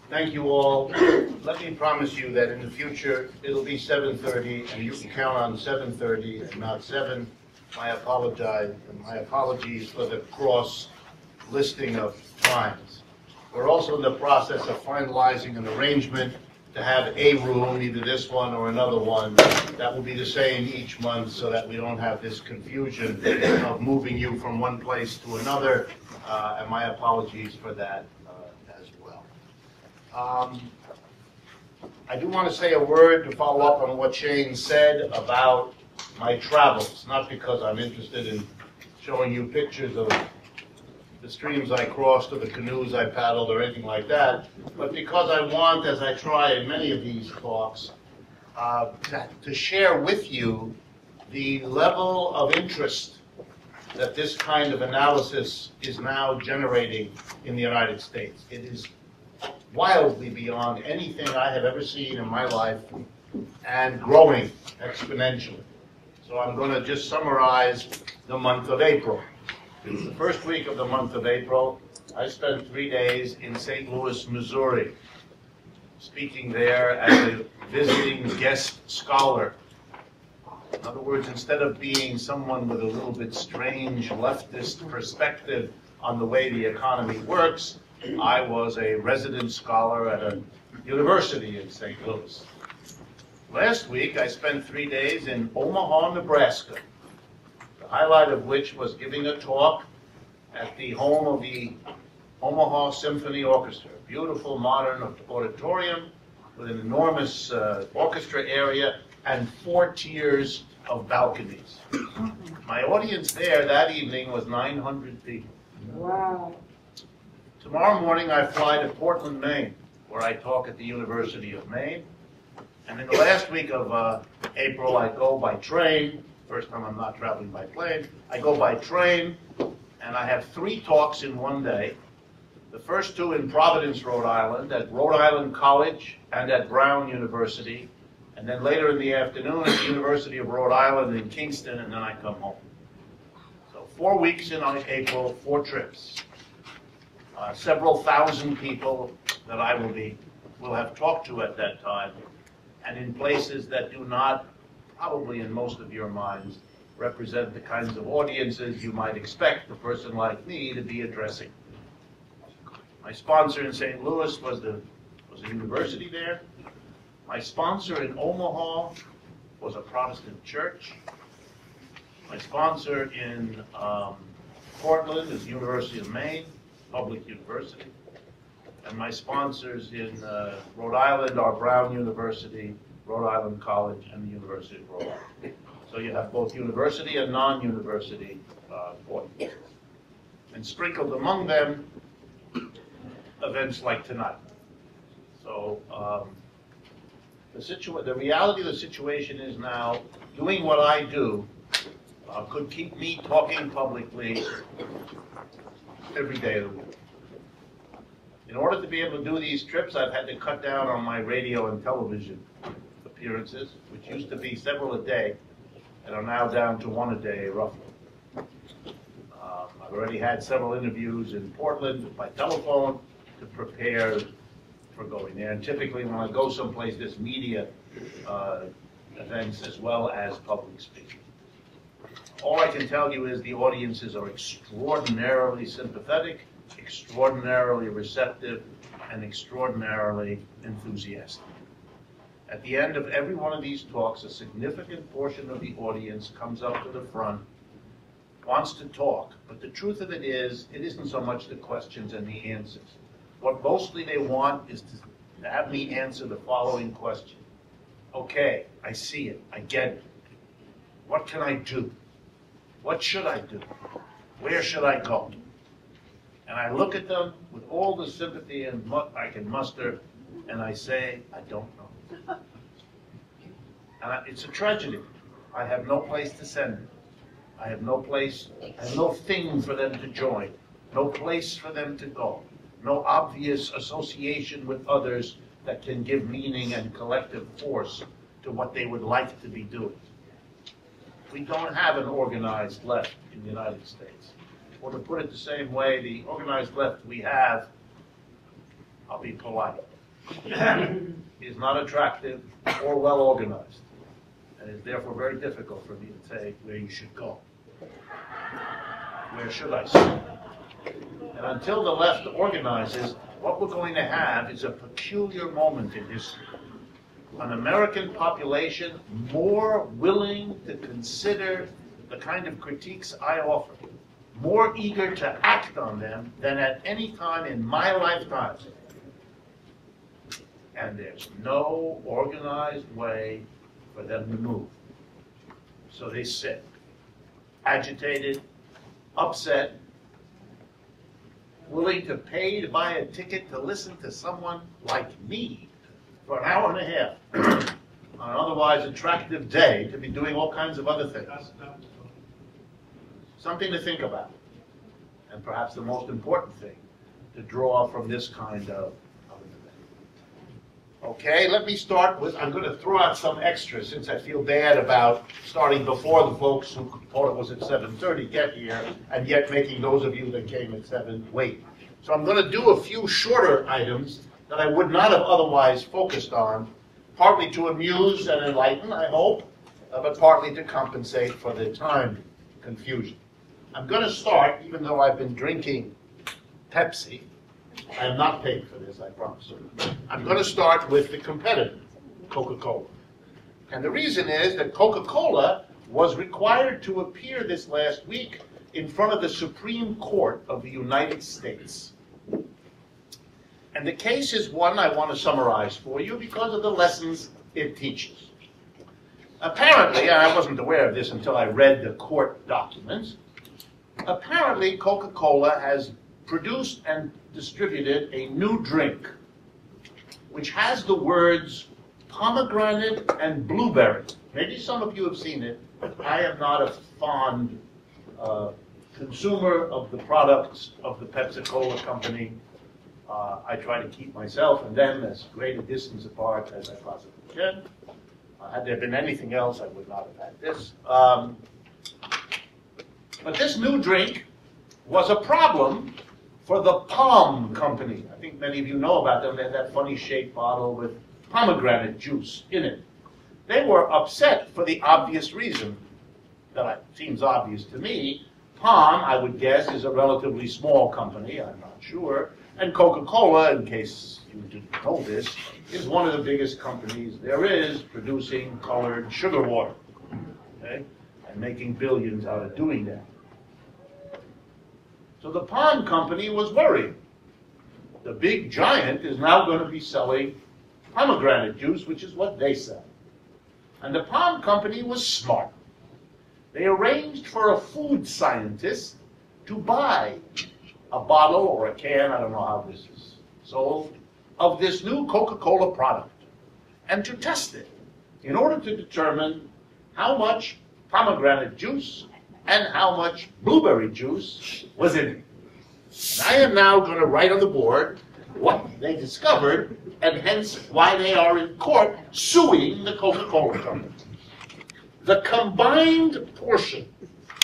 Thank you all. Let me promise you that in the future, it'll be 7:30, and you can count on 7:30 and not 7. My apologies for the cross listing of times. We're also in the process of finalizing an arrangement to have a room, either this one or another one, that will be the same each month so that we don't have this confusion of moving you from one place to another, and my apologies for that as well. I do want to say a word to follow up on what Shane said about my travels, not because I'm interested in showing you pictures of the streams I crossed or the canoes I paddled or anything like that, but because I want, as I try in many of these talks, to share with you the level of interest that this kind of analysis is now generating in the United States. It is wildly beyond anything I have ever seen in my life and growing exponentially. So I'm going to just summarize the month of April. The first week of the month of April, I spent 3 days in St. Louis, Missouri, speaking there as a visiting guest scholar. In other words, instead of being someone with a little bit strange leftist perspective on the way the economy works, I was a resident scholar at a university in St. Louis. Last week, I spent 3 days in Omaha, Nebraska, the highlight of which was giving a talk at the home of the Omaha Symphony Orchestra, a beautiful modern auditorium with an enormous orchestra area and 4 tiers of balconies. My audience there that evening was 900 people. Wow. Tomorrow morning I fly to Portland, Maine, where I talk at the University of Maine. And in the last week of April, I go by train. First time I'm not traveling by plane. I go by train, and I have 3 talks in one day. The first 2 in Providence, Rhode Island, at Rhode Island College and at Brown University. And then later in the afternoon at the University of Rhode Island in Kingston, and then I come home. So 4 weeks in April, 4 trips. Several thousand people that I will have talked to at that time, and in places that do not, probably in most of your minds, represent the kinds of audiences you might expect a person like me to be addressing. My sponsor in St. Louis was a university there. My sponsor in Omaha was a Protestant church. My sponsor in Portland is the University of Maine, public university. And my sponsors in Rhode Island are Brown University, Rhode Island College, and the University of Rhode Island. So you have both university and non-university audiences. And sprinkled among them, events like tonight. So the reality of the situation is now, doing what I do could keep me talking publicly every day of the week. In order to be able to do these trips, I've had to cut down on my radio and television appearances, which used to be several a day, and are now down to 1 a day, roughly. I've already had several interviews in Portland by telephone to prepare for going there. And typically when I go someplace, there's media events as well as public speaking. All I can tell you is the audiences are extraordinarily sympathetic, extraordinarily receptive, and extraordinarily enthusiastic. At the end of every one of these talks, a significant portion of the audience comes up to the front, wants to talk, but the truth of it is, it isn't so much the questions and the answers. What mostly they want is to have me answer the following question. Okay, I see it, I get it. What can I do? What should I do? Where should I go? And I look at them with all the sympathy and I can muster, and I say, I don't know. And it's a tragedy. I have no place to send them. I have no place, I have no thing for them to join, no place for them to go, no obvious association with others that can give meaning and collective force to what they would like to be doing. We don't have an organized left in the United States. Or to put it the same way, the organized left we have, I'll be polite, is not attractive or well organized, and is therefore very difficult for me to say where you should go. Where should I sit? And until the left organizes, what we're going to have is a peculiar moment in history. An American population more willing to consider the kind of critiques I offer, more eager to act on them than at any time in my lifetime. And there's no organized way for them to move. So they sit, agitated, upset, willing to pay to buy a ticket to listen to someone like me for an hour and a half on an otherwise attractive day to be doing all kinds of other things. Something to think about. And perhaps the most important thing to draw from this kind of an event. Okay, let me start with, I'm going to throw out some extras since I feel bad about starting before the folks who thought it was at 7:30 get here, and yet making those of you that came at 7 wait. So I'm going to do a few shorter items that I would not have otherwise focused on, partly to amuse and enlighten, I hope, but partly to compensate for the time confusion. I'm going to start, even though I've been drinking Pepsi. I am not paid for this, I promise. I'm going to start with the competitor, Coca-Cola. And the reason is that Coca-Cola was required to appear this last week in front of the Supreme Court of the United States. And the case is one I want to summarize for you because of the lessons it teaches. Apparently, and I wasn't aware of this until I read the court documents, apparently Coca-Cola has produced and distributed a new drink which has the words pomegranate and blueberry. Maybe some of you have seen it. I am not a fond consumer of the products of the Pepsi-Cola company. I try to keep myself and them as great a distance apart as I possibly can. Had there been anything else, I would not have had this. But this new drink was a problem for the Palm Company. I think many of you know about them. They had that funny shaped bottle with pomegranate juice in it. They were upset for the obvious reason that seems obvious to me. Palm, I would guess, is a relatively small company. I'm not sure. And Coca-Cola, in case you didn't know this, is one of the biggest companies there is producing colored sugar water, okay, and making billions out of doing that. So the Palm Company was worried. The big giant is now going to be selling pomegranate juice, which is what they sell. And the Palm Company was smart. They arranged for a food scientist to buy a bottle or a can, I don't know how this is sold, of this new Coca-Cola product, and to test it in order to determine how much pomegranate juice and how much blueberry juice was in it. I am now going to write on the board what they discovered, and hence why they are in court suing the Coca-Cola company. The combined portion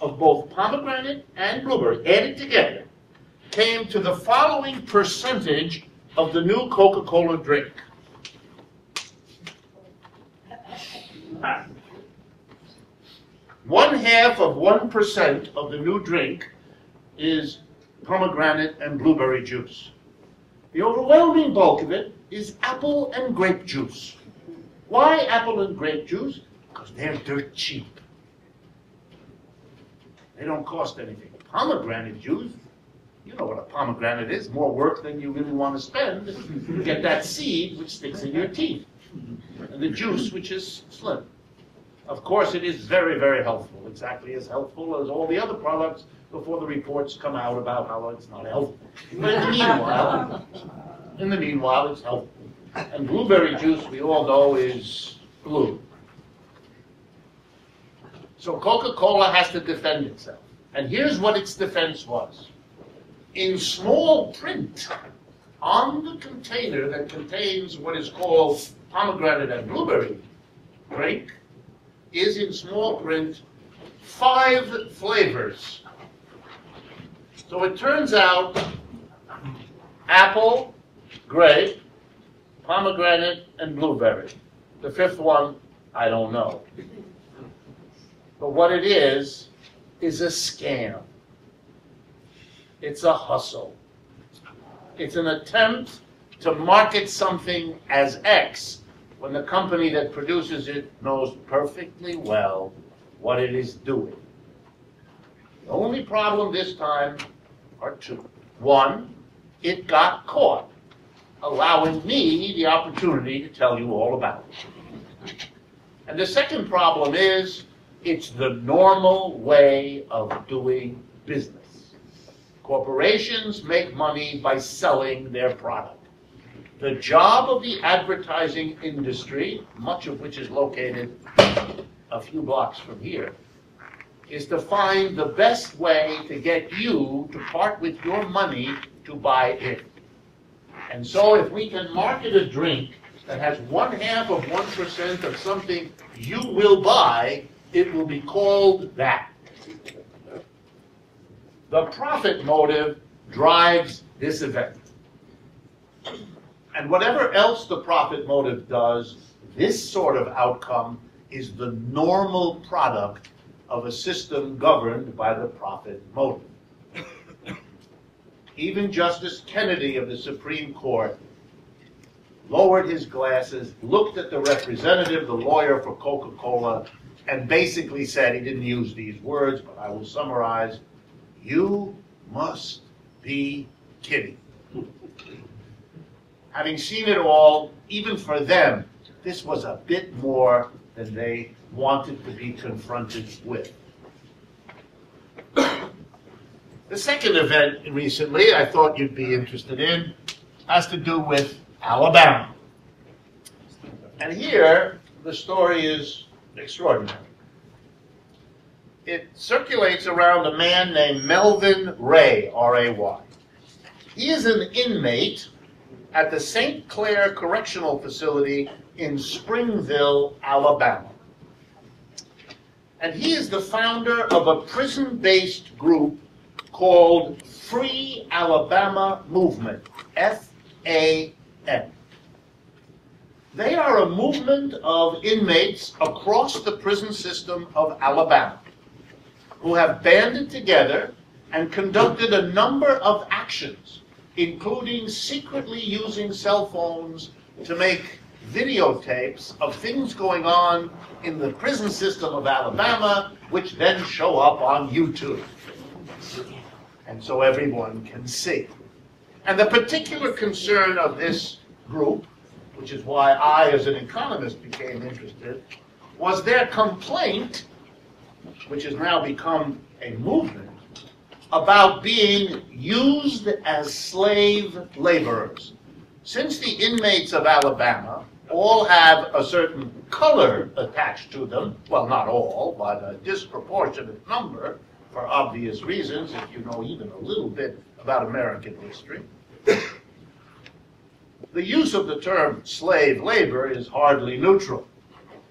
of both pomegranate and blueberry added together came to the following percentage of the new Coca-Cola drink. One-half of 1% of the new drink is pomegranate and blueberry juice. The overwhelming bulk of it is apple and grape juice. Why apple and grape juice? Because they're dirt cheap. They don't cost anything. Pomegranate juice, you know what a pomegranate is, more work than you really want to spend to get that seed which sticks in your teeth, and the juice which is slim. Of course, it is very, very helpful, exactly as helpful as all the other products before the reports come out about how it's not helpful. But in the meanwhile, it's helpful. And blueberry juice, we all know, is blue. So Coca-Cola has to defend itself. And here's what its defense was. In small print on the container that contains what is called pomegranate and blueberry drink is in small print 5 flavors. So it turns out apple, grape, pomegranate and blueberry. The fifth one, I don't know. But what it is a scam. It's a hustle. It's an attempt to market something as X when the company that produces it knows perfectly well what it is doing. The only problem this time are two. One, it got caught, allowing me the opportunity to tell you all about it. And the second problem is, it's the normal way of doing business. Corporations make money by selling their product. The job of the advertising industry, much of which is located a few blocks from here, is to find the best way to get you to part with your money to buy it. And so if we can market a drink that has 0.5% of something you will buy, it will be called that. The profit motive drives this event. And whatever else the profit motive does, this sort of outcome is the normal product of a system governed by the profit motive. Even Justice Kennedy of the Supreme Court lowered his glasses, looked at the representative, the lawyer for Coca-Cola, and basically said, he didn't use these words, but I will summarize, "You must be kidding." Having seen it all, even for them, this was a bit more than they wanted to be confronted with. The second event recently I thought you'd be interested in has to do with Alabama. And here, the story is extraordinary. It circulates around a man named Melvin Ray, R-A-Y. He is an inmate at the St. Clair Correctional Facility in Springville, Alabama. And he is the founder of a prison-based group called Free Alabama Movement, F-A-M. They are a movement of inmates across the prison system of Alabama who have banded together and conducted a number of actions, including secretly using cell phones to make videotapes of things going on in the prison system of Alabama, which then show up on YouTube. And so everyone can see. And the particular concern of this group, which is why I, as an economist, became interested, was their complaint, which has now become a movement, about being used as slave laborers. Since the inmates of Alabama all have a certain color attached to them, well, not all, but a disproportionate number, for obvious reasons, if you know even a little bit about American history, the use of the term slave labor is hardly neutral,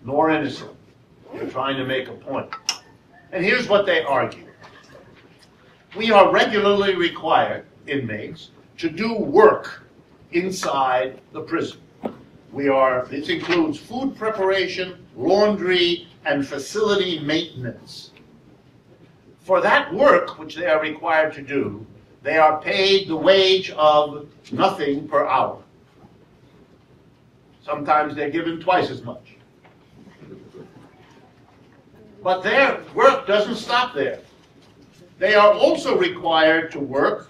nor innocent. They're trying to make a point. And here's what they argue. We are regularly required, inmates, to do work inside the prison. This includes food preparation, laundry, and facility maintenance. For that work which they are required to do, they are paid the wage of nothing per hour. Sometimes they're given twice as much. But their work doesn't stop there. They are also required to work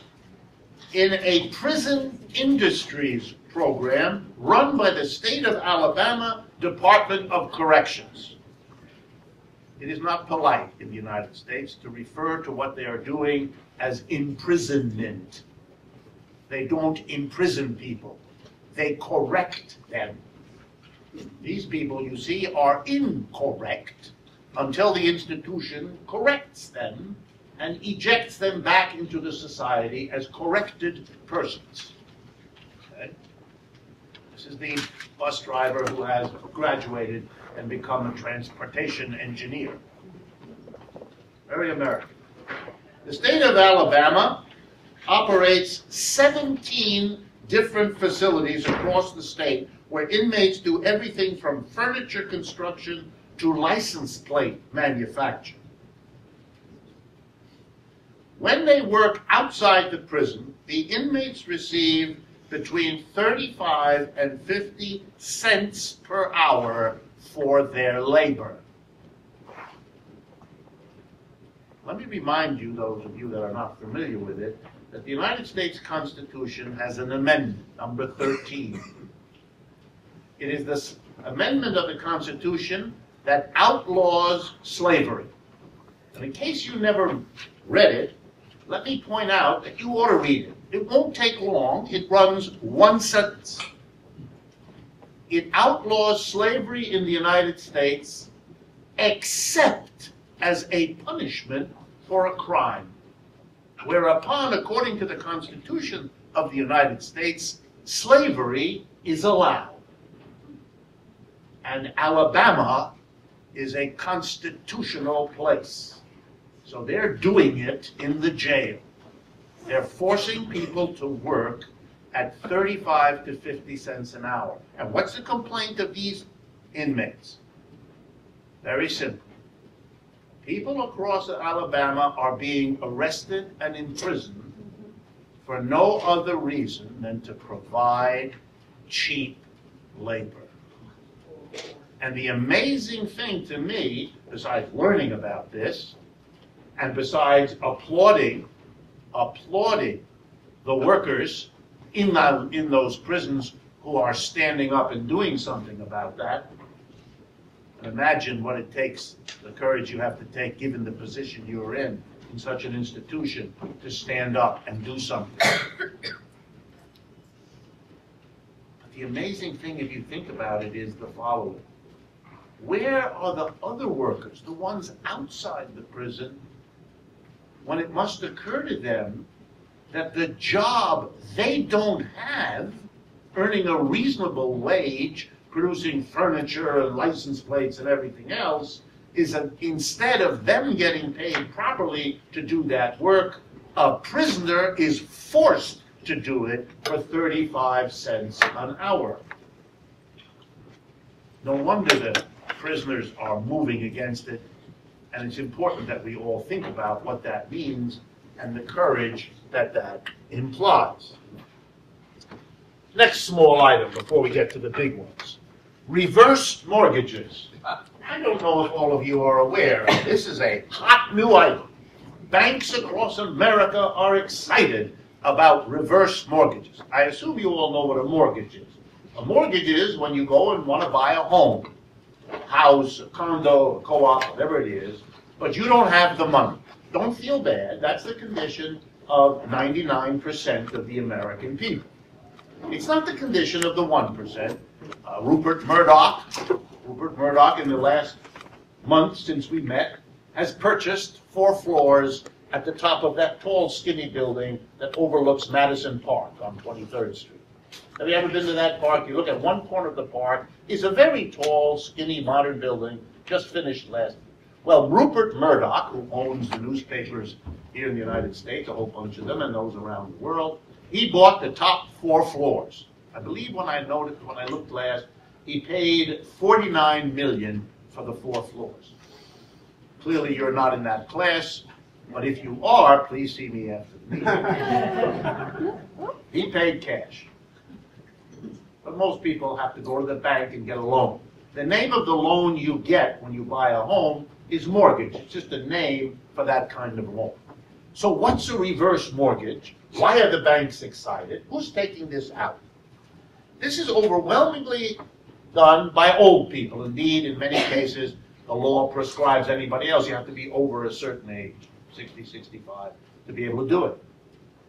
in a prison industries program run by the state of Alabama Department of Corrections. It is not polite in the United States to refer to what they are doing as imprisonment. They don't imprison people. They correct them. These people, you see, are incorrect until the institution corrects them and ejects them back into the society as corrected persons. Okay? This is the bus driver who has graduated and become a transportation engineer. Very American. The state of Alabama operates 17 different facilities across the state where inmates do everything from furniture construction to license plate manufacture. When they work outside the prison, the inmates receive between 35 and 50 cents per hour for their labor. Let me remind you, those of you that are not familiar with it, that the United States Constitution has an amendment, number 13. It is this amendment of the Constitution that outlaws slavery. And in case you never read it, let me point out that you ought to read it. It won't take long. It runs one sentence. It outlaws slavery in the United States except as a punishment for a crime, whereupon, according to the Constitution of the United States, slavery is allowed. And Alabama is a constitutional place. So they're doing it in the jail. They're forcing people to work at 35 to 50 cents an hour. And what's the complaint of these inmates? Very simple. People across Alabama are being arrested and imprisoned for no other reason than to provide cheap labor. And the amazing thing to me, besides learning about this, and besides applauding the workers in those prisons who are standing up and doing something about that, imagine what it takes, the courage you have to take, given the position you're in such an institution, to stand up and do something. But the amazing thing, if you think about it, is the following. Where are the other workers, the ones outside the prison, when it must occur to them that the job they don't have, earning a reasonable wage, producing furniture and license plates and everything else, is instead of them getting paid properly to do that work, a prisoner is forced to do it for 35 cents an hour. No wonder that prisoners are moving against it, and it's important that we all think about what that means and the courage that that implies. Next small item before we get to the big ones. Reverse mortgages. I don't know if all of you are aware, this is a hot new item. Banks across America are excited about reverse mortgages. I assume you all know what a mortgage is. A mortgage is when you go and want to buy a home, a house, a condo, a co-op, whatever it is, but you don't have the money. Don't feel bad. That's the condition of 99% of the American people. It's not the condition of the 1%. Rupert Murdoch, in the last month since we met, has purchased 4 floors at the top of that tall, skinny building that overlooks Madison Park on 23rd Street. Have you ever been to that park? You look at one corner of the park, is a very tall, skinny, modern building, just finished last. Well, Rupert Murdoch, who owns the newspapers here in the United States, a whole bunch of them, and those around the world, he bought the top 4 floors. I believe when I looked last, he paid $49 million for the 4 floors. Clearly, you're not in that class, but if you are, please see me after the meeting. He paid cash. But most people have to go to the bank and get a loan. The name of the loan you get when you buy a home is mortgage. It's just a name for that kind of loan. So what's a reverse mortgage? Why are the banks excited? Who's taking this out? This is overwhelmingly done by old people. Indeed, in many cases, the law prescribes anybody else. You have to be over a certain age, 60, 65, to be able to do it.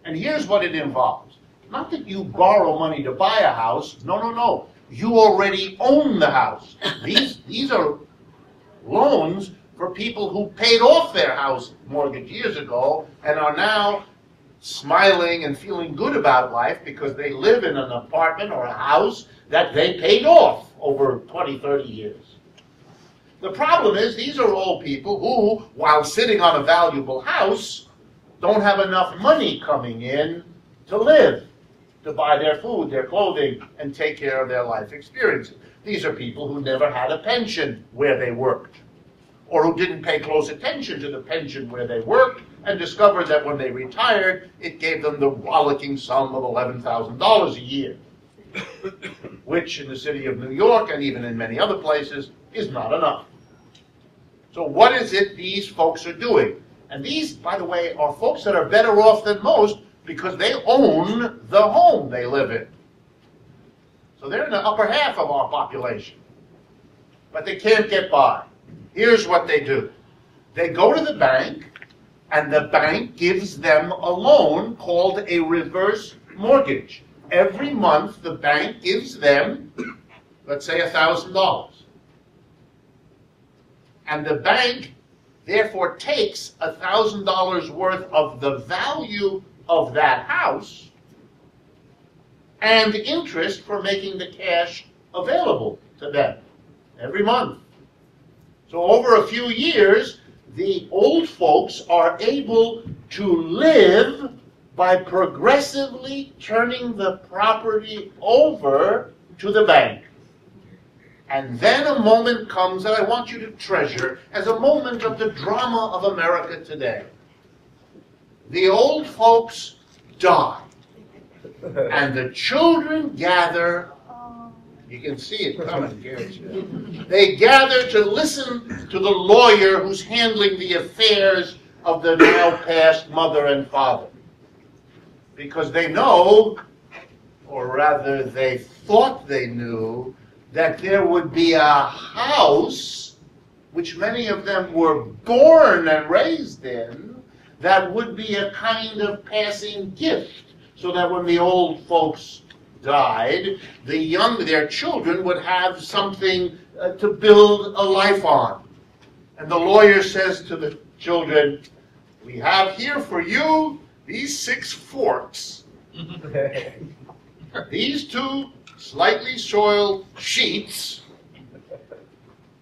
And here's what it involves. Not that you borrow money to buy a house. No, no, no. You already own the house. These are loans for people who paid off their house mortgage years ago and are now smiling and feeling good about life because they live in an apartment or a house that they paid off over 20, 30 years. The problem is these are all people who, while sitting on a valuable house, don't have enough money coming in to live. to buy their food, their clothing, and take care of their life experiences. These are people who never had a pension where they worked, or who didn't pay close attention to the pension where they worked, and discovered that when they retired, it gave them the rollicking sum of $11,000 a year, which in the city of New York, and even in many other places, is not enough. So what is it these folks are doing? And these, by the way, are folks that are better off than most because they own the home they live in. So they're in the upper half of our population. But they can't get by. Here's what they do. They go to the bank, and the bank gives them a loan called a reverse mortgage. Every month, the bank gives them, let's say, $1,000. And the bank, therefore, takes $1,000 worth of the value of that house and interest for making the cash available to them every month. So over a few years, the old folks are able to live by progressively turning the property over to the bank. And then a moment comes that I want you to treasure as a moment of the drama of America today. The old folks die, and the children gather. You can see it coming, Garrett. They gather to listen to the lawyer who's handling the affairs of the now passed mother and father. Because they know, or rather they thought they knew, that there would be a house, which many of them were born and raised in, that would be a kind of passing gift, so that when the old folks died, their children would have something to build a life on. And the lawyer says to the children, "We have here for you these 6 forks, these 2 slightly soiled sheets,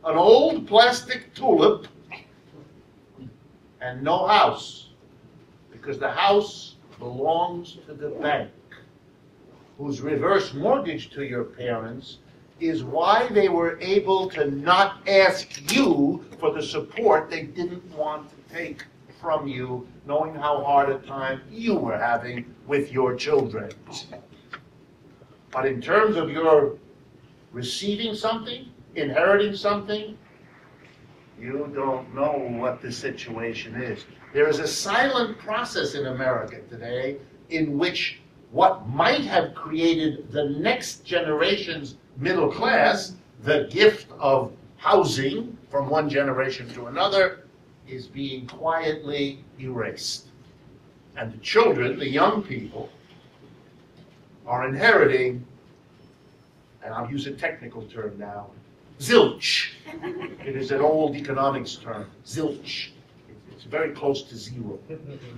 an old plastic tulip, and no house, because the house belongs to the bank, whose reverse mortgage to your parents is why they were able to not ask you for the support they didn't want to take from you, knowing how hard a time you were having with your children. But in terms of your receiving something, inheriting something, you don't know what the situation is. There is a silent process in America today in which what might have created the next generation's middle class, the gift of housing from one generation to another, is being quietly erased. And the children, the young people, are inheriting, and I'll use a technical term now, zilch. It is an old economics term, zilch. It's very close to zero,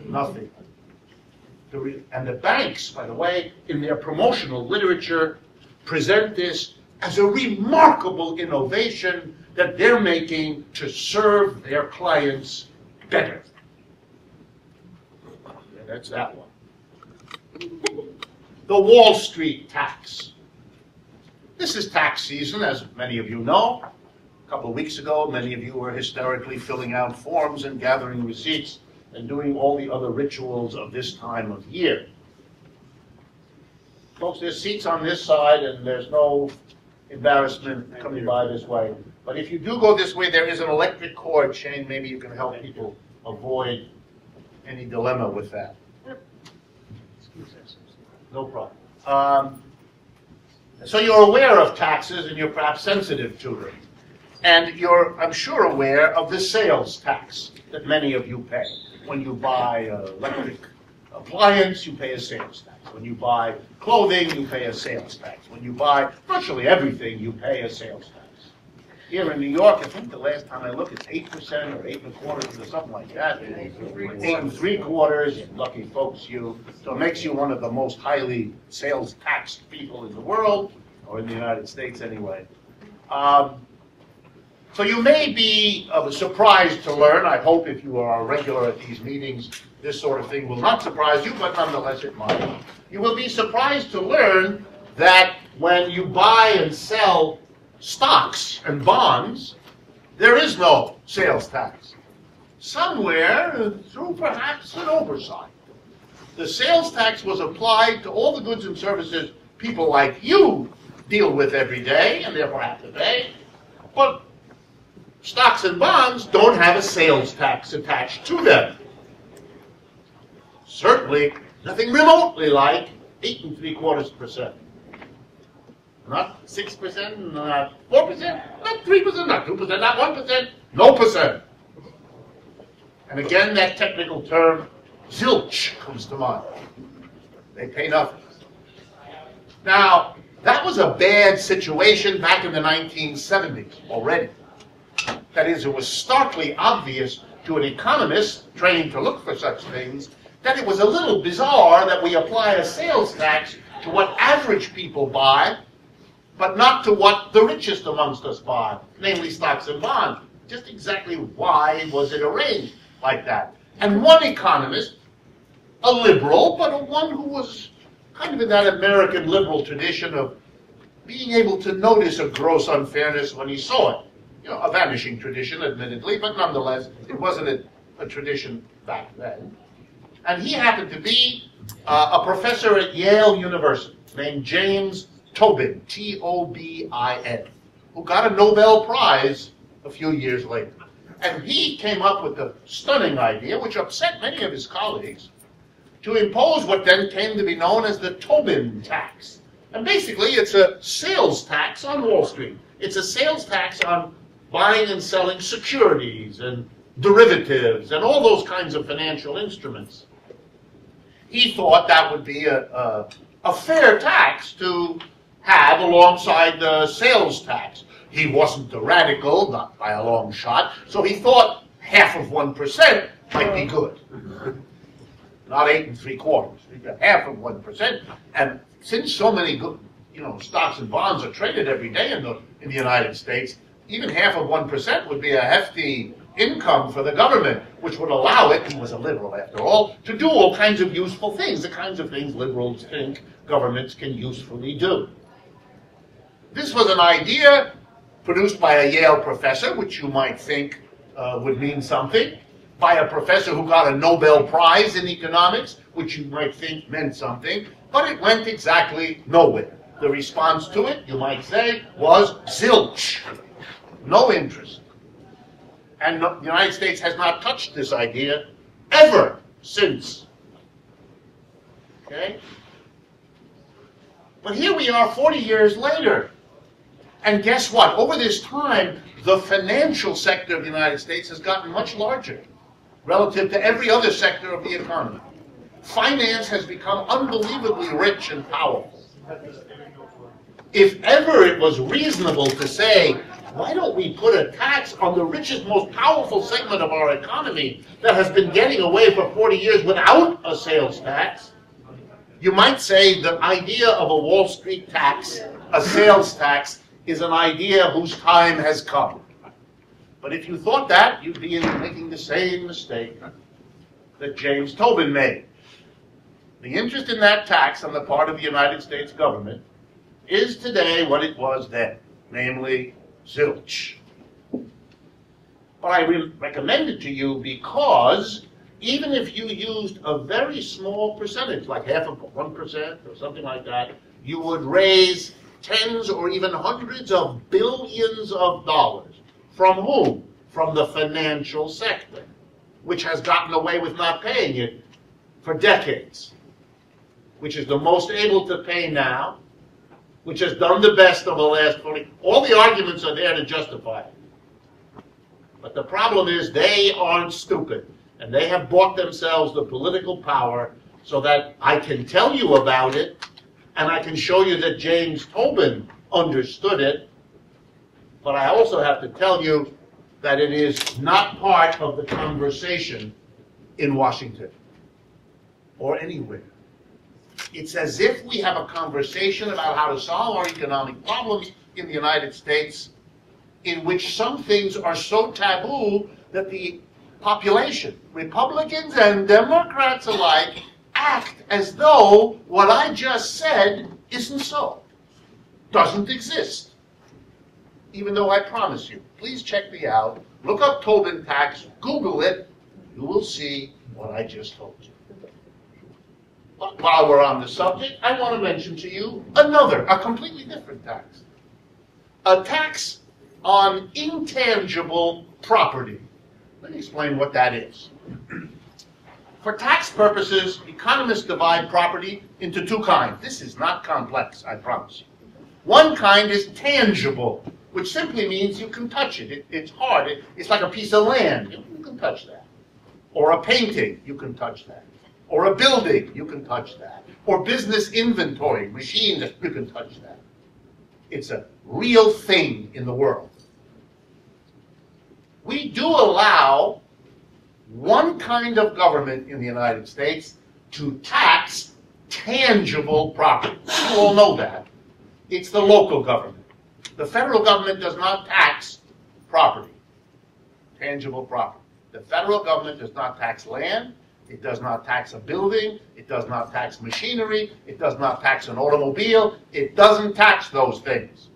nothing. And the banks, by the way, in their promotional literature, present this as a remarkable innovation that they're making to serve their clients better. And that's that one. The Wall Street tax. This is tax season, as many of you know. A couple of weeks ago, many of you were hysterically filling out forms and gathering receipts and doing all the other rituals of this time of year. Folks, there's seats on this side, and there's no embarrassment coming by this way. But if you do go this way, there is an electric cord, Shane. Maybe you can help people avoid any dilemma with that. No problem. So you're aware of taxes, and you're perhaps sensitive to them. And you're, I'm sure, aware of the sales tax that many of you pay. When you buy an electric appliance, you pay a sales tax. When you buy clothing, you pay a sales tax. When you buy virtually everything, you pay a sales tax. Here in New York, I think the last time I looked, it's 8% or 8.25% or something like that. 8.75%. Lucky folks, you. So it makes you one of the most highly sales taxed people in the world, or in the United States anyway. So you may be surprised to learn, I hope if you are a regular at these meetings, this sort of thing will not surprise you, but nonetheless it might. You will be surprised to learn that when you buy and sell stocks and bonds, there is no sales tax. Somewhere, through perhaps an oversight, the sales tax was applied to all the goods and services people like you deal with every day and therefore have to pay. But stocks and bonds don't have a sales tax attached to them. Certainly nothing remotely like 8 3/4%. Not 6%, not 4%, not 3%, not 2%, not 1%, no percent. And again, that technical term, zilch, comes to mind. They pay nothing. Now, that was a bad situation back in the 1970s already. That is, it was starkly obvious to an economist trained to look for such things that it was a little bizarre that we apply a sales tax to what average people buy, but not to what the richest amongst us buy, namely stocks and bonds. Just exactly why was it arranged like that? And one economist, a liberal, but one who was kind of in that American liberal tradition of being able to notice a gross unfairness when he saw it. You know, a vanishing tradition, admittedly, but nonetheless, it wasn't a tradition back then. And he happened to be a professor at Yale University named James Tobin, T-O-B-I-N, who got a Nobel Prize a few years later. And he came up with the stunning idea, which upset many of his colleagues, to impose what then came to be known as the Tobin tax. And basically, it's a sales tax on Wall Street. It's a sales tax on buying and selling securities and derivatives and all those kinds of financial instruments. He thought that would be a fair tax to have alongside the sales tax. He wasn't a radical, not by a long shot, so he thought half of 1% might be good. Not 8 3/4, half of 1%. And since so many good, stocks and bonds are traded every day in the United States, even half of 1% would be a hefty income for the government, which would allow it, he was a liberal after all, to do all kinds of useful things, the kinds of things liberals think governments can usefully do. This was an idea produced by a Yale professor, which you might think would mean something, by a professor who got a Nobel Prize in economics, which you might think meant something, but it went exactly nowhere. The response to it, you might say, was zilch. No interest. And the United States has not touched this idea ever since. Okay? But here we are 40 years later. And guess what? Over this time, the financial sector of the United States has gotten much larger relative to every other sector of the economy. Finance has become unbelievably rich and powerful. If ever it was reasonable to say, why don't we put a tax on the richest, most powerful segment of our economy that has been getting away for 40 years without a sales tax? You might say the idea of a Wall Street tax, a sales tax, is an idea whose time has come. But if you thought that, you'd be making the same mistake that James Tobin made. The interest in that tax on the part of the United States government is today what it was then, namely zilch. But I will recommend it to you because even if you used a very small percentage, like half of 1% or something like that, you would raise tens or even hundreds of billions of dollars. From whom? From the financial sector, which has gotten away with not paying it for decades, which is the most able to pay now, which has done the best of the last 40. All the arguments are there to justify it. But the problem is they aren't stupid, and they have bought themselves the political power so that I can tell you about it, and I can show you that James Tobin understood it, but I also have to tell you that it is not part of the conversation in Washington or anywhere. It's as if we have a conversation about how to solve our economic problems in the United States in which some things are so taboo that the population, Republicans and Democrats alike, act as though what I just said isn't so, doesn't exist. Even though I promise you, please check me out, look up Tobin tax, Google it, you will see what I just told you. But while we're on the subject, I want to mention to you a completely different tax. A tax on intangible property. Let me explain what that is. For tax purposes, economists divide property into two kinds. This is not complex, I promise you. One kind is tangible, which simply means you can touch it. It's hard. It's like a piece of land. You can touch that. Or a painting, you can touch that. Or a building, you can touch that. Or business inventory, machines, you can touch that. It's a real thing in the world. We do allow one kind of government in the United States to tax tangible property. You all know that. It's the local government. The federal government does not tax property, tangible property. The federal government does not tax land. It does not tax a building. It does not tax machinery. It does not tax an automobile. It doesn't tax those things.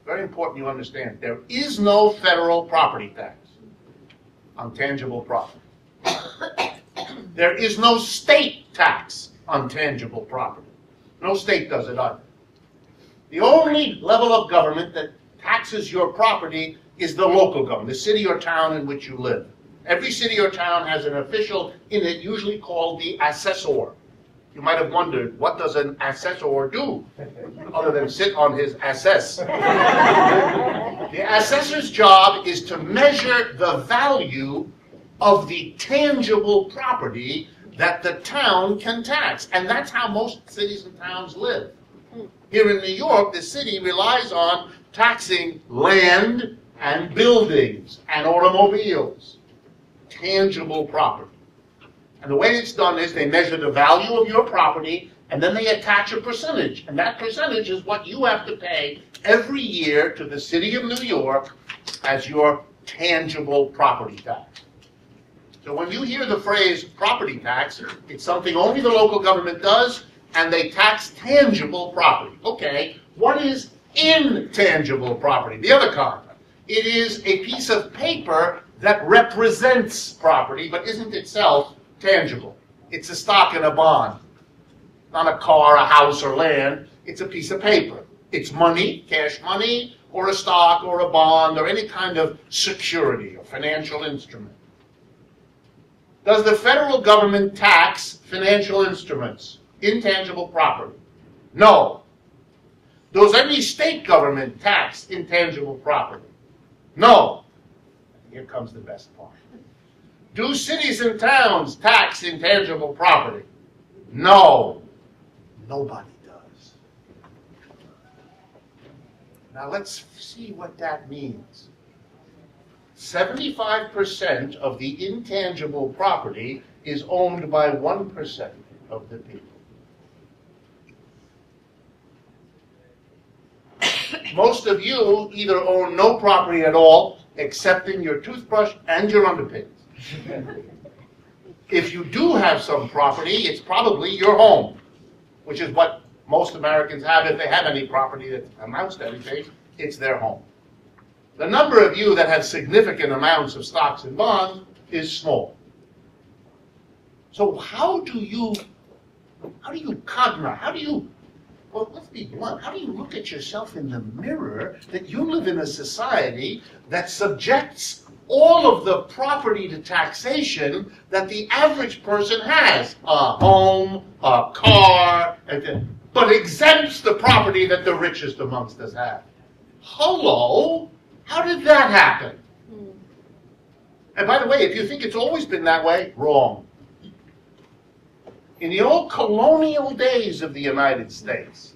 Very important you understand. There is no federal property tax on tangible property. There is no state tax on tangible property. No state does it either. The only level of government that taxes your property is the local government, the city or town in which you live. Every city or town has an official in it, usually called the assessor. You might have wondered, what does an assessor do other than sit on his assess? The assessor's job is to measure the value of the tangible property that the town can tax. And that's how most cities and towns live. Here in New York, the city relies on taxing land and buildings and automobiles, tangible property. And the way it's done is they measure the value of your property and then they attach a percentage. And that percentage is what you have to pay every year to the city of New York as your tangible property tax. So when you hear the phrase property tax, it's something only the local government does, and they tax tangible property. Okay, what is intangible property? The other kind. It is a piece of paper that represents property, but isn't itself tangible. It's a stock and a bond. Not a car, a house, or land. It's a piece of paper. It's money, cash money, or a stock, or a bond, or any kind of security or financial instrument. Does the federal government tax financial instruments, intangible property? No. Does any state government tax intangible property? No. Here comes the best part. Do cities and towns tax intangible property? No. Nobody does. Now let's see what that means. 75% of the intangible property is owned by 1% of the people. Most of you either own no property at all, excepting your toothbrush and your underpants. If you do have some property, it's probably your home, which is what most Americans have. If they have any property that amounts to anything, it's their home. The number of you that have significant amounts of stocks and bonds is small. So how do you cognize, well, let's be blunt, how do you look at yourself in the mirror that you live in a society that subjects all of the property to taxation that the average person has? A home, a car, but exempts the property that the richest amongst us have. Hello? How did that happen? And by the way, if you think it's always been that way, wrong. In the old colonial days of the United States,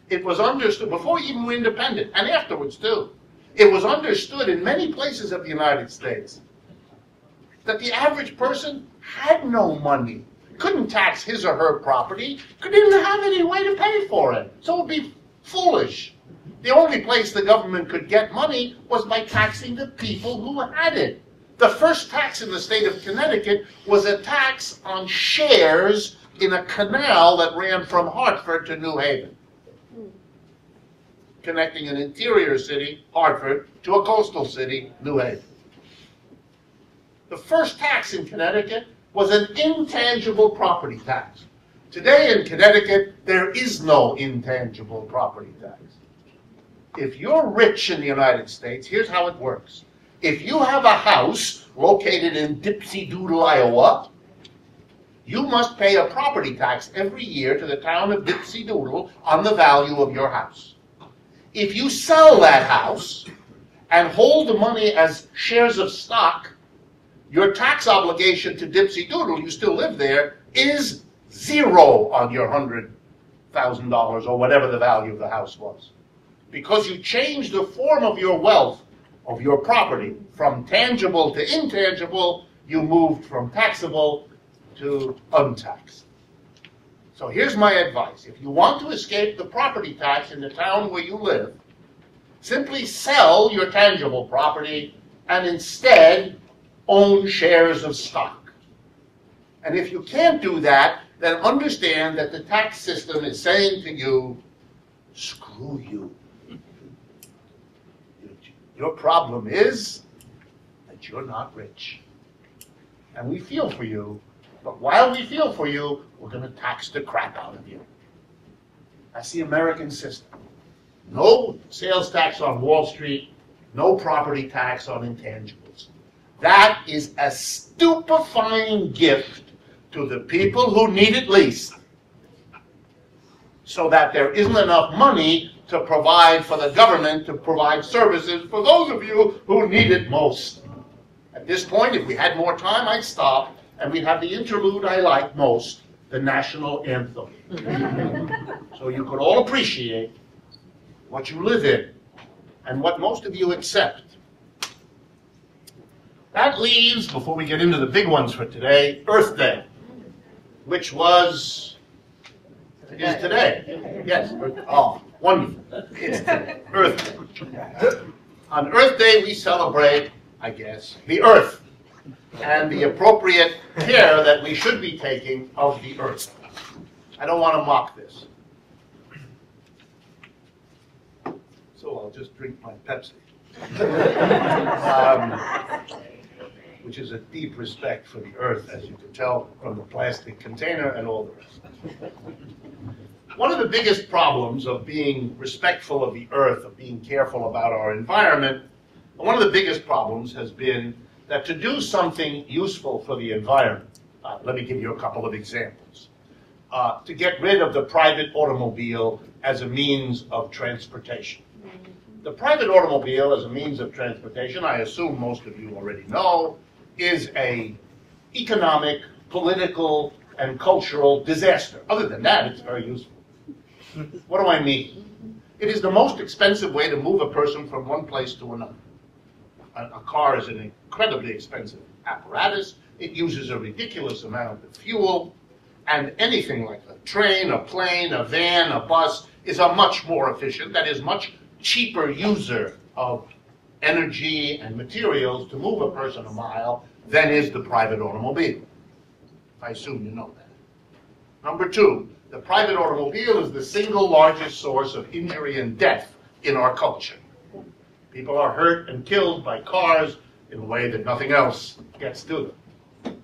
it was understood, before even we were independent, and afterwards too, it was understood in many places of the United States that the average person had no money, couldn't tax his or her property, didn't have any way to pay for it. So it would be foolish. The only place the government could get money was by taxing the people who had it. The first tax in the state of Connecticut was a tax on shares in a canal that ran from Hartford to New Haven, connecting an interior city, Hartford, to a coastal city, New Haven. The first tax in Connecticut was an intangible property tax. Today in Connecticut, there is no intangible property tax. If you're rich in the United States, here's how it works. If you have a house located in Dipsy Doodle, Iowa, you must pay a property tax every year to the town of Dipsy Doodle on the value of your house. If you sell that house and hold the money as shares of stock, your tax obligation to Dipsy Doodle, you still live there, is zero on your $100,000 or whatever the value of the house was. Because you changed the form of your wealth, of your property, from tangible to intangible, you moved from taxable to untaxed. So here's my advice. If you want to escape the property tax in the town where you live, simply sell your tangible property and instead own shares of stock. And if you can't do that, then understand that the tax system is saying to you, screw you. Your problem is that you're not rich. And we feel for you, but while we feel for you, we're going to tax the crap out of you. That's the American system. No sales tax on Wall Street, no property tax on intangibles. That is a stupefying gift to the people who need it least, so that there isn't enough money to provide for the government to provide services for those of you who need it most. At this point, if we had more time, I'd stop, and we'd have the interlude I like most, the national anthem. So you could all appreciate what you live in and what most of you accept. That leaves, before we get into the big ones for today, Earth Day, which is today. Yes. Oh, wonderful. It's today. Earth Day. On Earth Day, we celebrate, I guess, the Earth and the appropriate care that we should be taking of the Earth. I don't want to mock this. So I'll just drink my Pepsi. Which is a deep respect for the Earth, as you can tell from the plastic container and all the rest. One of the biggest problems of being respectful of the Earth, of being careful about our environment, one of the biggest problems has been that to do something useful for the environment, let me give you a couple of examples. To get rid of the private automobile as a means of transportation. The private automobile as a means of transportation, I assume most of you already know, is an economic, political, and cultural disaster. Other than that, it's very useful. What do I mean? It is the most expensive way to move a person from one place to another. A car is an incredibly expensive apparatus. It uses a ridiculous amount of fuel, and anything like a train, a plane, a van, a bus is a much more efficient, that is much cheaper user of energy and materials to move a person a mile than is the private automobile. I assume you know that. Number two, the private automobile is the single largest source of injury and death in our culture. People are hurt and killed by cars in a way that nothing else gets to them.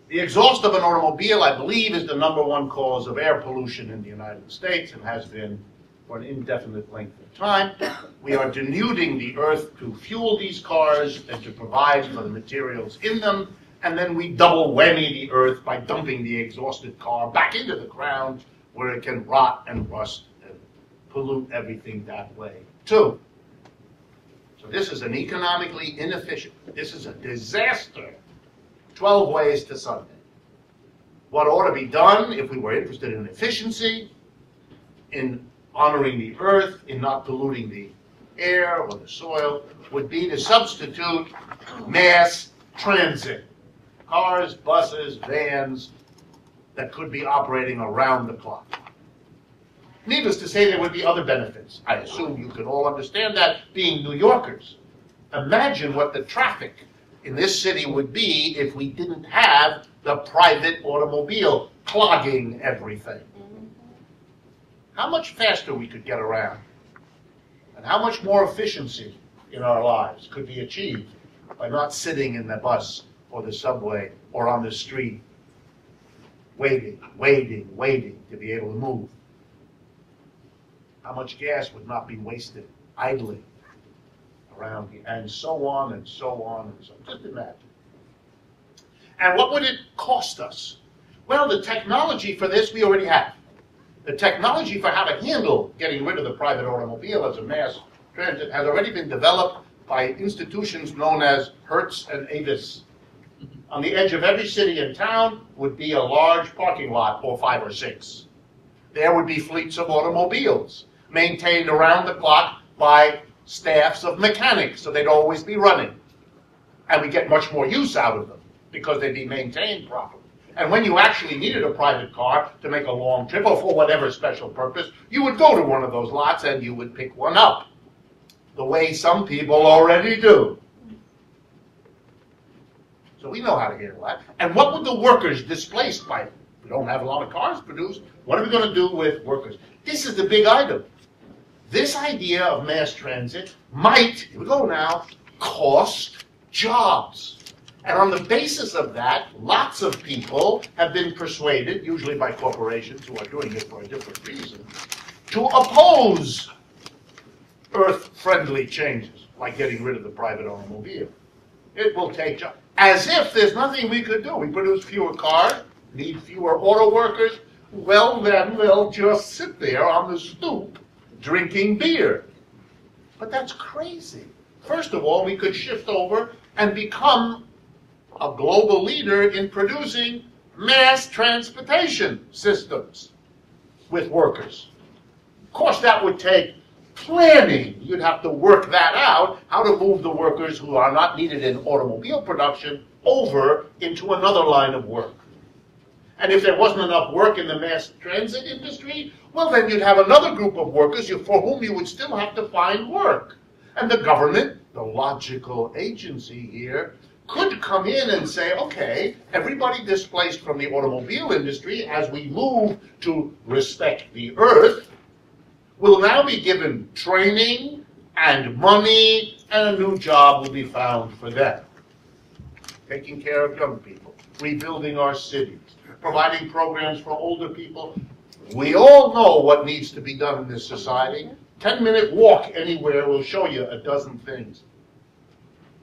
The exhaust of an automobile, I believe, is the #1 cause of air pollution in the United States and has been for an indefinite length of time. We are denuding the earth to fuel these cars and to provide for the materials in them, and then we double whammy the earth by dumping the exhausted car back into the ground where it can rot and rust and pollute everything that way too. So this is an economically inefficient, this is a disaster. 12 ways to Sunday. What ought to be done if we were interested in efficiency, in honoring the earth, in not polluting the air or the soil, would be to substitute mass transit. Cars, buses, vans that could be operating around the clock. Needless to say, there would be other benefits. I assume you can all understand that, being New Yorkers. Imagine what the traffic in this city would be if we didn't have the private automobile clogging everything. How much faster we could get around, and how much more efficiency in our lives could be achieved by not sitting in the bus or the subway or on the street waiting to be able to move. How much gas would not be wasted idling around here, and so on and so on and so on. Just imagine. And what would it cost us? Well, the technology for this we already have. The technology for how to handle getting rid of the private automobile as a mass transit has already been developed by institutions known as Hertz and Avis. On the edge of every city and town would be a large parking lot, or 5 or 6. There would be fleets of automobiles, maintained around the clock by staffs of mechanics, so they'd always be running. And we get much more use out of them, because they'd be maintained properly. And when you actually needed a private car to make a long trip, or for whatever special purpose, you would go to one of those lots and you would pick one up, the way some people already do. So we know how to handle that. And what would the workers displaced by it? We don't have a lot of cars produced. What are we going to do with workers? This is the big item. This idea of mass transit might, here we go now, cost jobs. And on the basis of that, lots of people have been persuaded, usually by corporations who are doing it for a different reason, to oppose earth-friendly changes, like getting rid of the private automobile. It will take jobs. As if there's nothing we could do. We produce fewer cars, need fewer auto workers. Well, then they'll just sit there on the stoop drinking beer. But that's crazy. First of all, we could shift over and become a global leader in producing mass transportation systems with workers. Of course, that would take planning. You'd have to work that out, how to move the workers who are not needed in automobile production over into another line of work. And if there wasn't enough work in the mass transit industry, well, then you'd have another group of workers for whom you would still have to find work. And the government, the logical agency here, could come in and say, okay, everybody displaced from the automobile industry, as we move to respect the earth, will now be given training and money, and a new job will be found for them. Taking care of young people, rebuilding our cities, providing programs for older people. We all know what needs to be done in this society. 10-minute walk anywhere will show you a dozen things.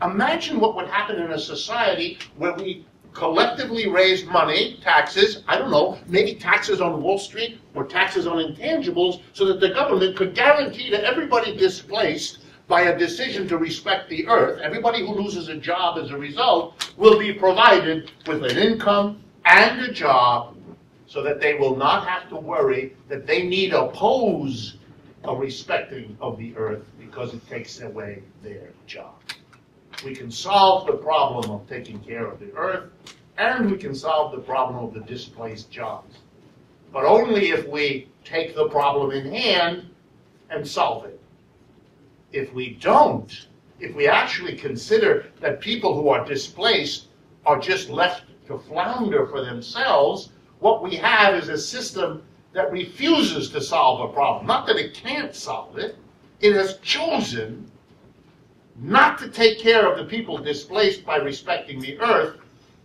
Imagine what would happen in a society where we collectively raised money, taxes, I don't know, maybe taxes on Wall Street or taxes on intangibles, so that the government could guarantee to everybody displaced by a decision to respect the earth, everybody who loses a job as a result will be provided with an income and a job, so that they will not have to worry that they need oppose a respecting of the earth because it takes away their job. We can solve the problem of taking care of the earth, and we can solve the problem of the displaced jobs. But only if we take the problem in hand and solve it. If we don't, if we actually consider that people who are displaced are just left to flounder for themselves, what we have is a system that refuses to solve a problem. Not that it can't solve it, it has chosen not to take care of the people displaced by respecting the earth,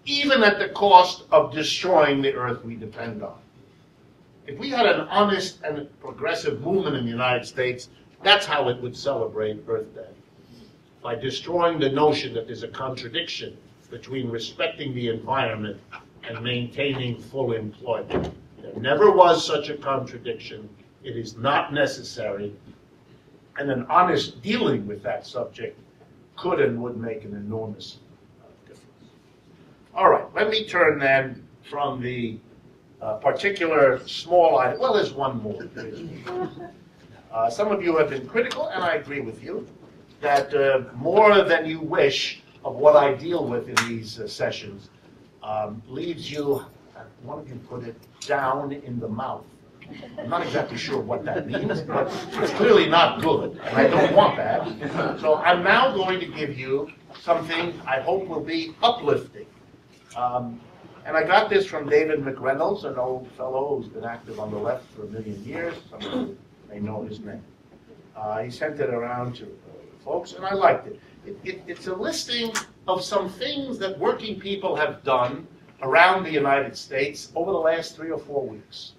even at the cost of destroying the earth we depend on. If we had an honest and progressive movement in the United States, that's how it would celebrate Earth Day. By destroying the notion that there's a contradiction between respecting the environment and maintaining full employment. There never was such a contradiction. It is not necessary. And an honest dealing with that subject could and would make an enormous difference. All right, let me turn then from the particular small item. Well, there's one more. Some of you have been critical, and I agree with you, that more than you wish of what I deal with in these sessions leaves you, one of you put it, down in the mouth. I'm not exactly sure what that means, but it's clearly not good, and I don't want that. So I'm now going to give you something I hope will be uplifting. And I got this from David McReynolds, an old fellow who's been active on the left for a million years. Some of you may know his name. He sent it around to folks, and I liked it. It's a listing of some things that working people have done around the United States over the last 3 or 4 weeks.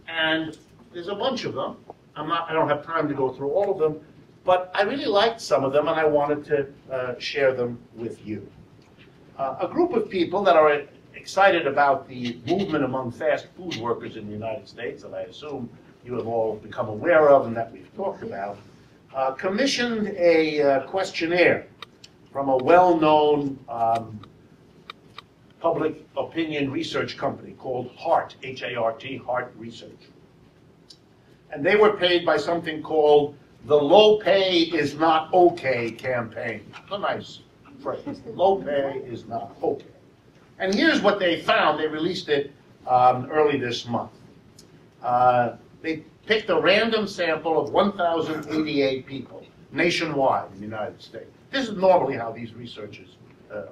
And there's a bunch of them. I don't have time to go through all of them, but I really liked some of them, and I wanted to share them with you. A group of people that are excited about the movement among fast food workers in the United States, that I assume you have all become aware of and that we've talked about, commissioned a questionnaire from a well-known public opinion research company called HART, H-A-R-T, HART Research. And they were paid by something called the Low Pay Is Not Okay campaign. It's a nice phrase. Low pay is not okay. And here's what they found. They released it early this month. They picked a random sample of 1,088 people nationwide in the United States. This is normally how these researches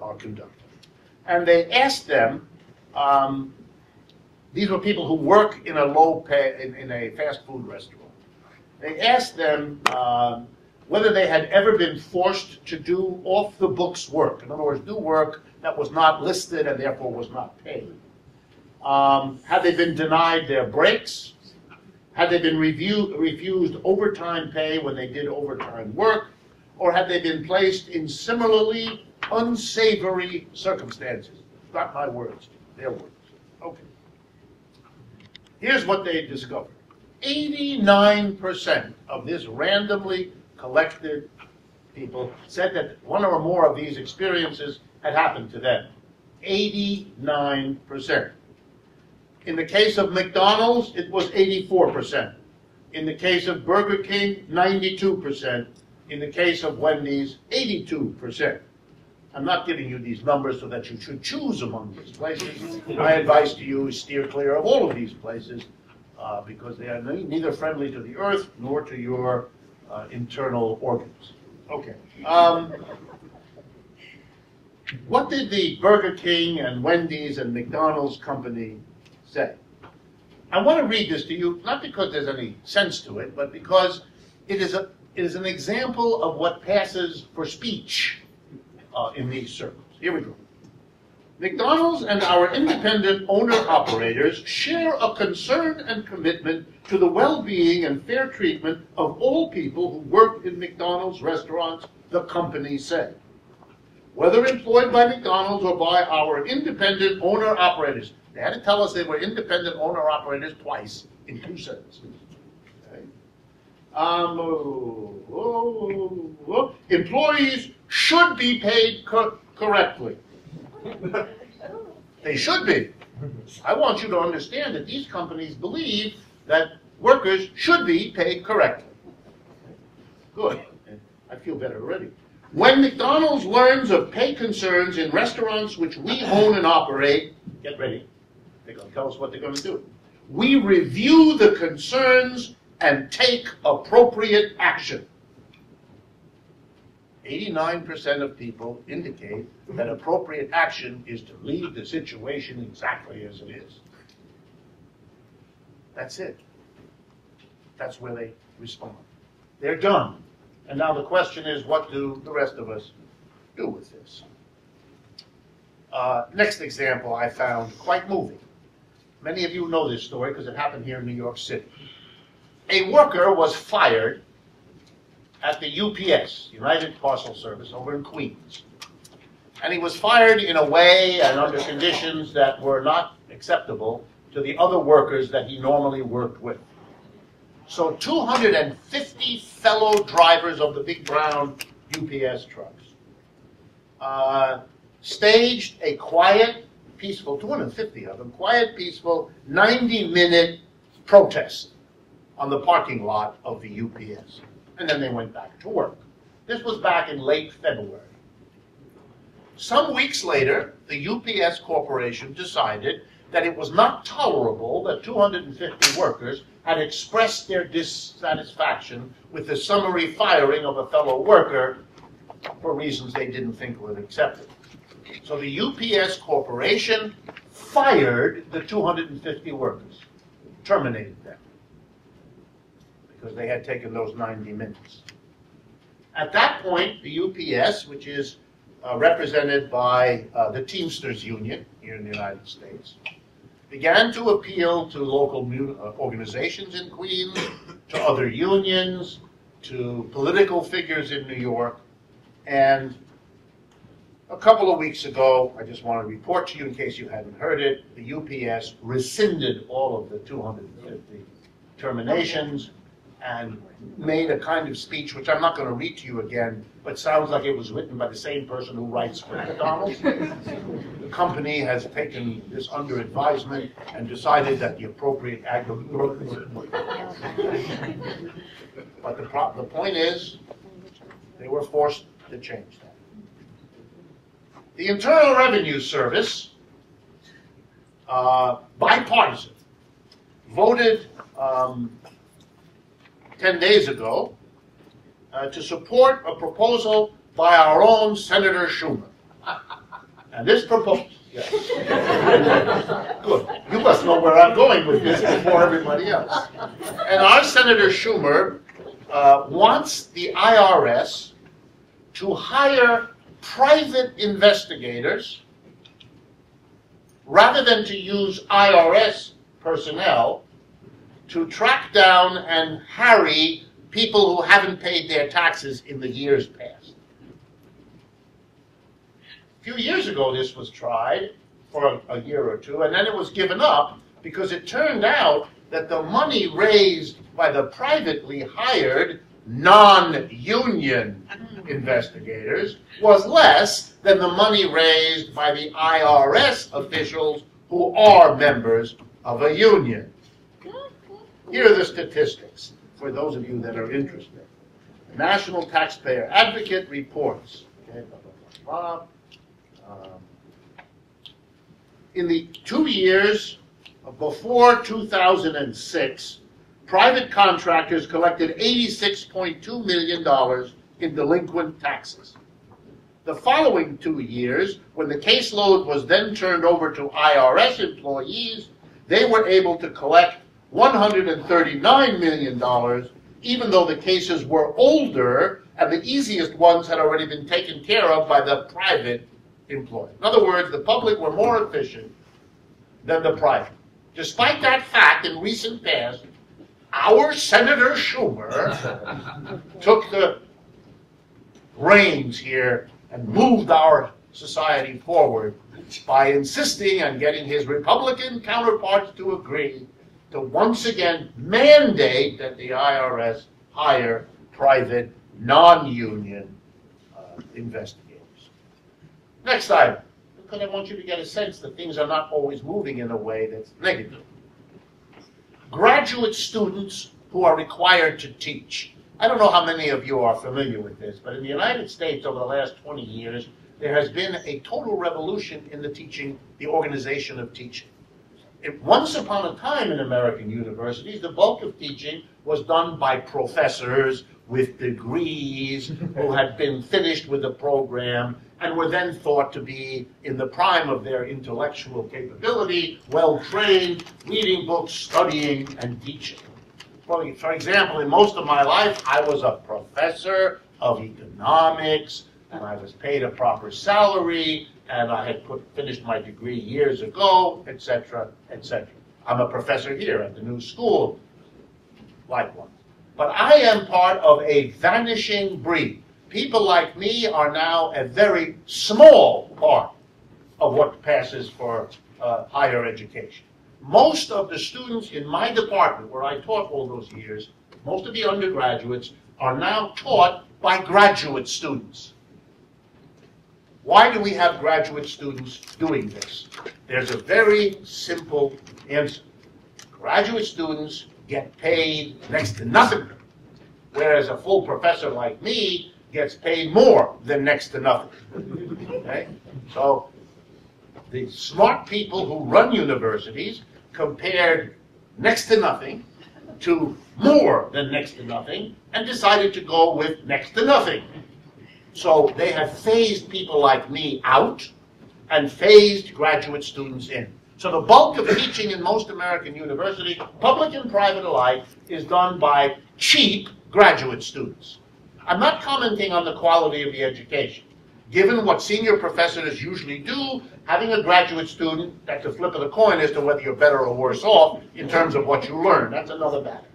are conducted. And they asked them, these were people who work in a low pay, in a fast food restaurant. They asked them whether they had ever been forced to do off-the-books work. In other words, do work that was not listed and therefore was not paid. Had they been denied their breaks? Had they been refused overtime pay when they did overtime work? Or had they been placed in similarly unsavory circumstances? Not my words, their words. Okay. Here's what they discovered. 89% of this randomly collected people said that one or more of these experiences had happened to them. 89%. In the case of McDonald's, it was 84%. In the case of Burger King, 92%. In the case of Wendy's, 82%. I'm not giving you these numbers so that you should choose among these places. My advice to you is steer clear of all of these places because they are neither friendly to the earth nor to your internal organs. Okay. What did the Burger King and Wendy's and McDonald's company say? I want to read this to you, not because there's any sense to it, but because it is an example of what passes for speech in these circles. Here we go. McDonald's and our independent owner-operators share a concern and commitment to the well-being and fair treatment of all people who work in McDonald's restaurants, the company said. Whether employed by McDonald's or by our independent owner-operators. They had to tell us they were independent owner-operators twice in 2 sentences. Okay. Employees should be paid correctly. They should be. I want you to understand that these companies believe that workers should be paid correctly. Good. I feel better already. When McDonald's learns of pay concerns in restaurants which we own and operate, get ready, they're going to tell us what they're going to do. We review the concerns and take appropriate action. 89% of people indicate that appropriate action is to leave the situation exactly as it is. That's it. That's where they respond. They're done. And now the question is, what do the rest of us do with this? Next example I found quite moving. Many of you know this story because it happened here in New York City. A worker was fired at the UPS, United Parcel Service, over in Queens. And he was fired in a way and under conditions that were not acceptable to the other workers that he normally worked with. So 250 fellow drivers of the big brown UPS trucks staged a quiet, peaceful, 250 of them, quiet, peaceful, 90-minute protest on the parking lot of the UPS. And then they went back to work. This was back in late February. Some weeks later, the UPS Corporation decided that it was not tolerable that 250 workers had expressed their dissatisfaction with the summary firing of a fellow worker for reasons they didn't think were acceptable. So the UPS Corporation fired the 250 workers, terminated them, because they had taken those 90 minutes. At that point, the UPS, which is represented by the Teamsters Union here in the United States, began to appeal to local organizations in Queens, to other unions, to political figures in New York, and a couple of weeks ago, I just want to report to you in case you hadn't heard it, the UPS rescinded all of the 250 terminations and made a kind of speech, which I'm not going to read to you again, but sounds like it was written by the same person who writes for McDonald's. The company has taken this under advisement and decided that the appropriate but the point is, they were forced to change that. The Internal Revenue Service, bipartisan, voted 10 days ago to support a proposal by our own Senator Schumer. And this proposal, yes. Good. You must know where I'm going with this before everybody else. And our Senator Schumer wants the IRS to hire private investigators rather than to use IRS personnel to track down and harry people who haven't paid their taxes in the years past. A few years ago this was tried for a year or two, and then it was given up because it turned out that the money raised by the privately hired non-union investigators was less than the money raised by the IRS officials who are members of a union. Here are the statistics for those of you that are interested. The National Taxpayer Advocate reports. Okay, blah, blah, blah. In the 2 years before 2006, private contractors collected $86.2 million in delinquent taxes. The following 2 years, when the caseload was then turned over to IRS employees, they were able to collect $139 million, even though the cases were older and the easiest ones had already been taken care of by the private employer. In other words, the public were more efficient than the private. Despite that fact, in recent past, our Senator Schumer took the reins here and moved our society forward by insisting on getting his Republican counterparts to agree to once again mandate that the IRS hire private, non-union investigators. Next item, because I want you to get a sense that things are not always moving in a way that's negative. Graduate students who are required to teach. I don't know how many of you are familiar with this, but in the United States over the last 20 years, there has been a total revolution in the teaching, the organization of teaching. Once upon a time in American universities, the bulk of teaching was done by professors with degrees who had been finished with the program and were then thought to be in the prime of their intellectual capability, well-trained, reading books, studying, and teaching. Well, for example, in most of my life, I was a professor of economics, and I was paid a proper salary, and I had finished my degree years ago, etc., etc. I'm a professor here at the new school, likewise. But I am part of a vanishing breed. People like me are now a very small part of what passes for higher education. Most of the students in my department, where I taught all those years, most of the undergraduates are now taught by graduate students. Why do we have graduate students doing this? There's a very simple answer. Graduate students get paid next to nothing, whereas a full professor like me gets paid more than next to nothing. Okay? So the smart people who run universities compared next to nothing to more than next to nothing and decided to go with next to nothing. So they have phased people like me out and phased graduate students in. So the bulk of teaching in most American universities, public and private alike, is done by cheap graduate students. I'm not commenting on the quality of the education. Given what senior professors usually do, having a graduate student, that's a flip of the coin as to whether you're better or worse off in terms of what you learn. That's another matter.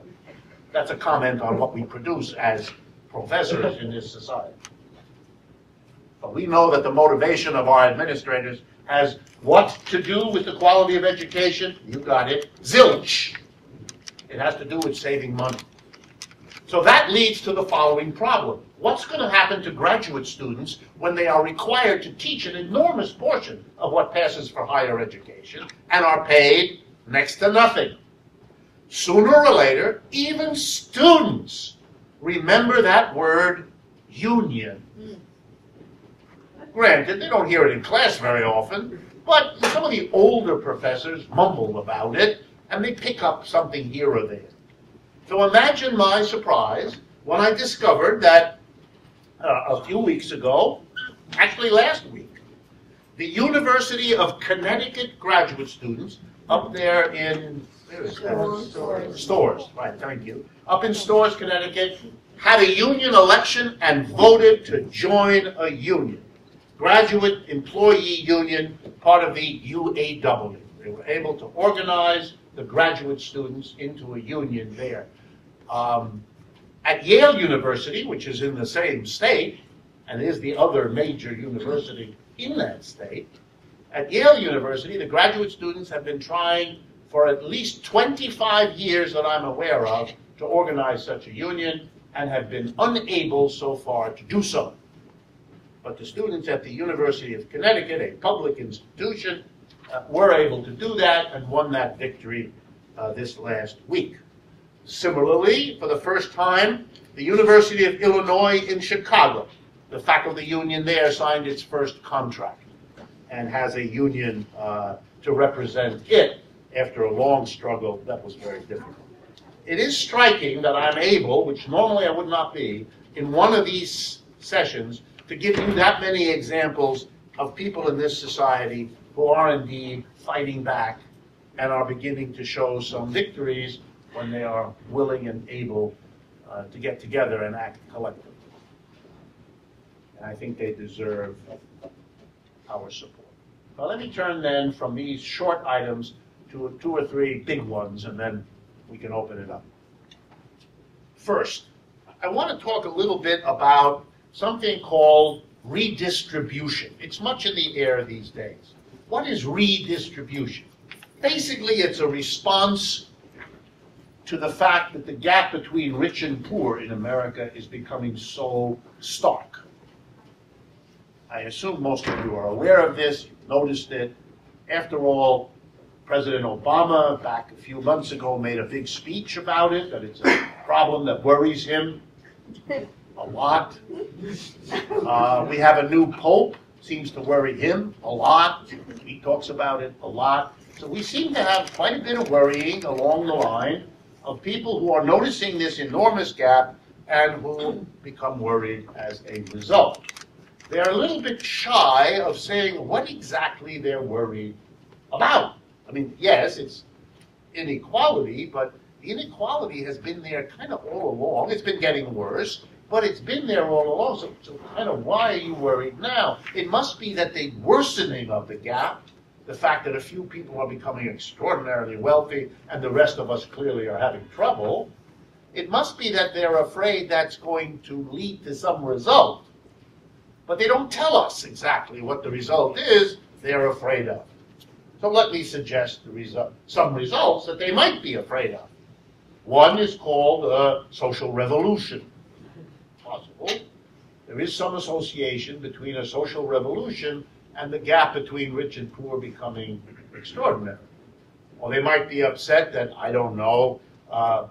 That's a comment on what we produce as professors in this society. But we know that the motivation of our administrators has what to do with the quality of education? You got it. Zilch. It has to do with saving money. So that leads to the following problem. What's going to happen to graduate students when they are required to teach an enormous portion of what passes for higher education and are paid next to nothing? Sooner or later, even students remember that word union. Granted, they don't hear it in class very often, but some of the older professors mumble about it, and they pick up something here or there. So imagine my surprise when I discovered that a few weeks ago, actually last week, the University of Connecticut graduate students up there in Storrs, right, thank you. Up in Storrs, Connecticut, had a union election and voted to join a union. Graduate Employee Union, part of the UAW. They were able to organize the graduate students into a union there. At Yale University, which is in the same state, and is the other major university in that state, at Yale University, the graduate students have been trying for at least 25 years that I'm aware of to organize such a union and have been unable so far to do so. But the students at the University of Connecticut, a public institution, were able to do that and won that victory this last week. Similarly, for the first time, the University of Illinois in Chicago, the faculty union there signed its first contract and has a union to represent it after a long struggle that was very difficult. It is striking that I'm able, which normally I would not be, in one of these sessions to give you that many examples of people in this society who are indeed fighting back and are beginning to show some victories when they are willing and able to get together and act collectively. And I think they deserve our support. Now let me turn then from these short items to 2 or 3 big ones, and then we can open it up. First, I want to talk a little bit about something called redistribution. It's much in the air these days. What is redistribution? Basically, it's a response to the fact that the gap between rich and poor in America is becoming so stark. I assume most of you are aware of this, you've noticed it. After all, President Obama, back a few months ago, made a big speech about it, that it's a problem that worries him a lot. We have a new pope, seems to worry him a lot. He talks about it a lot. So we seem to have quite a bit of worrying along the line of people who are noticing this enormous gap and who become worried as a result. They're a little bit shy of saying what exactly they're worried about. I mean, yes, it's inequality, but the inequality has been there kind of all along. It's been getting worse, but it's been there all along. So kind of why are you worried now? It must be that the worsening of the gap, the fact that a few people are becoming extraordinarily wealthy and the rest of us clearly are having trouble, it must be that they're afraid that's going to lead to some result. But they don't tell us exactly what the result is they're afraid of. So let me suggest some results that they might be afraid of. One is called a social revolution. Possible. There is some association between a social revolution and the gap between rich and poor becoming extraordinary. Or they might be upset that, I don't know,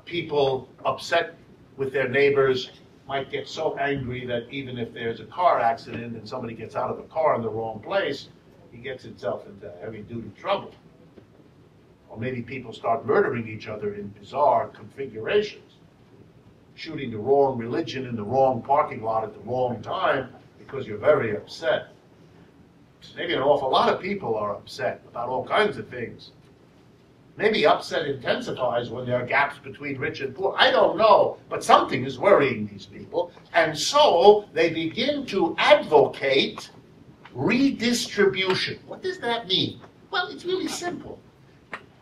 people upset with their neighbors might get so angry that even if there's a car accident and somebody gets out of the car in the wrong place, he gets himself into heavy-duty trouble. Or maybe people start murdering each other in bizarre configurations, shooting the wrong religion in the wrong parking lot at the wrong time because you're very upset. Maybe an awful lot of people are upset about all kinds of things. Maybe upset intensifies when there are gaps between rich and poor. I don't know, but something is worrying these people. And so they begin to advocate redistribution. What does that mean? Well, it's really simple.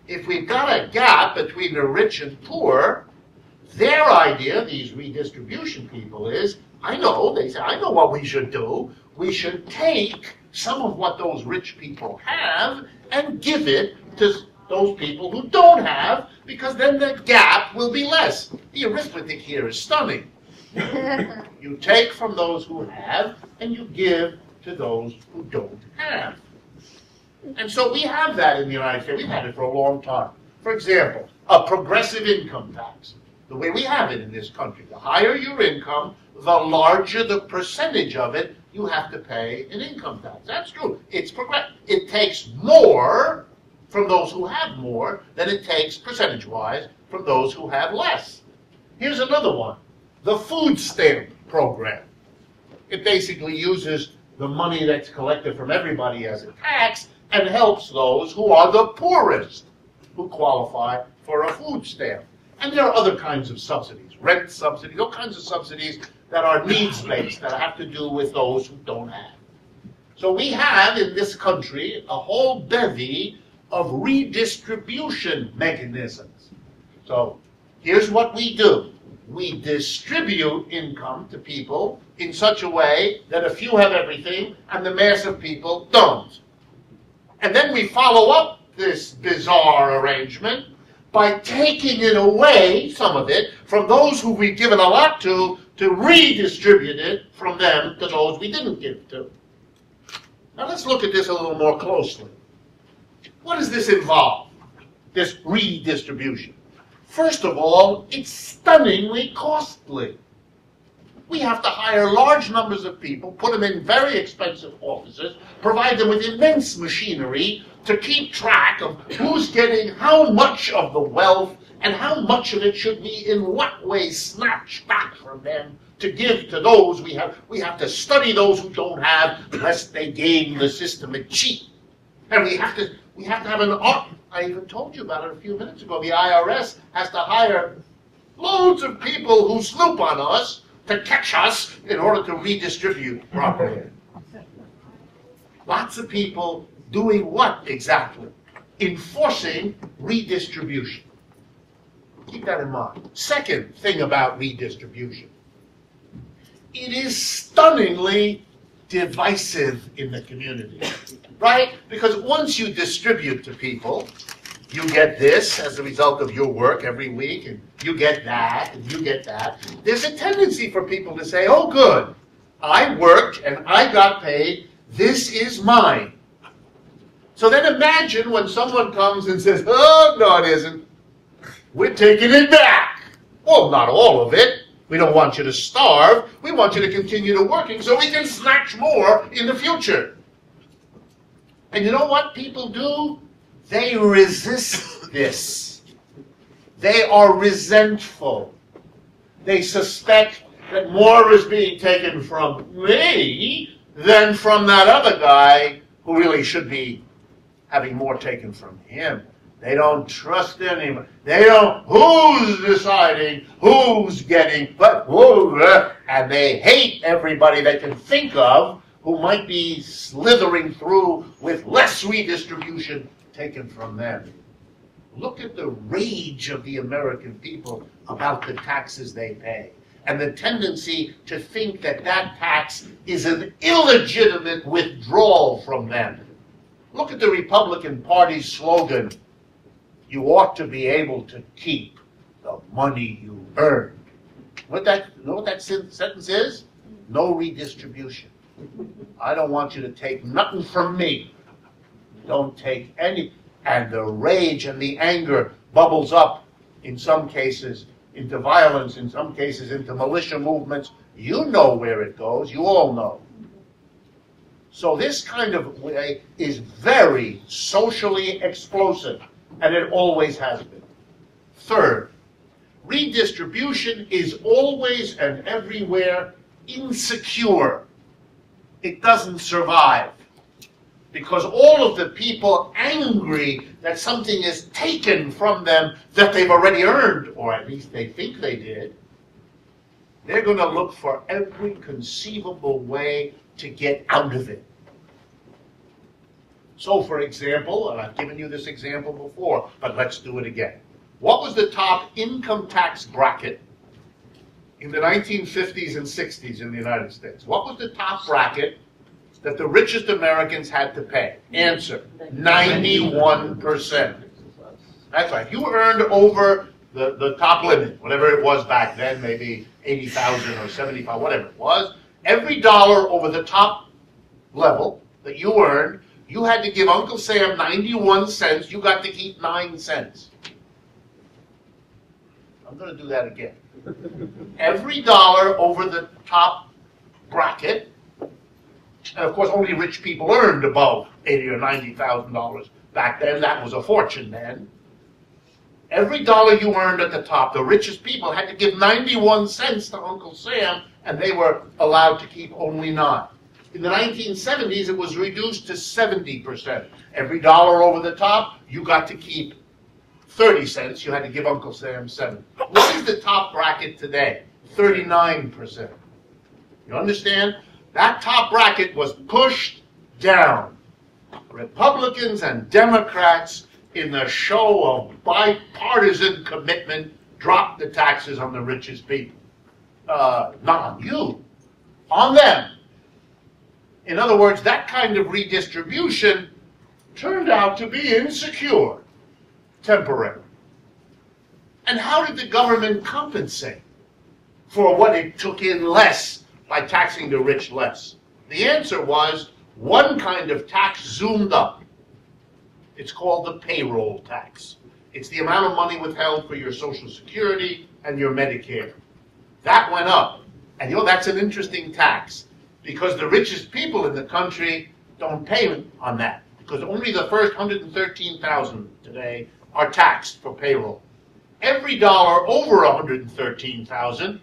If we've got a gap between the rich and poor, their idea, these redistribution people, is, I know, they say, I know what we should do. We should take some of what those rich people have and give it to those people who don't have, because then the gap will be less. The arithmetic here is stunning. You take from those who have, and you give to those who don't have. And so we have that in the United States. We've had it for a long time. For example, a progressive income tax. The way we have it in this country, the higher your income, the larger the percentage of it you have to pay an income tax. That's true. It's progressive. It takes more from those who have more than it takes, percentage-wise, from those who have less. Here's another one, the food stamp program. It basically uses the money that's collected from everybody as a tax and helps those who are the poorest who qualify for a food stamp. And there are other kinds of subsidies, rent subsidies, all kinds of subsidies that are needs-based, that have to do with those who don't have. So we have in this country a whole bevy of redistribution mechanisms. So here's what we do. We distribute income to people in such a way that a few have everything and the mass of people don't. And then we follow up this bizarre arrangement by taking it away, some of it, from those who we've given a lot to redistribute it from them to those we didn't give to. Now let's look at this a little more closely. What does this involve, this redistribution? First of all, it's stunningly costly. We have to hire large numbers of people, put them in very expensive offices, provide them with immense machinery to keep track of who's getting how much of the wealth and how much of it should be in what way snatched back from them to give to those we have. We have to study those who don't have, lest they game the system and cheat. And we have to have an art. I even told you about it a few minutes ago. The IRS has to hire loads of people who snoop on us to catch us in order to redistribute properly. Lots of people doing what exactly? Enforcing redistribution. Keep that in mind. Second thing about redistribution. It is stunningly divisive in the community, right? Because once you distribute to people, you get this as a result of your work every week, and you get that, and you get that. There's a tendency for people to say, oh good, I worked and I got paid, this is mine. So then imagine when someone comes and says, oh, no it isn't, we're taking it back. Well, not all of it. We don't want you to starve. We want you to continue to working so we can snatch more in the future. And you know what people do? They resist this. They are resentful. They suspect that more is being taken from me than from that other guy who really should be having more taken from him. They don't trust anyone. They don't, who's deciding, who's getting, but who, and they hate everybody they can think of who might be slithering through with less redistribution taken from them. Look at the rage of the American people about the taxes they pay, and the tendency to think that that tax is an illegitimate withdrawal from them. Look at the Republican Party's slogan, you ought to be able to keep the money you earned. You know what that sentence is? No redistribution. I don't want you to take nothing from me. Don't take any. And the rage and the anger bubbles up, in some cases, into violence, in some cases, into militia movements. You know where it goes. You all know. So this kind of way is very socially explosive, and it always has been. Third, redistribution is always and everywhere insecure. It doesn't survive. Because all of the people angry that something is taken from them that they've already earned, or at least they think they did, they're going to look for every conceivable way to get out of it. So, for example, and I've given you this example before, but let's do it again. What was the top income tax bracket in the 1950s and 60s in the United States? What was the top bracket that the richest Americans had to pay? Answer, 91%. That's right. You earned over the top limit, whatever it was back then, maybe 80,000 or 75, whatever it was. Every dollar over the top level that you earned, you had to give Uncle Sam 91 cents. You got to keep 9 cents. I'm going to do that again. Every dollar over the top bracket, and of course only rich people earned above $80,000 or $90,000 back then. That was a fortune then. Every dollar you earned at the top, the richest people had to give 91 cents to Uncle Sam, and they were allowed to keep only 9. In the 1970s, it was reduced to 70%. Every dollar over the top, you got to keep 30 cents. You had to give Uncle Sam 7. What is the top bracket today? 39%. You understand? That top bracket was pushed down. Republicans and Democrats, in the show of bipartisan commitment, dropped the taxes on the richest people. Not on you, on them. In other words, that kind of redistribution turned out to be insecure, temporary. And how did the government compensate for what it took in less by taxing the rich less? The answer was one kind of tax zoomed up. It's called the payroll tax. It's the amount of money withheld for your Social Security and your Medicare. That went up. And you know, that's an interesting tax, because the richest people in the country don't pay on that, because only the first 113,000 today are taxed for payroll. Every dollar over 113,000,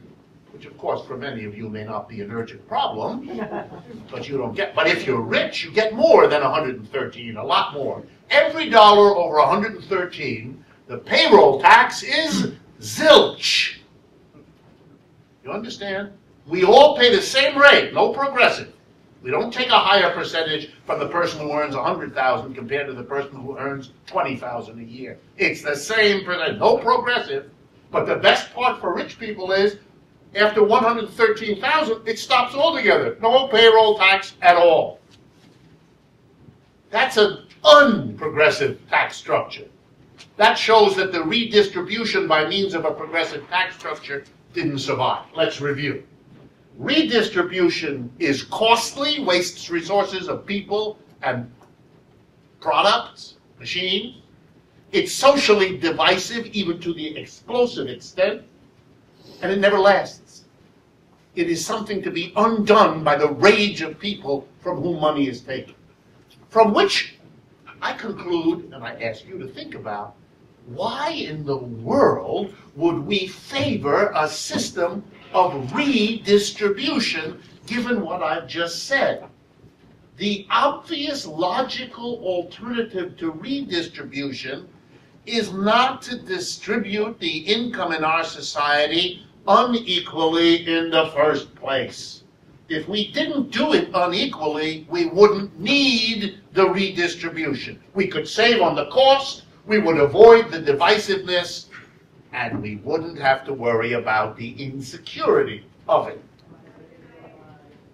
which of course for many of you may not be an urgent problem, but you don't get. But if you're rich, you get more than 113, a lot more. Every dollar over 113, the payroll tax is zilch. You understand? We all pay the same rate, no progressive. We don't take a higher percentage from the person who earns 100,000 compared to the person who earns 20,000 a year. It's the same percentage, no progressive. But the best part for rich people is, after 113,000, it stops altogether. No payroll tax at all. That's an unprogressive tax structure. That shows that the redistribution by means of a progressive tax structure didn't survive. Let's review. Redistribution is costly, wastes resources of people and products, machines. It's socially divisive, even to the explosive extent, and it never lasts. It is something to be undone by the rage of people from whom money is taken. From which I conclude, and I ask you to think about, why in the world would we favor a system of redistribution given what I've just said? The obvious logical alternative to redistribution is not to distribute the income in our society unequally in the first place. If we didn't do it unequally, we wouldn't need the redistribution. We could save on the cost, we would avoid the divisiveness, and we wouldn't have to worry about the insecurity of it.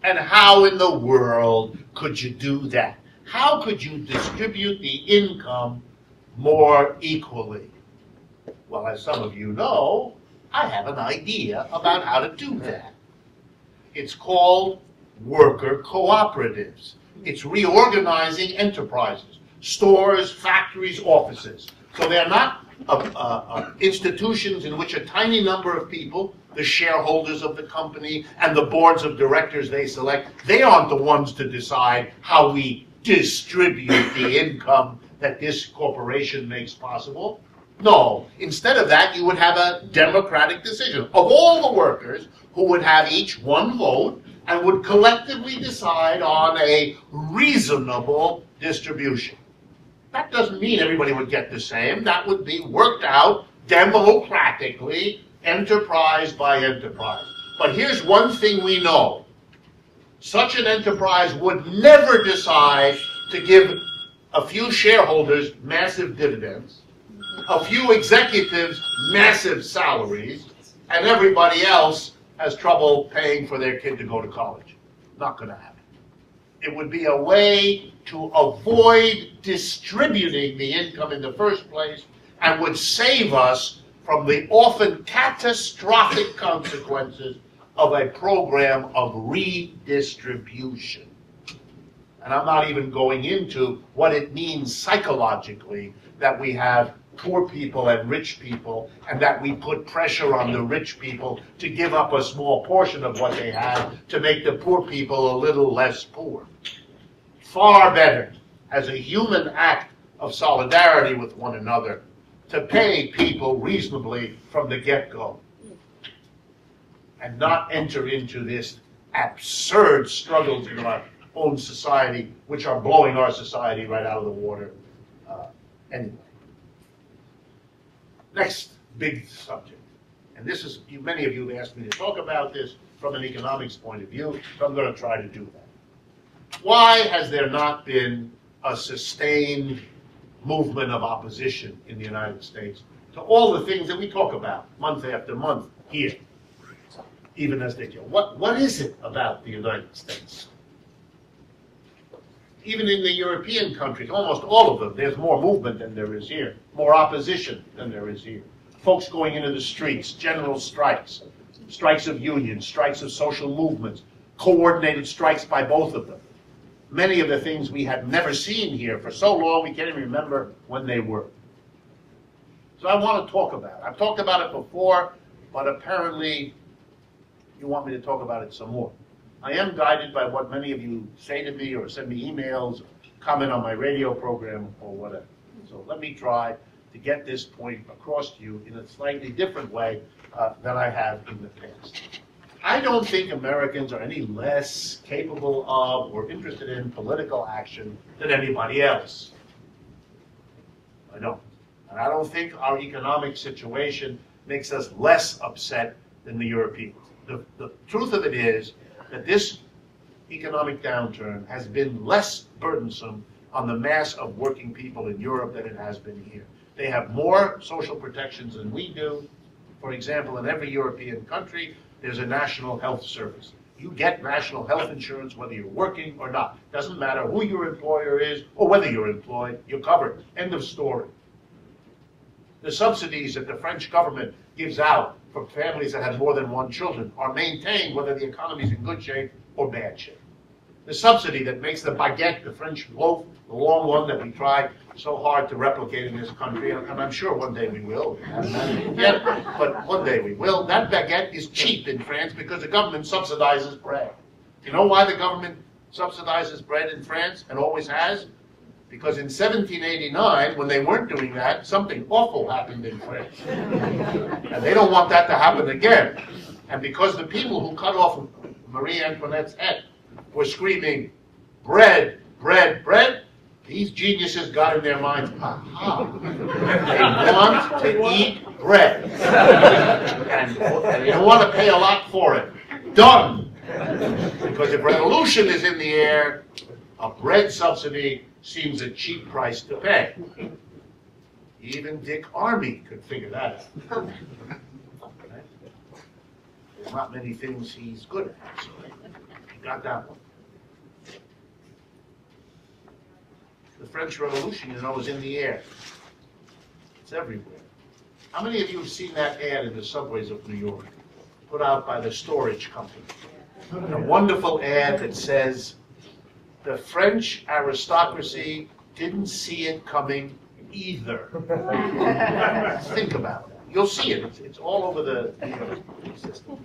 And how in the world could you do that? How could you distribute the income more equally? Well, as some of you know, I have an idea about how to do that. It's called worker cooperatives. It's reorganizing enterprises, stores, factories, offices. So they're not institutions in which a tiny number of people the shareholders of the company and the boards of directors they select. They aren't the ones to decide how we distribute the income that this corporation makes possible. No, instead of that, you would have a democratic decision of all the workers who would have each one vote and would collectively decide on a reasonable distribution. That doesn't mean everybody would get the same. That would be worked out democratically, enterprise by enterprise. But here's one thing we know. Such an enterprise would never decide to give a few shareholders massive dividends, a few executives massive salaries, and everybody else has trouble paying for their kid to go to college. Not going to happen. It would be a way to avoid distributing the income in the first place and would save us from the often catastrophic consequences of a program of redistribution. And I'm not even going into what it means psychologically that we have poor people and rich people, and that we put pressure on the rich people to give up a small portion of what they have to make the poor people a little less poor. Far better, as a human act of solidarity with one another, to pay people reasonably from the get-go and not enter into this absurd struggles in our own society, which are blowing our society right out of the water anyway. Next big subject, and this is, many of you have asked me to talk about this from an economics point of view, so I'm going to try to do that. Why has there not been a sustained movement of opposition in the United States to all the things that we talk about month after month here, even as they go? What is it about the United States? Even in the European countries, almost all of them, there's more movement than there is here, more opposition than there is here. Folks going into the streets, general strikes, strikes of unions, strikes of social movements, coordinated strikes by both of them. Many of the things we had never seen here for so long, we can't even remember when they were. So I want to talk about it. I've talked about it before, but apparently you want me to talk about it some more. I am guided by what many of you say to me or send me emails, comment on my radio program, or whatever. So let me try to get this point across to you in a slightly different way than I have in the past. I don't think Americans are any less capable of or interested in political action than anybody else. I don't. And I don't think our economic situation makes us less upset than the Europeans. The truth of it is that this economic downturn has been less burdensome on the mass of working people in Europe than it has been here. They have more social protections than we do. For example, in every European country, there's a national health service. You get national health insurance whether you're working or not. Doesn't matter who your employer is or whether you're employed, you're covered. End of story. The subsidies that the French government gives out for families that have more than one children are maintained whether the economy is in good shape or bad shape. The subsidy that makes the baguette, the French loaf, the long one that we try so hard to replicate in this country, and I'm sure one day we will. We haven't managed it yet, but one day we will. That baguette is cheap in France because the government subsidizes bread. You know why the government subsidizes bread in France and always has? Because in 1789, when they weren't doing that, something awful happened in France. And they don't want that to happen again. And because the people who cut off Marie Antoinette's head were screaming, bread, bread, bread, these geniuses got in their minds, aha, they want to eat bread. And they don't want to pay a lot for it. Done. Because if revolution is in the air, a bread subsidy seems a cheap price to pay. Even Dick Armey could figure that out. There's not many things he's good at, so he got that one. The French Revolution, you know, is in the air. It's everywhere. How many of you have seen that ad in the subways of New York, put out by the storage company? A wonderful ad that says, the French aristocracy didn't see it coming either. Think about that. You'll see it. It's all over the system.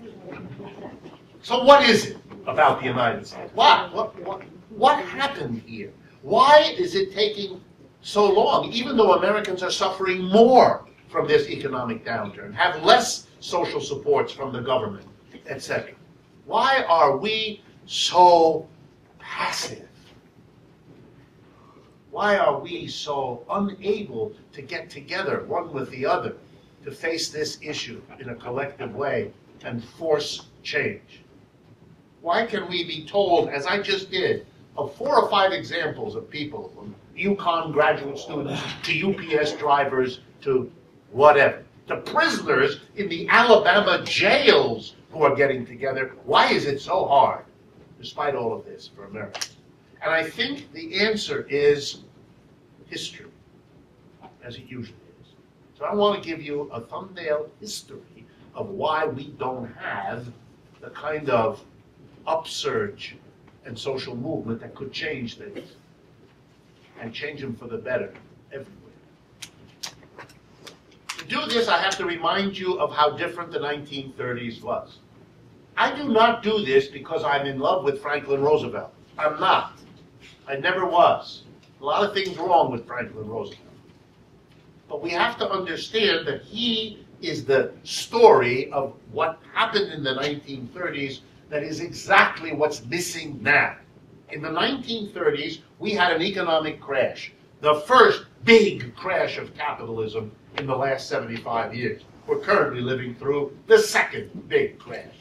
So what is it about the United States? What happened here? Why is it taking so long, even though Americans are suffering more from this economic downturn, have less social supports from the government, etc.? Why are we so passive? Why are we so unable to get together, one with the other, to face this issue in a collective way and force change? Why can we be told, as I just did, of 4 or 5 examples of people, from UConn graduate students to UPS drivers to whatever, to prisoners in the Alabama jails who are getting together? Why is it so hard, despite all of this, for Americans? And I think the answer is history, as it usually is. So I want to give you a thumbnail history of why we don't have the kind of upsurge and social movement that could change things, and change them for the better everywhere. To do this, I have to remind you of how different the 1930s was. I do not do this because I'm in love with Franklin Roosevelt. I'm not. I never was. A lot of things wrong with Franklin Roosevelt. But we have to understand that he is the story of what happened in the 1930s that is exactly what's missing now. In the 1930s, we had an economic crash, the first big crash of capitalism in the last 75 years. We're currently living through the second big crash.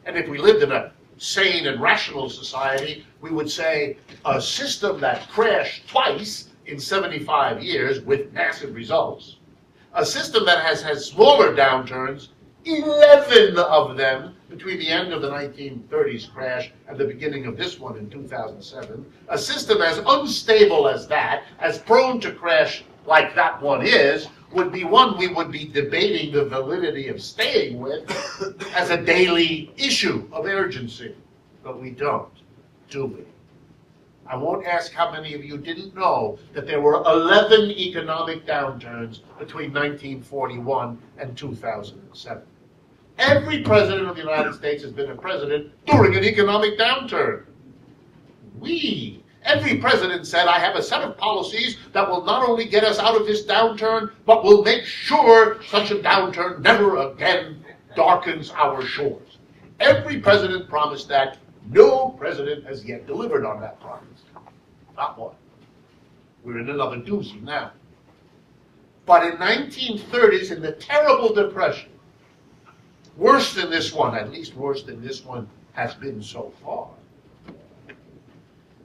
And if we lived in a sane and rational society, we would say a system that crashed twice in 75 years with massive results, a system that has had smaller downturns, 11 of them between the end of the 1930s crash and the beginning of this one in 2007, a system as unstable as that, as prone to crash like that one is, would be one we would be debating the validity of staying with as a daily issue of urgency. But we don't, do we? I won't ask how many of you didn't know that there were 11 economic downturns between 1941 and 2007. Every president of the United States has been a president during an economic downturn. Every president said, I have a set of policies that will not only get us out of this downturn, but will make sure such a downturn never again darkens our shores. Every president promised that. No president has yet delivered on that promise. Not one. We're in another doozy now. But in 1930s, in the terrible depression, worse than this one, at least worse than this one has been so far,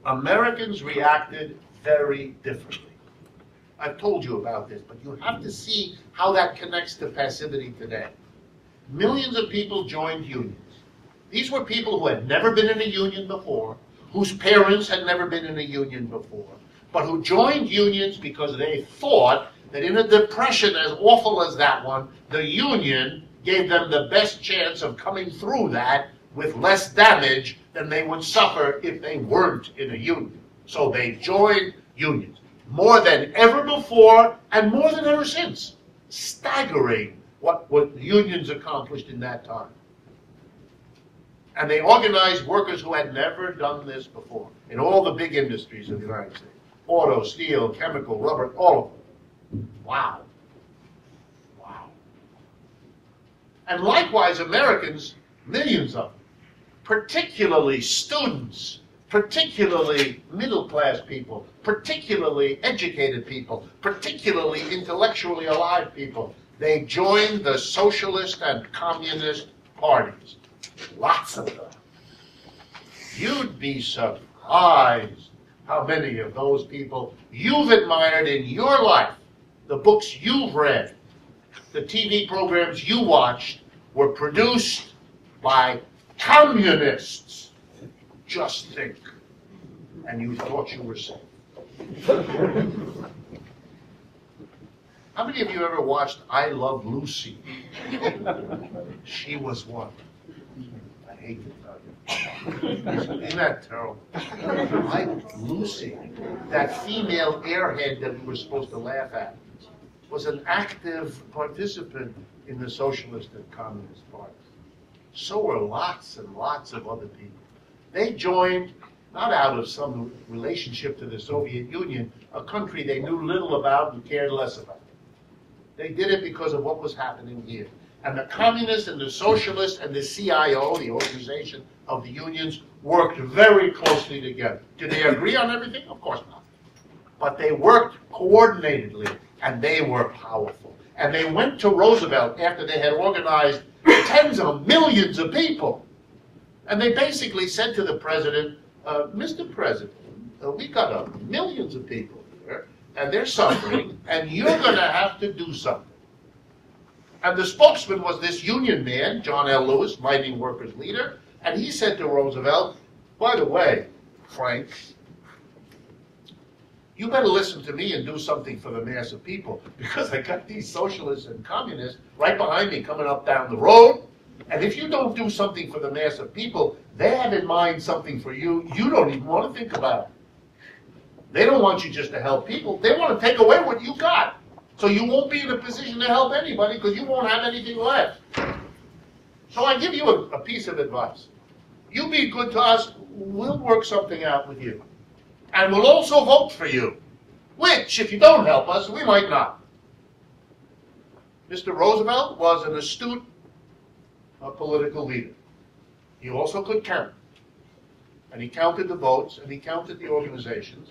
Americans reacted very differently. I've told you about this, but you have to see how that connects to passivity today. Millions of people joined unions. These were people who had never been in a union before, whose parents had never been in a union before, but who joined unions because they thought that in a depression as awful as that one, the union gave them the best chance of coming through that with less damage than they would suffer if they weren't in a union. So they joined unions. More than ever before and more than ever since. Staggering what unions accomplished in that time. And they organized workers who had never done this before in all the big industries of the United States. Auto, steel, chemical, rubber, all of them. Wow. Wow. And likewise, Americans, millions of them, particularly students, particularly middle-class people, particularly educated people, particularly intellectually alive people, they joined the socialist and communist parties. Lots of them. You'd be surprised how many of those people you've admired in your life, the books you've read, the TV programs you watched, were produced by communists. Just think. And you thought you were safe. How many of you ever watched I Love Lucy? She was one. I hate to tell you. Isn't that terrible? Like Lucy, that female airhead that we were supposed to laugh at, was an active participant in the socialist and communist parties. So were lots and lots of other people. They joined not out of some relationship to the Soviet Union, a country they knew little about and cared less about. They did it because of what was happening here. And the communists and the socialists and the CIO, the organization of the unions, worked very closely together. Did they agree on everything? Of course not. But they worked coordinatedly, and they were powerful. And they went to Roosevelt after they had organized tens of millions of people. And they basically said to the president, Mr. President, we got millions of people here, and they're suffering, and you're going to have to do something. And the spokesman was this union man, John L. Lewis, mighty workers' leader, and he said to Roosevelt, by the way, Frank, you better listen to me and do something for the mass of people, because I got these socialists and communists right behind me coming up down the road, and if you don't do something for the mass of people, they have in mind something for you you don't even want to think about. They don't want you just to help people. They want to take away what you got. So you won't be in a position to help anybody because you won't have anything left. So I give you a piece of advice. You be good to us, we'll work something out with you. And we'll also vote for you. Which, if you don't help us, we might not. Mr. Roosevelt was an astute political leader. He also could count. And he counted the votes, and he counted the organizations,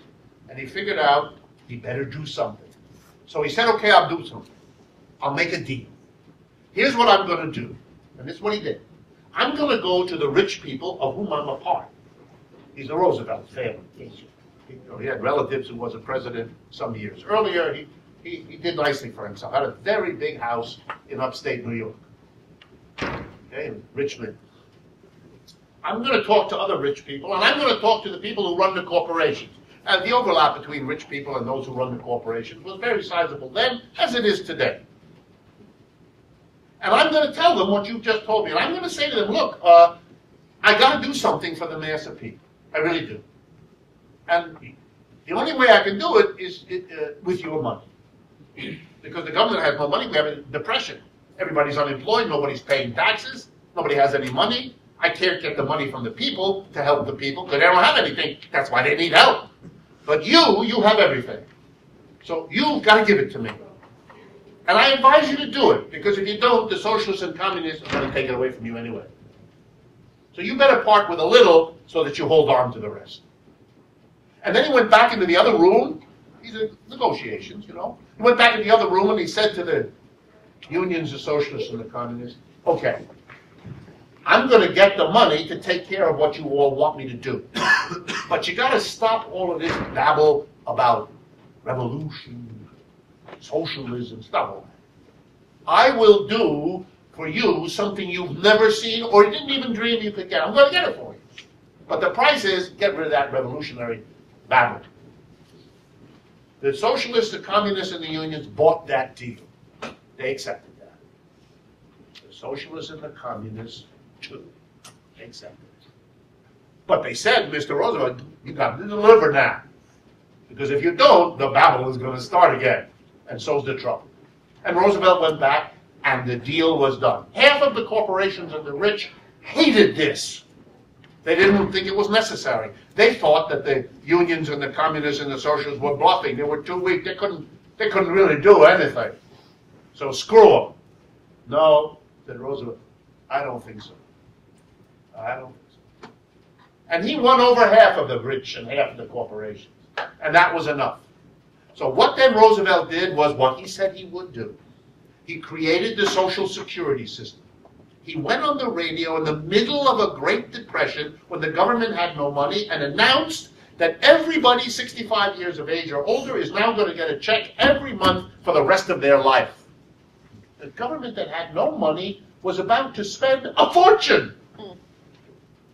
and he figured out he better do something. So he said, okay, I'll do something. I'll make a deal. Here's what I'm going to do. And this is what he did. I'm going to go to the rich people of whom I'm a part. He's a Roosevelt family. He had relatives who was a president some years earlier. He did nicely for himself. Had a very big house in upstate New York. Okay, in Richmond. I'm going to talk to other rich people, and I'm going to talk to the people who run the corporations. And the overlap between rich people and those who run the corporations was very sizable then, as it is today. And I'm going to tell them what you've just told me. And I'm going to say to them, look, I got to do something for the mass of people. I really do. And the only way I can do it is with your money. Because the government has no money. We have a depression. Everybody's unemployed. Nobody's paying taxes. Nobody has any money. I can't get the money from the people to help the people because they don't have anything. That's why they need help. But you have everything. So you've got to give it to me. And I advise you to do it, because if you don't, the socialists and communists are going to take it away from you anyway. So you better part with a little so that you hold on to the rest. And then he went back into the other room. These are negotiations, you know. He went back into the other room and he said to the unions, the socialists and the communists, okay, I'm going to get the money to take care of what you all want me to do. But you got to stop all of this babble about revolution, socialism, stop all that. I will do for you something you've never seen or didn't even dream you could get. I'm going to get it for you. But the price is, get rid of that revolutionary babble. The socialists, the communists, and the unions bought that deal. They accepted that. The socialists and the communists, too. They accepted it. But they said, Mr. Roosevelt, you got to deliver now. Because if you don't, the babble is going to start again. And so's the trouble. And Roosevelt went back, and the deal was done. Half of the corporations and the rich hated this. They didn't think it was necessary. They thought that the unions and the communists and the socialists were bluffing. They were too weak. They couldn't really do anything. So screw them. No, said Roosevelt, I don't think so. I don't think so. And he won over half of the rich and half of the corporations. And that was enough. So what then Roosevelt did was what he said he would do. He created the Social Security system. He went on the radio in the middle of a Great Depression when the government had no money and announced that everybody 65 years of age or older is now going to get a check every month for the rest of their life. The government that had no money was about to spend a fortune.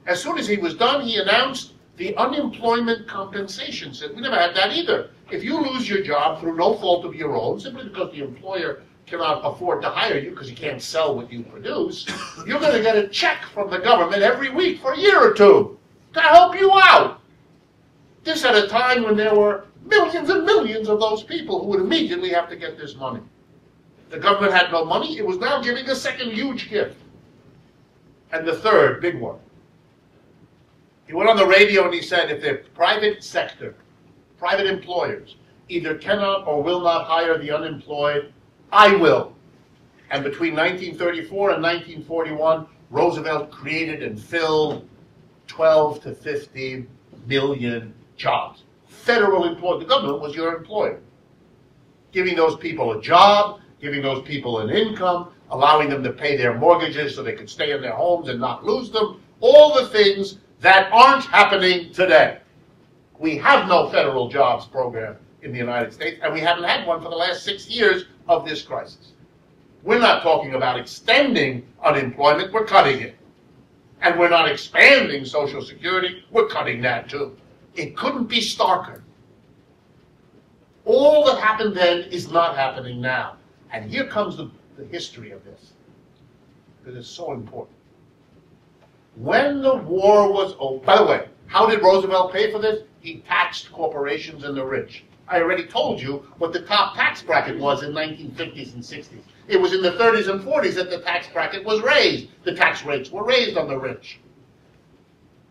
As soon as he was done, he announced the unemployment compensation system. We never had that either. If you lose your job through no fault of your own, simply because the employer cannot afford to hire you because you can't sell what you produce, you're going to get a check from the government every week for a year or two to help you out. This at a time when there were millions and millions of those people who would immediately have to get this money. the government had no money, it was now giving a second huge gift. And the third big one. He went on the radio and he said, if the private sector, private employers, either cannot or will not hire the unemployed, I will. And between 1934 and 1941, Roosevelt created and filled 12 to 15 million jobs. Federal employment, the government was your employer. Giving those people a job, giving those people an income, allowing them to pay their mortgages so they could stay in their homes and not lose them. All the things that aren't happening today. We have no federal jobs program in the United States, and we haven't had one for the last 6 years of this crisis. We're not talking about extending unemployment, we're cutting it. And we're not expanding Social Security, we're cutting that too. It couldn't be starker. All that happened then is not happening now. And here comes the history of this, because it's so important. When the war was over, by the way, how did Roosevelt pay for this? He taxed corporations and the rich. I already told you what the top tax bracket was in 1950s and 60s. It was in the 30s and 40s that the tax bracket was raised. The tax rates were raised on the rich.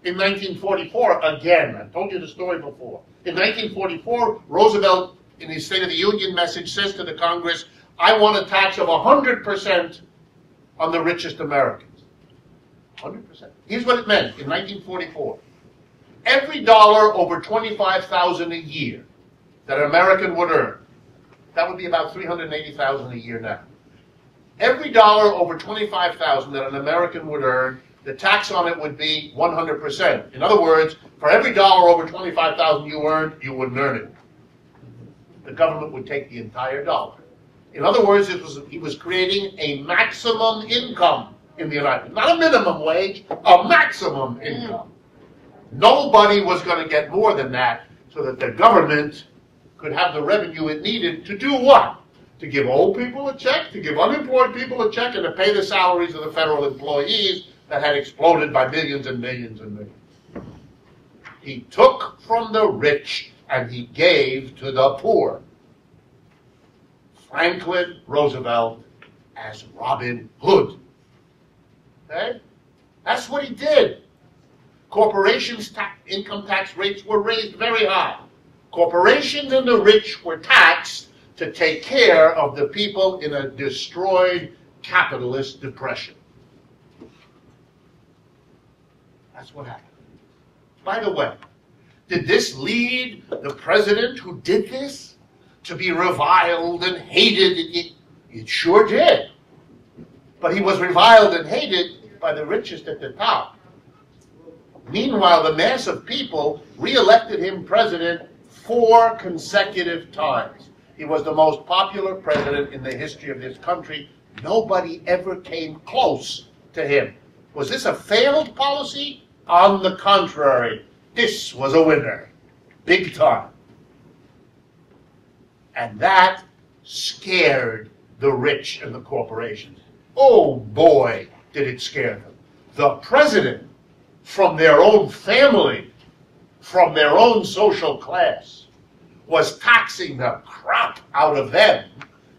In 1944, again, I've told you the story before. In 1944, Roosevelt, in his State of the Union message, says to the Congress, I want a tax of 100% on the richest Americans. 100%. Here's what it meant in 1944. Every dollar over $25,000 a year that an American would earn, that would be about $380,000 a year now. Every dollar over $25,000 that an American would earn, the tax on it would be 100%. In other words, for every dollar over $25,000 you earned, you wouldn't earn it. The government would take the entire dollar. In other words, he was creating a maximum income in the United States. Not a minimum wage, a maximum income. Nobody was going to get more than that, so that the government could have the revenue it needed to do what? To give old people a check, to give unemployed people a check, and to pay the salaries of the federal employees that had exploded by millions and millions and millions. He took from the rich and he gave to the poor. Franklin Roosevelt as Robin Hood. Okay? That's what he did. Corporations' income tax rates were raised very high. Corporations and the rich were taxed to take care of the people in a destroyed capitalist depression. That's what happened. By the way, did this lead the president who did this to be reviled and hated? It sure did. But he was reviled and hated by the richest at the top. Meanwhile, the mass of people re-elected him president 4 consecutive times. He was the most popular president in the history of this country. Nobody ever came close to him. Was this a failed policy? On the contrary, this was a winner. Big time. And that scared the rich and the corporations. Oh boy, did it scare them. The president, from their own family, from their own social class, was taxing the crap out of them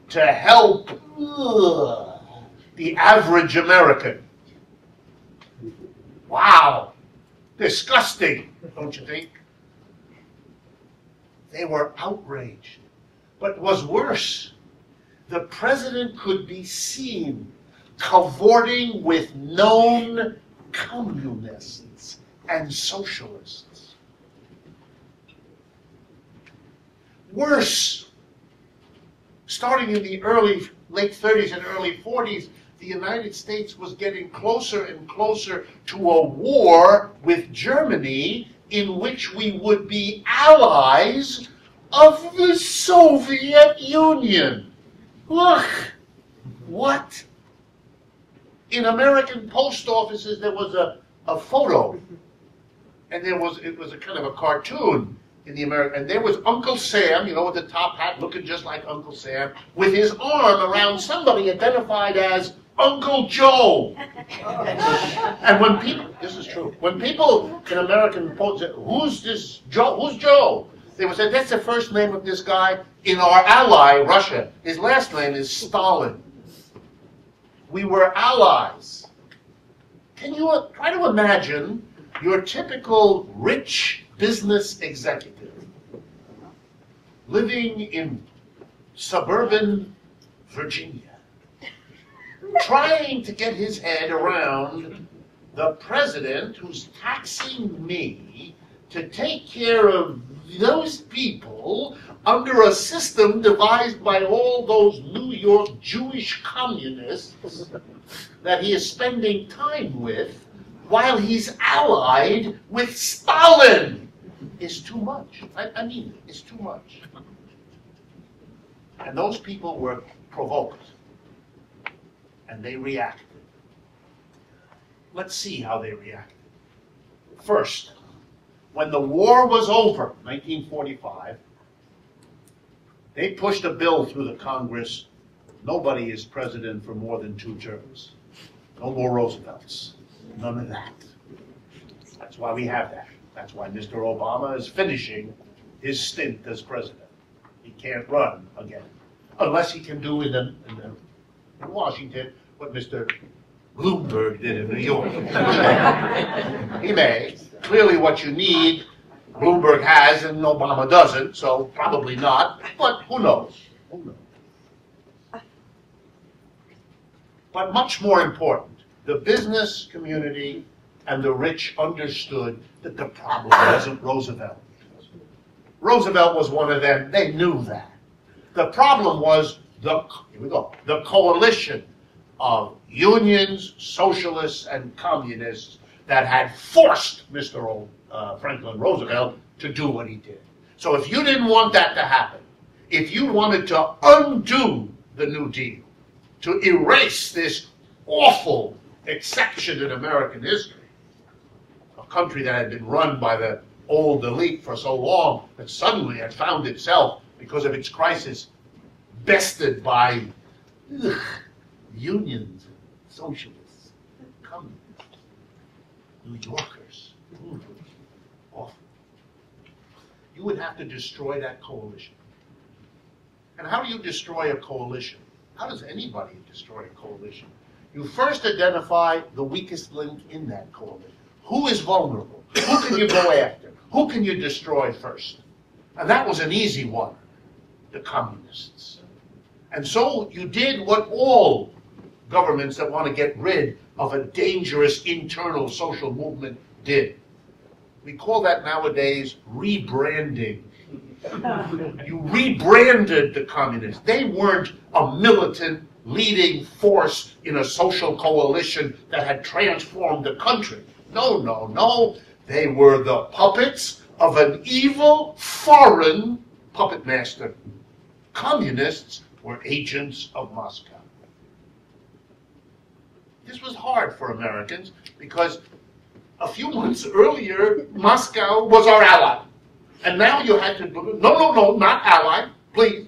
to help the average American. Wow. Disgusting, don't you think? They were outraged. But it was worse. The president could be seen cavorting with known communists and socialists. Worse, starting in the late 30s and early 40s, the United States was getting closer and closer to a war with Germany in which we would be allies of the Soviet Union. Look, what? In American post offices there was a photo, and it was a kind of a cartoon in the American, and there was Uncle Sam, you know, with the top hat looking just like Uncle Sam, with his arm around somebody identified as Uncle Joe. And when people, this is true, when people in American posts say, who's this Joe? Who's Joe? They would say, that's the first name of this guy in our ally, Russia. His last name is Stalin. We were allies. Can you try to imagine your typical rich business executive living in suburban Virginia, trying to get his head around the president who's taxing me to take care of those people under a system devised by all those New York Jewish communists that he is spending time with while he's allied with Stalin is too much. I mean, it's too much. And those people were provoked, and they reacted. Let's see how they reacted. First, when the war was over, 1945, they pushed a bill through the Congress. Nobody is president for more than 2 terms. No more Roosevelts. None of that. That's why we have that. That's why Mr. Obama is finishing his stint as president. He can't run again, unless he can do in Washington what Mr. Bloomberg did in New York. He may. Clearly what you need, Bloomberg has and Obama doesn't, so probably not, but who knows? Who knows? But much more important, the business community and the rich understood that the problem wasn't Roosevelt. Roosevelt was one of them. They knew that. The problem was the coalition of unions, socialists, and communists that had forced Mr. Franklin Roosevelt to do what he did. So if you didn't want that to happen, if you wanted to undo the New Deal, to erase this awful exception in American history, a country that had been run by the old elite for so long that suddenly had found itself, because of its crisis, bested by unions, socialists, communists, New Yorkers. Awful. You would have to destroy that coalition. And how do you destroy a coalition? How does anybody destroy a coalition? You first identify the weakest link in that coalition. Who is vulnerable? Who can you go after? Who can you destroy first? And that was an easy one, the communists. And so you did what all governments that want to get rid of a dangerous internal social movement did. We call that nowadays rebranding. You rebranded the communists. They weren't a militant leading force in a social coalition that had transformed the country. No, no, no. They were the puppets of an evil foreign puppet master. Communists were agents of Moscow. This was hard for Americans because a few months earlier, Moscow was our ally. And now you had to, no, not ally. Please,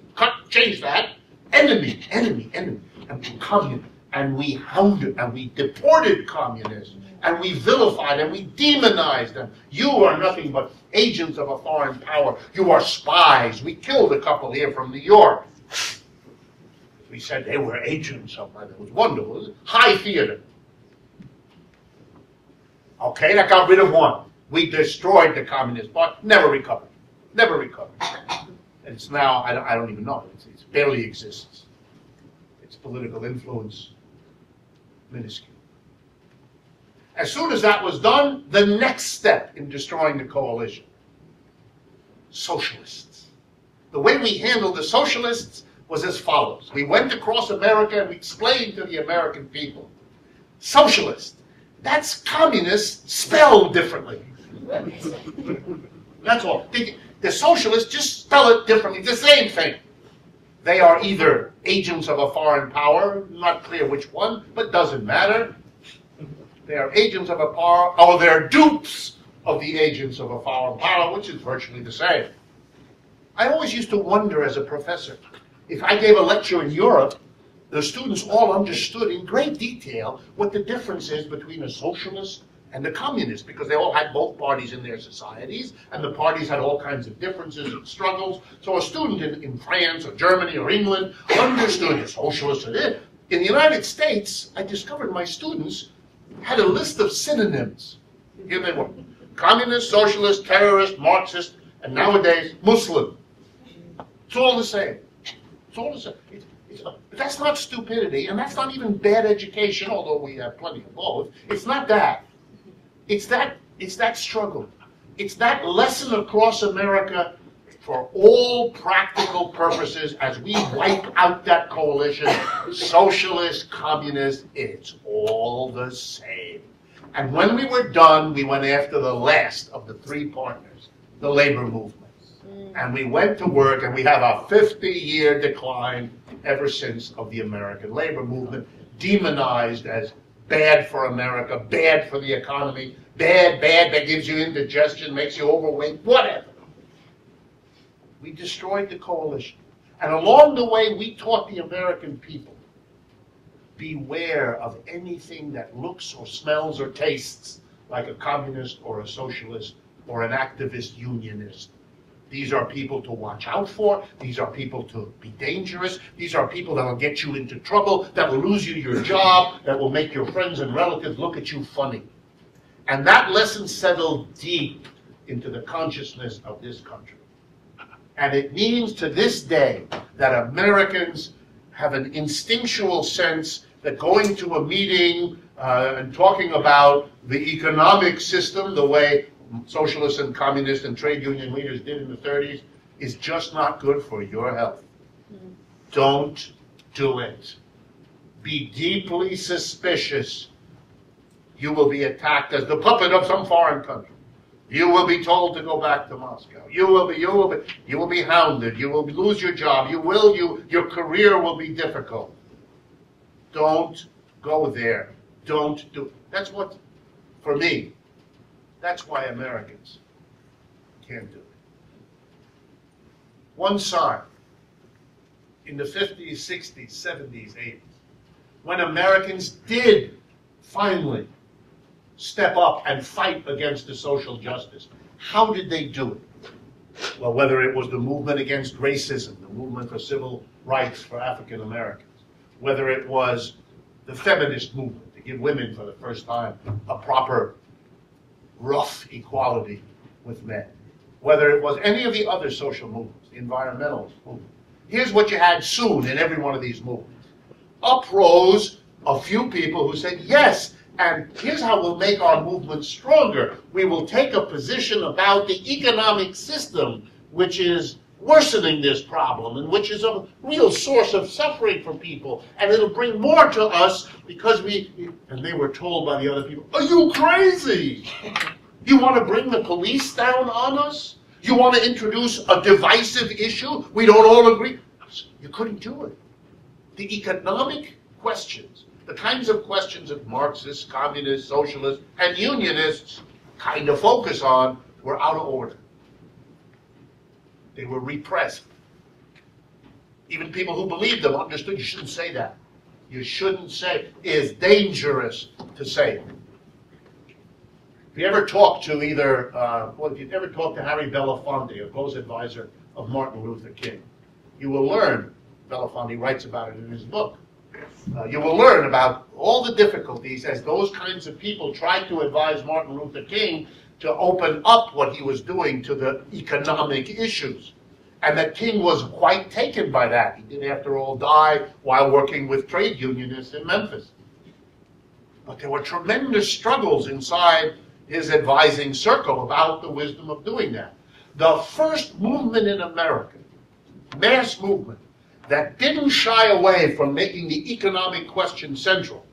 change that. Enemy, enemy, enemy. And we hounded, and we deported communists, and we vilified, and we demonized them. You are nothing but agents of a foreign power. You are spies. We killed a couple here from New York. We said they were agents of, it was wonderful. It was high theater. Okay, that got rid of one. We destroyed the Communist Party. Never recovered. Never recovered. And it's now, I don't even know. It barely exists. Its political influence, minuscule. As soon as that was done, the next step in destroying the coalition, socialists. The way we handled the socialists was as follows. We went across America and we explained to the American people, socialist, that's communist spelled differently. That's all. The socialists just spell it differently. It's the same thing. They are either agents of a foreign power, not clear which one, but doesn't matter. They are agents of a power, or they're dupes of the agents of a foreign power, which is virtually the same. I always used to wonder as a professor, if I gave a lecture in Europe, the students all understood in great detail what the difference is between a socialist and the communists, because they all had both parties in their societies, and the parties had all kinds of differences and struggles. So a student in France or Germany or England understood the socialists. In the United States, I discovered my students had a list of synonyms. Here they were: communist, socialist, terrorist, Marxist, and nowadays Muslim. It's all the same. It's all the same. That's not stupidity, and that's not even bad education, although we have plenty of both. It's not that. It's that struggle. It's that lesson across America for all practical purposes as we wipe out that coalition, socialist, communist, it's all the same. And when we were done, we went after the last of the three partners, the labor movement. And we went to work, and we have a 50-year decline ever since of the American labor movement, demonized as bad for America, bad for the economy, bad, that gives you indigestion, makes you overweight, whatever. We destroyed the coalition. And along the way, we taught the American people, beware of anything that looks or smells or tastes like a communist or a socialist or an activist unionist. These are people to watch out for. These are people to be dangerous. These are people that will get you into trouble, that will lose you your job, that will make your friends and relatives look at you funny. And that lesson settled deep into the consciousness of this country. And it means to this day that Americans have an instinctual sense that going to a meeting and talking about the economic system the way socialists and communists and trade union leaders did in the 30s is just not good for your health. Don't do it. Be deeply suspicious. You will be attacked as the puppet of some foreign country. You will be told to go back to Moscow. You will be hounded. You will lose your job. Your career will be difficult. Don't go there. Don't do it. That's what, for me, that's why Americans can't do it. One sign in the 50s, 60s, 70s, 80s, when Americans did finally step up and fight against the social justice, how did they do it? Well, whether it was the movement against racism, the movement for civil rights for African Americans, whether it was the feminist movement to give women for the first time a proper rough equality with men, whether it was any of the other social movements, the environmental movement. Here's what you had soon in every one of these movements. Up rose a few people who said, yes, and here's how we'll make our movement stronger. We will take a position about the economic system, which is worsening this problem and which is a real source of suffering for people. And it'll bring more to us because and they were told by the other people, are you crazy? You want to bring the police down on us? You want to introduce a divisive issue? We don't all agree. You couldn't do it. The economic questions, the kinds of questions that Marxists, communists, socialists, and unionists kind of focus on were out of order. They were repressed. Even people who believed them understood you shouldn't say that. You shouldn't say it is dangerous to say it. If you ever talk to if you ever talk to Harry Belafonte, a close advisor of Martin Luther King, you will learn, Belafonte writes about it in his book, you will learn about all the difficulties as those kinds of people tried to advise Martin Luther King to open up what he was doing to the economic issues. And that King was quite taken by that. He did, after all, die while working with trade unionists in Memphis. But there were tremendous struggles inside his advising circle about the wisdom of doing that. The first movement in America, mass movement, that didn't shy away from making the economic question central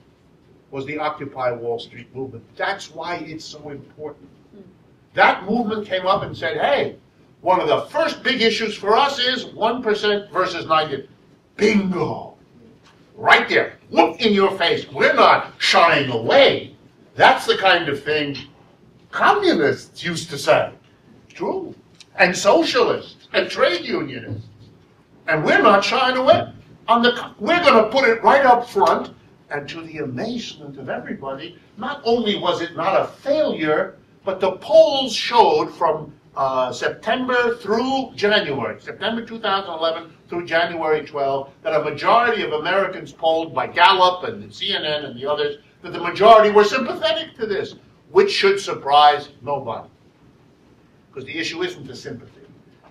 was the Occupy Wall Street movement. That's why it's so important. That movement came up and said, hey, one of the first big issues for us is 1% versus 90%. Bingo. Right there. Look in your face. We're not shying away. That's the kind of thing communists used to say. True. And socialists and trade unionists. And we're not shying away. We're going to put it right up front, And to the amazement of everybody, not only was it not a failure, but the polls showed from September through January, September 2011 through January 12, that a majority of Americans polled by Gallup and CNN and the others, that the majority were sympathetic to this, which should surprise nobody. Because the issue isn't the sympathy.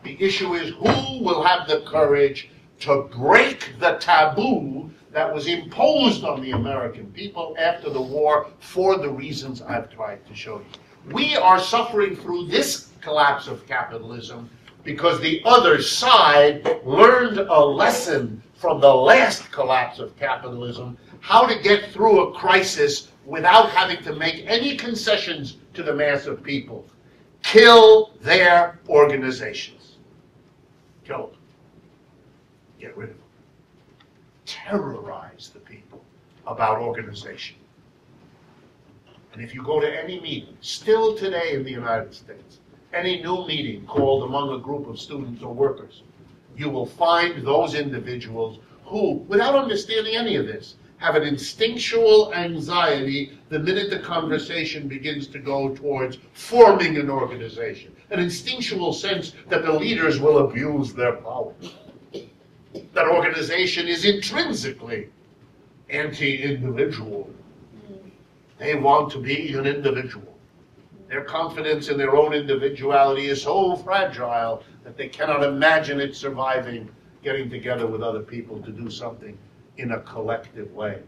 The issue is who will have the courage to break the taboo that was imposed on the American people after the war for the reasons I've tried to show you. We are suffering through this collapse of capitalism because the other side learned a lesson from the last collapse of capitalism, how to get through a crisis without having to make any concessions to the mass of people. Kill their organizations. Kill them. Get rid of them. Terrorize the people about organization. And if you go to any meeting, still today in the United States, any new meeting called among a group of students or workers, you will find those individuals who, without understanding any of this, have an instinctual anxiety the minute the conversation begins to go towards forming an organization, an instinctual sense that the leaders will abuse their power. That organization is intrinsically anti-individual. They want to be an individual. Their confidence in their own individuality is so fragile that they cannot imagine it surviving getting together with other people to do something in a collective way.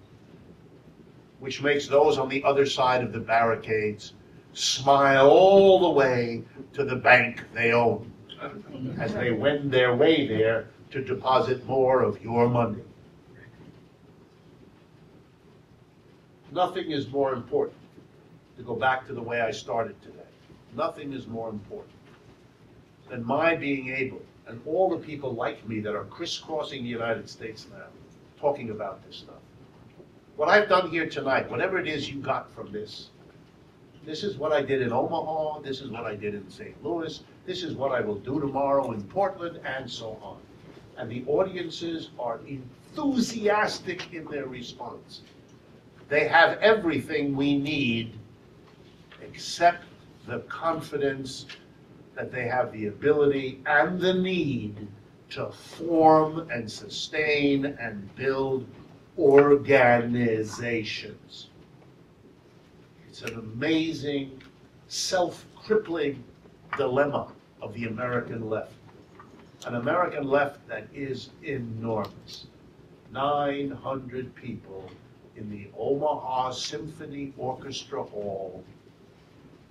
Which makes those on the other side of the barricades smile all the way to the bank they own as they wend their way there to deposit more of your money. Nothing is more important, to go back to the way I started today, nothing is more important than my being able, and all the people like me that are crisscrossing the United States now, talking about this stuff. What I've done here tonight, whatever it is you got from this is what I did in Omaha, this is what I did in St. Louis, this is what I will do tomorrow in Portland, and so on. And the audiences are enthusiastic in their response. They have everything we need except the confidence that they have the ability and the need to form and sustain and build organizations. It's an amazing, self-crippling dilemma of the American left. An American left that is enormous. 900 people in the Omaha Symphony Orchestra Hall,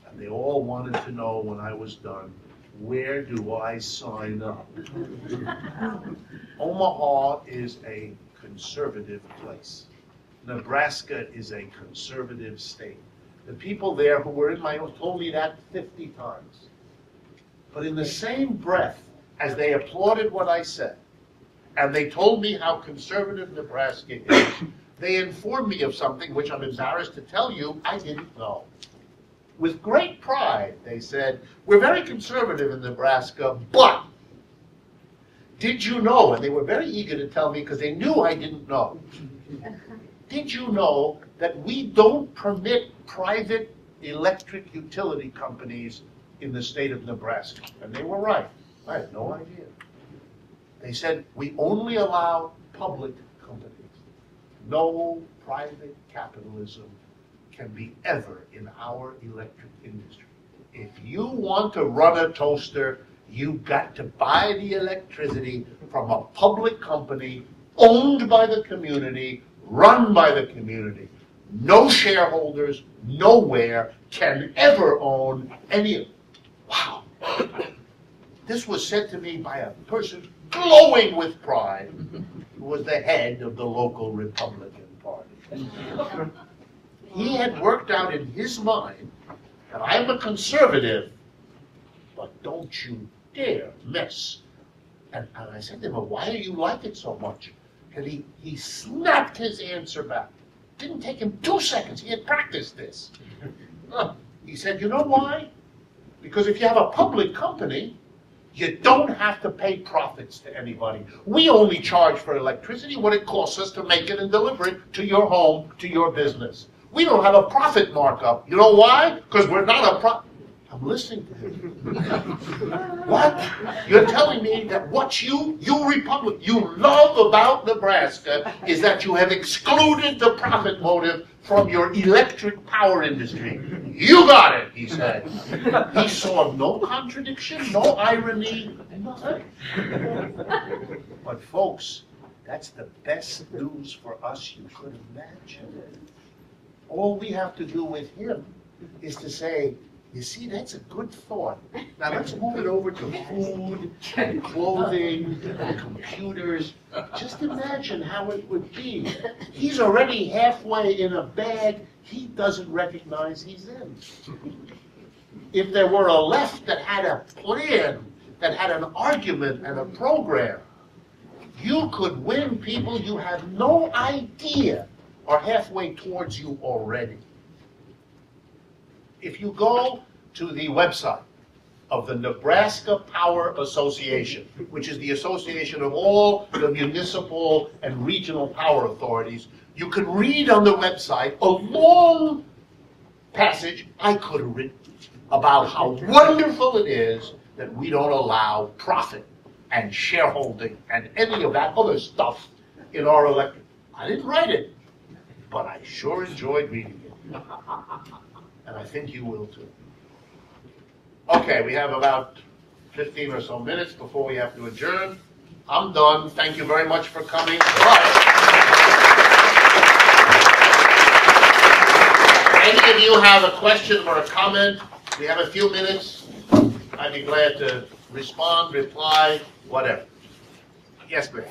and they all wanted to know when I was done, where do I sign up? Omaha is a conservative place. Nebraska is a conservative state. The people there who were in my own told me that 50 times. But in the same breath as they applauded what I said, and they told me how conservative Nebraska is, they informed me of something which I'm embarrassed to tell you I didn't know. With great pride, they said, we're very conservative in Nebraska, but did you know, and they were very eager to tell me because they knew I didn't know, did you know that we don't permit private electric utility companies in the state of Nebraska? And they were right. I had no idea. They said, we only allow public companies. No private capitalism can be ever in our electric industry. If you want to run a toaster, you've got to buy the electricity from a public company owned by the community, run by the community. No shareholders, nowhere, can ever own any of it. Wow. This was said to me by a person glowing with pride who was the head of the local Republican Party. He had worked out in his mind that I'm a conservative, but don't you dare mess. And I said to him, well, why do you like it so much? And he snapped his answer back. Didn't take him 2 seconds. He had practiced this. He said, you know why? Because if you have a public company, You don't have to pay profits to anybody. We only charge for electricity what it costs us to make it and deliver it to your home, to your business. We don't have a profit markup. You know why? Because we're not a profit. I'm listening to him. What? You're telling me that what you love about Nebraska is that you have excluded the profit motive from your electric power industry. You got it, he said. He saw no contradiction, no irony, nothing. But folks, that's the best news for us you could imagine. All we have to do with him is to say, you see, that's a good thought. Now let's move it over to food and clothing and computers. Just imagine how it would be. He's already halfway in a bag he doesn't recognize he's in. If there were a left that had a plan, that had an argument and a program, you could win people you have no idea are halfway towards you already. If you go to the website of the Nebraska Power Association, which is the association of all the municipal and regional power authorities, you can read on the website a long passage I could have written about how wonderful it is that we don't allow profit and shareholding and any of that other stuff in our electric. I didn't write it, but I sure enjoyed reading it. And I think you will too. Okay, we have about 15 or so minutes before we have to adjourn. I'm done. Thank you very much for coming. Any of you have a question or a comment? We have a few minutes. I'd be glad to respond, reply, whatever. Yes, ma'am.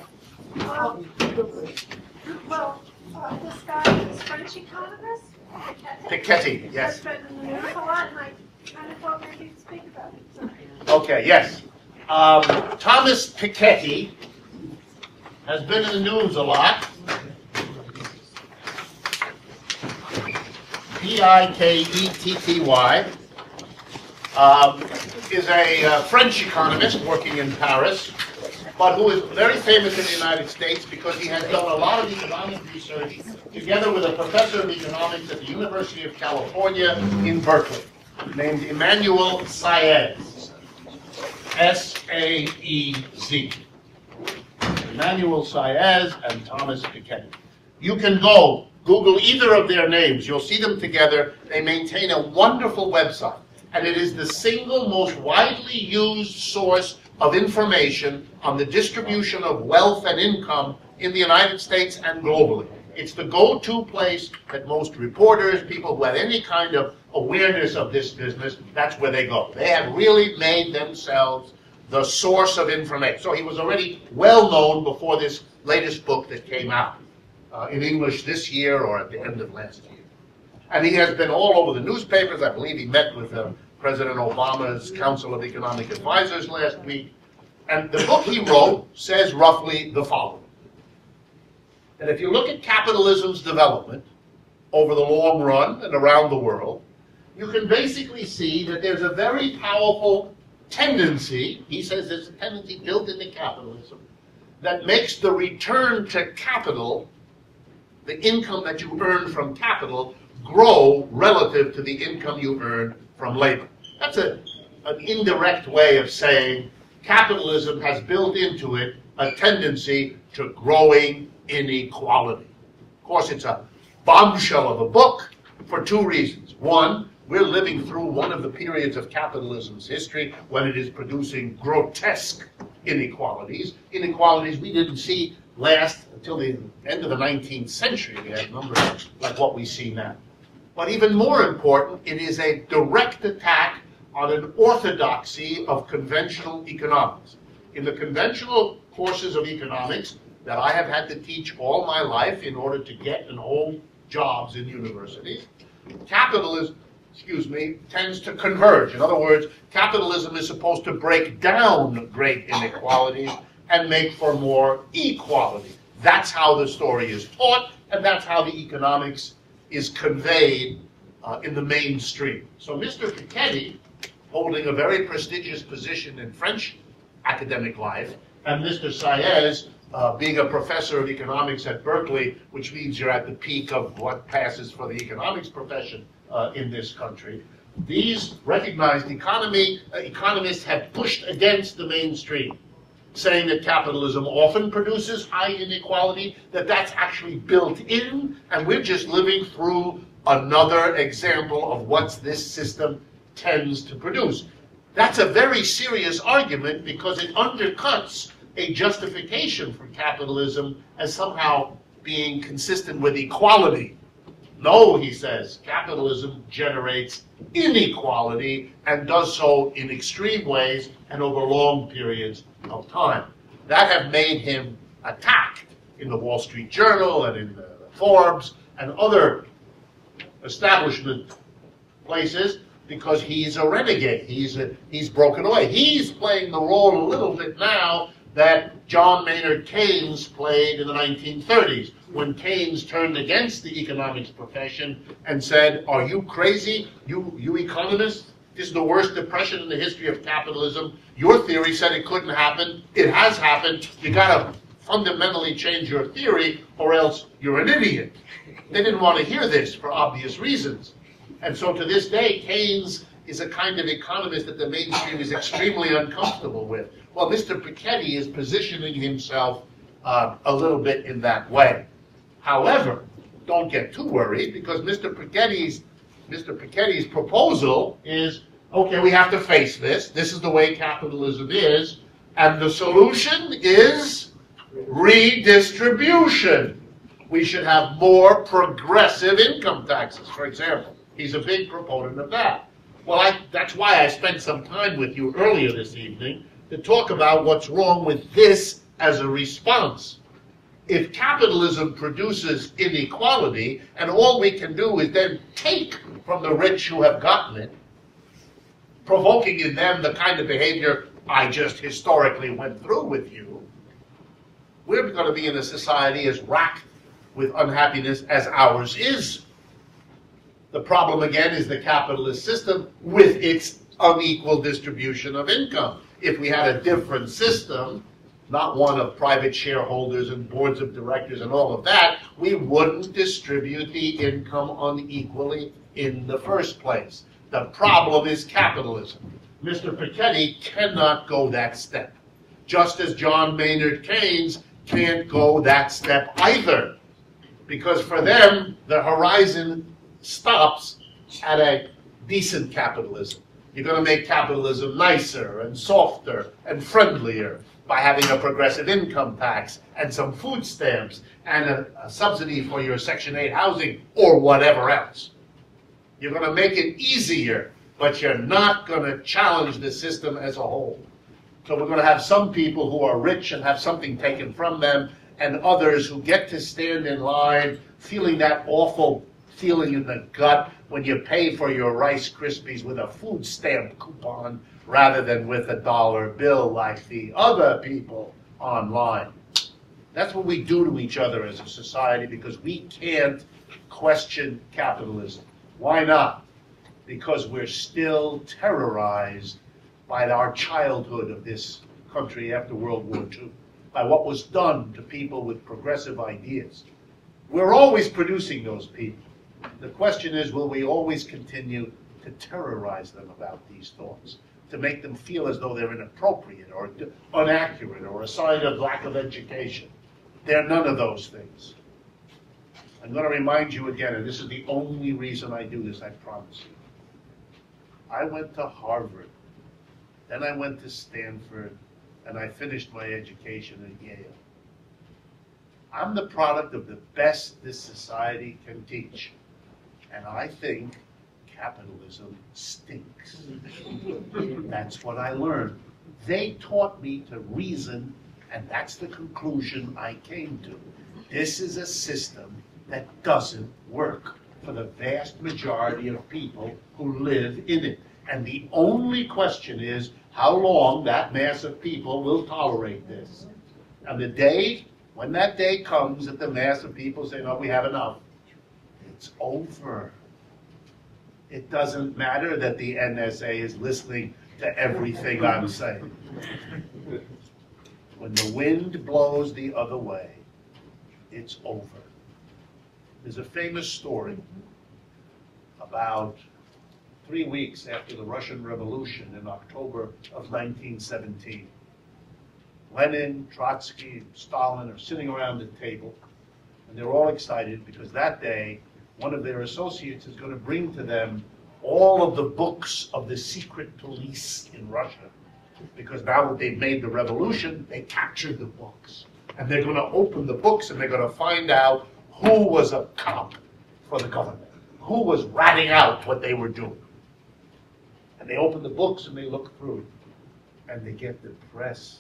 This guy, this French economist, Piketty, yes. has been in the news a lot, and I kind of thought maybe you'd speak about it tonight. Okay, yes. Thomas Piketty has been in the news a lot. P-I-K-E-T-T-Y is a French economist working in Paris, but who is very famous in the United States because he has done a lot of economic research together with a professor of economics at the University of California in Berkeley, named Emmanuel Saez, S-A-E-Z. Emmanuel Saez and Thomas Piketty. You can go Google either of their names. You'll see them together. They maintain a wonderful website, and it is the single most widely used source of information on the distribution of wealth and income in the United States and globally. It's the go-to place that most reporters, people who have any kind of awareness of this business, that's where they go. They have really made themselves the source of information. So he was already well known before this latest book that came out in English this year or at the end of last year. And he has been all over the newspapers. I believe he met with President Obama's Council of Economic Advisors last week. And the book he wrote says roughly the following. That if you look at capitalism's development over the long run and around the world, you can basically see that there's a very powerful tendency, he says there's a tendency built into capitalism, that makes the return to capital, the income that you earn from capital, grow relative to the income you earn from labor. That's an indirect way of saying capitalism has built into it a tendency to growing inequality. Of course, it's a bombshell of a book for two reasons. One, we're living through one of the periods of capitalism's history when it is producing grotesque inequalities. Inequalities we didn't see last until the end of the 19th century. We had numbers like what we see now. But even more important, it is a direct attack on an orthodoxy of conventional economics. In the conventional courses of economics that I have had to teach all my life in order to get and hold jobs in universities, capitalism, tends to converge. In other words, capitalism is supposed to break down great inequalities and make for more equality. That's how the story is taught, and that's how the economics is conveyed in the mainstream. So Mr. Piketty, holding a very prestigious position in French academic life, and Mr. Saez, being a professor of economics at Berkeley, which means you're at the peak of what passes for the economics profession in this country, these recognized economists have pushed against the mainstream, saying that capitalism often produces high inequality, that that's actually built in, and we're just living through another example of what this system tends to produce. That's a very serious argument because it undercuts a justification for capitalism as somehow being consistent with equality. No, he says, capitalism generates inequality and does so in extreme ways and over long periods of time. That have made him attacked in the Wall Street Journal and in Forbes and other establishment places because he's a renegade. He's broken away. He's playing the role a little bit now that John Maynard Keynes played in the 1930s, when Keynes turned against the economics profession and said, are you crazy, you economists? This is the worst depression in the history of capitalism. Your theory said it couldn't happen. It has happened. You got to fundamentally change your theory or else you're an idiot. They didn't want to hear this for obvious reasons. And so to this day, Keynes is a kind of economist that the mainstream is extremely uncomfortable with. Well, Mr. Piketty is positioning himself a little bit in that way. However, don't get too worried because Mr. Piketty's proposal is, okay, we have to face this. This is the way capitalism is. And the solution is redistribution. We should have more progressive income taxes, for example. He's a big proponent of that. Well, that's why I spent some time with you earlier this evening to talk about what's wrong with this as a response. If capitalism produces inequality, and all we can do is then take from the rich who have gotten it, provoking in them the kind of behavior I just historically went through with you, we're going to be in a society as racked with unhappiness as ours is. The problem, again, is the capitalist system with its unequal distribution of income. If we had a different system, not one of private shareholders and boards of directors and all of that, we wouldn't distribute the income unequally in the first place. The problem is capitalism. Mr. Piketty cannot go that step, just as John Maynard Keynes can't go that step either, because for them, the horizon stops at a decent capitalism. You're going to make capitalism nicer and softer and friendlier by having a progressive income tax and some food stamps and a subsidy for your Section 8 housing or whatever else. You're going to make it easier, but you're not going to challenge the system as a whole. So we're going to have some people who are rich and have something taken from them, and others who get to stand in line feeling that awful feeling in the gut when you pay for your Rice Krispies with a food stamp coupon rather than with a dollar bill like the other people online. That's what we do to each other as a society because we can't question capitalism. Why not? Because we're still terrorized by our childhood of this country after World War II, by what was done to people with progressive ideas. We're always producing those people. The question is, will we always continue to terrorize them about these thoughts, to make them feel as though they're inappropriate or inaccurate or a sign of lack of education? They're none of those things. I'm going to remind you again, and this is the only reason I do this, I promise you. I went to Harvard, then I went to Stanford, and I finished my education at Yale. I'm the product of the best this society can teach. And I think capitalism stinks. That's what I learned. They taught me to reason, and that's the conclusion I came to. This is a system that doesn't work for the vast majority of people who live in it. And the only question is how long that mass of people will tolerate this. And the day, when that day comes that the mass of people say, no, we have enough, it's over. It doesn't matter that the NSA is listening to everything I'm saying. when the wind blows the other way, it's over. There's a famous story about 3 weeks after the Russian Revolution in October of 1917. Lenin, Trotsky, and Stalin are sitting around the table, and they're all excited because that day, one of their associates is going to bring to them all of the books of the secret police in Russia. Because now that they've made the revolution, they captured the books. And they're going to open the books and they're going to find out who was a cop for the government, who was ratting out what they were doing. And they open the books and they look through, and they get depressed,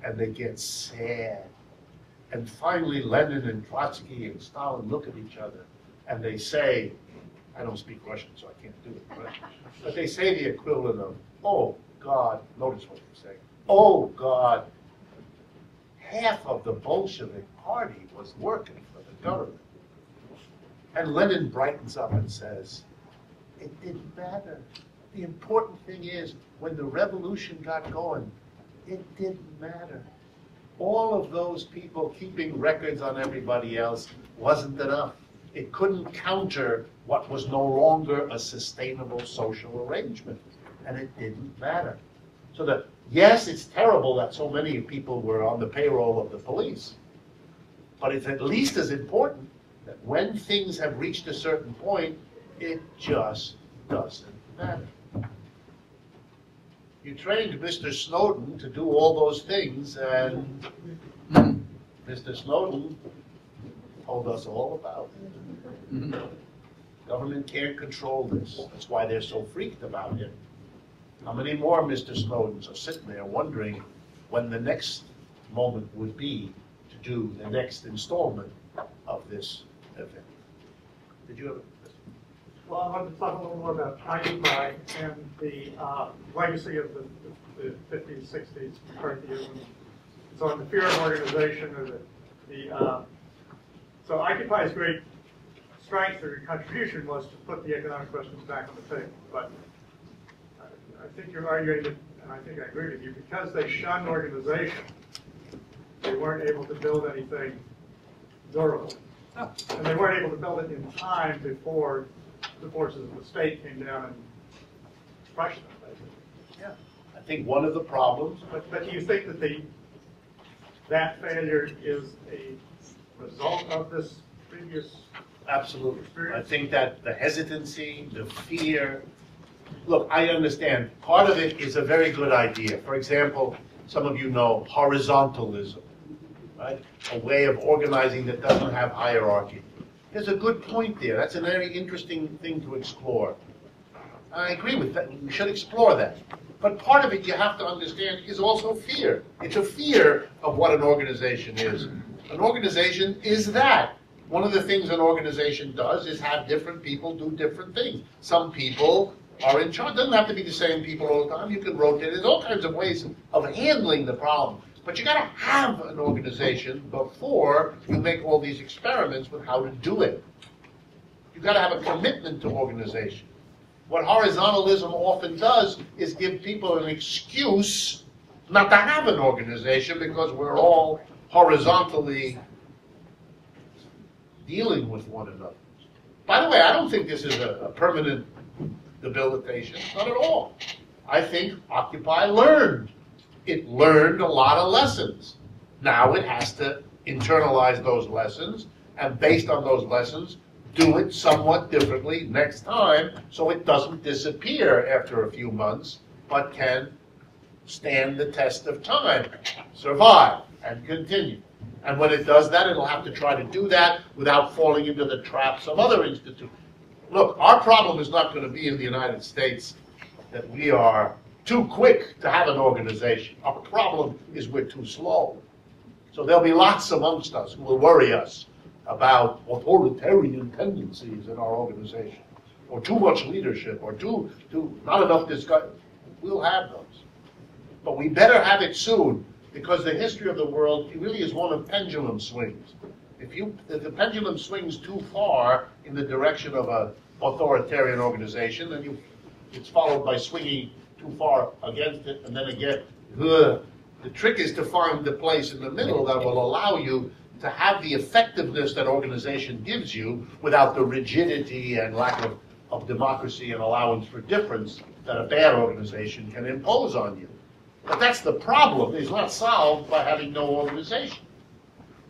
and they get sad. And finally, Lenin and Trotsky and Stalin look at each other, and they say, I don't speak Russian, so I can't do it, but they say the equivalent of, oh, God, notice what they're saying. Oh, God, half of the Bolshevik party was working for the government. And Lenin brightens up and says, it didn't matter. The important thing is, when the revolution got going, it didn't matter. All of those people keeping records on everybody else wasn't enough. It couldn't counter what was no longer a sustainable social arrangement. And it didn't matter. So that, yes, it's terrible that so many people were on the payroll of the police, but it's at least as important that when things have reached a certain point, it just doesn't matter. You trained Mr. Snowden to do all those things, and Mr. Snowden told us all about it. Government can't control this. That's why they're so freaked about him. How many more Mr. Snowdens are sitting there wondering when the next moment would be to do the next installment of this event? Did you have a question? Well, I wanted to talk a little more about Occupy and the legacy of the 50s, 60s, McCarthyism. So in the fear of organization, or so Occupy's great strength or contribution was to put the economic questions back on the table. But I think you're arguing that, and I think I agree with you, because they shunned organization, they weren't able to build anything durable. And they weren't able to build it in time before the forces of the state came down and crushed them, basically. Yeah. I think one of the problems... But do you think that that failure is a result of this previous... Absolutely. experience? I think that the hesitancy, the fear... Look, I understand. Part of it is a very good idea. For example, some of you know horizontalism, right? A way of organizing that doesn't have hierarchy. There's a good point there. That's a very interesting thing to explore. I agree with that. We should explore that. But part of it, you have to understand, is also fear. It's a fear of what an organization is. An organization is that. One of the things an organization does is have different people do different things. Some people are in charge. It doesn't have to be the same people all the time. You can rotate. There's all kinds of ways of handling the problem. But you got to have an organization before you make all these experiments with how to do it. You've got to have a commitment to organization. What horizontalism often does is give people an excuse not to have an organization because we're all horizontally dealing with one another. By the way, I don't think this is a permanent debilitation. Not at all. I think Occupy learned. It learned a lot of lessons. Now it has to internalize those lessons, and based on those lessons, do it somewhat differently next time so it doesn't disappear after a few months, but can stand the test of time, survive, and continue. And when it does that, it'll have to try to do that without falling into the traps of other institutions. Look, our problem is not going to be in the United States that we are too quick to have an organization. Our problem is we're too slow. So there'll be lots amongst us who will worry us about authoritarian tendencies in our organization, or too much leadership, or not enough discussion. We'll have those. But we better have it soon, because the history of the world really is one of pendulum swings. If the pendulum swings too far in the direction of an authoritarian organization, then it's followed by swinging too far against it, and then again, The trick is to find the place in the middle that will allow you to have the effectiveness that organization gives you without the rigidity and lack of democracy and allowance for difference that a bad organization can impose on you. But that's the problem. It's not solved by having no organization.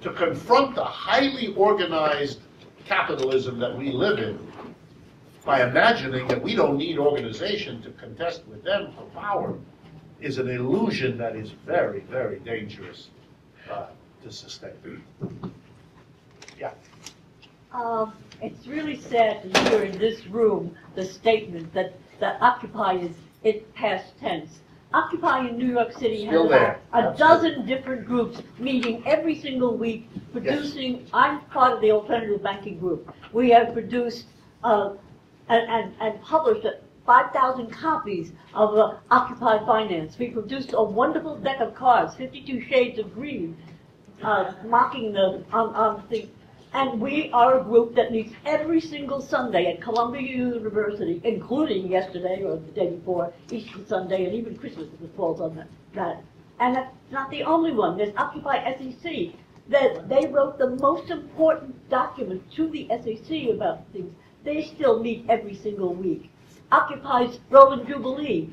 To confront the highly organized capitalism that we live in by imagining that we don't need organization to contest with them for power is an illusion that is very, very dangerous to sustain. Yeah. It's really sad to hear in this room the statement that Occupy is in past tense. Occupy in New York City has about a dozen different groups meeting every single week, producing. Yes. I'm part of the alternative banking group. We have produced and published 5,000 copies of Occupy Finance. We produced a wonderful deck of cards, 52 Shades of Green, mocking the thing. And we are a group that meets every single Sunday at Columbia University, including yesterday or the day before, Easter Sunday, and even Christmas if it falls on that. And that's not the only one. There's Occupy SEC. That they wrote the most important document to the SEC about things. They still meet every single week. Occupy's Rolling Jubilee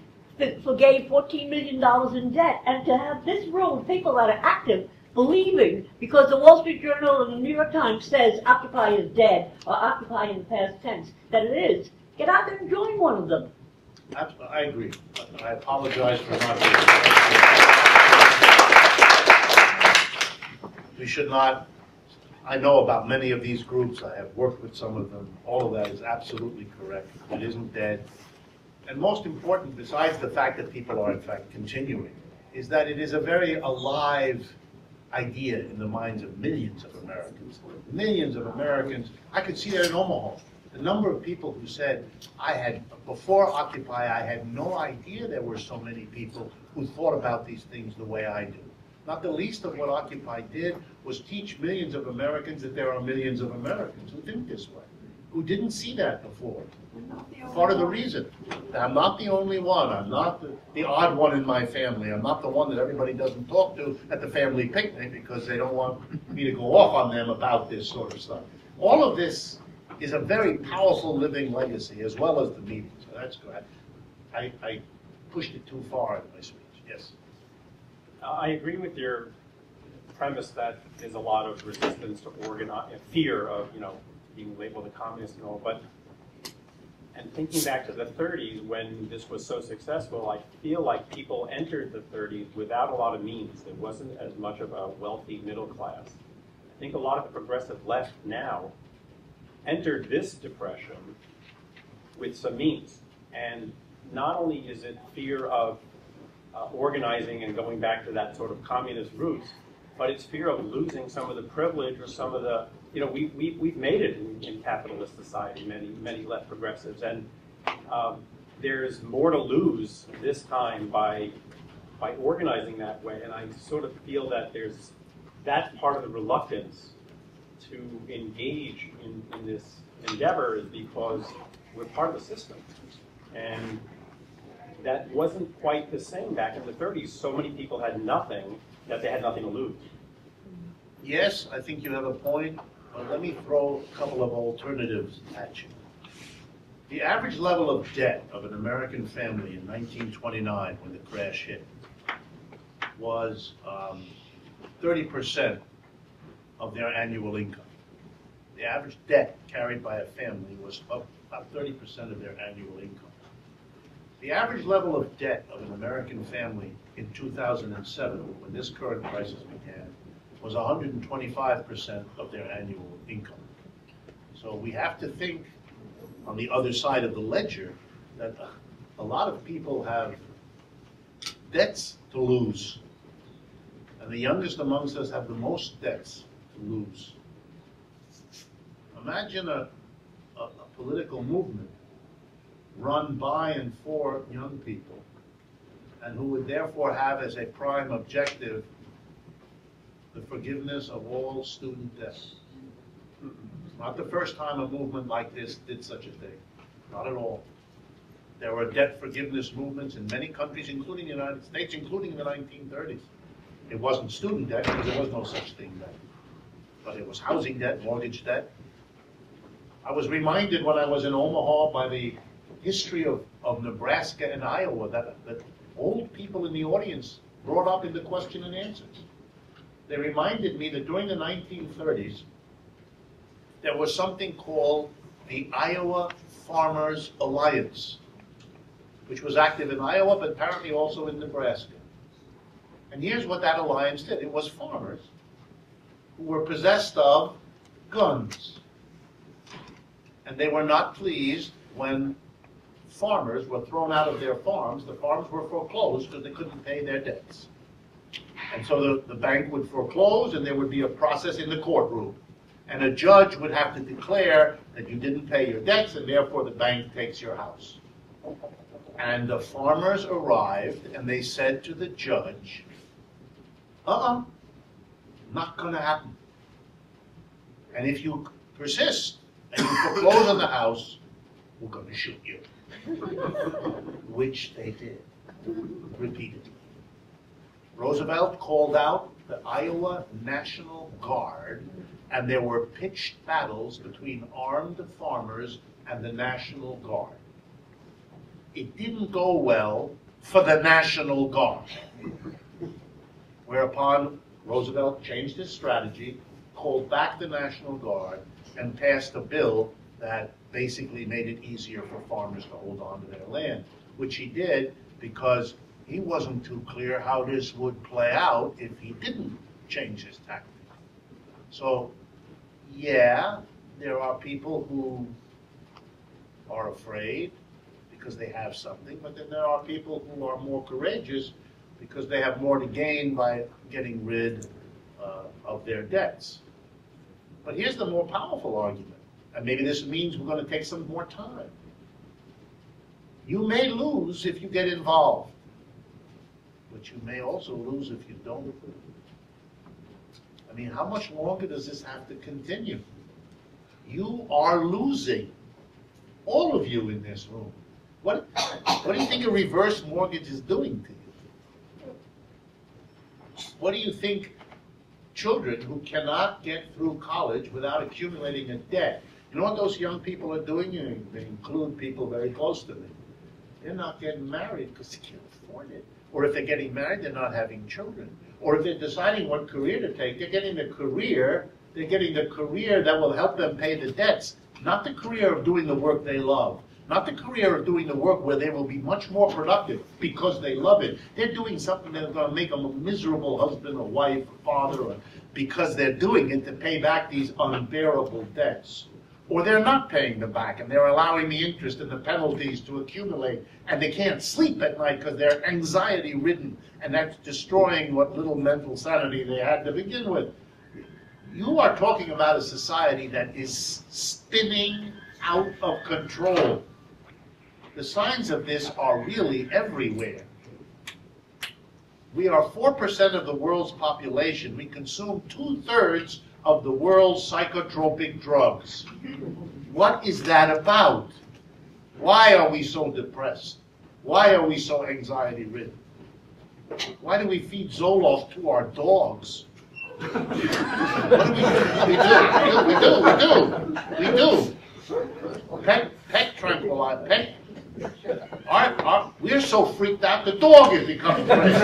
forgave $14 million in debt. And to have this room, people that are active, believing, because the Wall Street Journal and the New York Times says Occupy is dead, or Occupy in the past tense, that it is, get out there and join one of them. I agree. I apologize for not being. We should not. I know about many of these groups. I have worked with some of them. All of that is absolutely correct. It isn't dead. And most important, besides the fact that people are in fact continuing, is that it is a very alive idea in the minds of millions of Americans. Millions of Americans. I could see that in Omaha. The number of people who said, before Occupy, I had no idea there were so many people who thought about these things the way I do. Not the least of what Occupy did was teach millions of Americans that there are millions of Americans who think this way, who didn't see that before. Part of the reason that I'm not the only one. I'm not the odd one in my family. I'm not the one that everybody doesn't talk to at the family picnic because they don't want me to go off on them about this sort of stuff. All of this is a very powerful living legacy as well as the meetings. So that's good. I pushed it too far in my speech. Yes. I agree with your premise that there's a lot of resistance to organize, fear of being labeled a communist and all, and thinking back to the 30s when this was so successful, I feel like people entered the 30s without a lot of means. There wasn't as much of a wealthy middle class. I think a lot of the progressive left now entered this depression with some means. And not only is it fear of organizing and going back to that sort of communist roots, but it's fear of losing some of the privilege or some of the, we've made it in capitalist society, many left progressives, and there's more to lose this time by organizing that way, and I sort of feel that there's that part of the reluctance to engage in this endeavor is because we're part of the system, and that wasn't quite the same back in the 30s. So many people had nothing that they had nothing to lose. Yes, I think you have a point, but let me throw a couple of alternatives at you. The average level of debt of an American family in 1929, when the crash hit, was 30% of their annual income. The average debt carried by a family was about 30% of their annual income. The average level of debt of an American family in 2007, when this current crisis began, was 125% of their annual income. So we have to think on the other side of the ledger that a lot of people have debts to lose. And the youngest amongst us have the most debts to lose. Imagine a political movement run by and for young people, and who would therefore have as a prime objective the forgiveness of all student debts. It's not the first time a movement like this did such a thing. Not at all. There were debt forgiveness movements in many countries, including the United States, including in the 1930s. It wasn't student debt because there was no such thing then. But it was housing debt, mortgage debt. I was reminded when I was in Omaha by the history of Nebraska and Iowa that old people in the audience brought up in the question and answers. They reminded me that during the 1930s, there was something called the Iowa Farmers Alliance, which was active in Iowa, but apparently also in Nebraska. And here's what that alliance did. It was farmers who were possessed of guns. And they were not pleased when farmers were thrown out of their farms. The farms were foreclosed because they couldn't pay their debts. And so the bank would foreclose, and there would be a process in the courtroom. And a judge would have to declare that you didn't pay your debts, and therefore the bank takes your house. And the farmers arrived, and they said to the judge, not going to happen. And if you persist and you foreclose on the house, we're going to shoot you. Which they did, repeatedly. Roosevelt called out the Iowa National Guard, and there were pitched battles between armed farmers and the National Guard. It didn't go well for the National Guard, whereupon Roosevelt changed his strategy, called back the National Guard, and passed a bill that basically made it easier for farmers to hold on to their land, which he did because he wasn't too clear how this would play out if he didn't change his tactics. So, yeah, there are people who are afraid because they have something, but then there are people who are more courageous because they have more to gain by getting rid of their debts. But here's the more powerful argument, and maybe this means we're going to take some more time. You may lose if you get involved, but you may also lose if you don't. I mean, how much longer does this have to continue? You are losing, all of you in this room. What do you think a reverse mortgage is doing to you? What do you think children who cannot get through college without accumulating a debt, you know what those young people are doing? They include people very close to me. They're not getting married because they can't afford it. Or if they're getting married, they're not having children. Or if they're deciding what career to take, they're getting the career that will help them pay the debts, not the career of doing the work they love. Not the career of doing the work where they will be much more productive because they love it. They're doing something that's going to make them a miserable husband or wife or father, or because they're doing it to pay back these unbearable debts. Or they're not paying them back and they're allowing the interest and the penalties to accumulate, and they can't sleep at night because they're anxiety-ridden, and that's destroying what little mental sanity they had to begin with. You are talking about a society that is spinning out of control. The signs of this are really everywhere. We are 4% of the world's population. We consume 2/3 of the world's psychotropic drugs. What is that about? Why are we so depressed? Why are we so anxiety-ridden? Why do we feed Zoloft to our dogs? What do we do? We do. Pet tranquilizer. We're so freaked out, the dog is becoming crazy.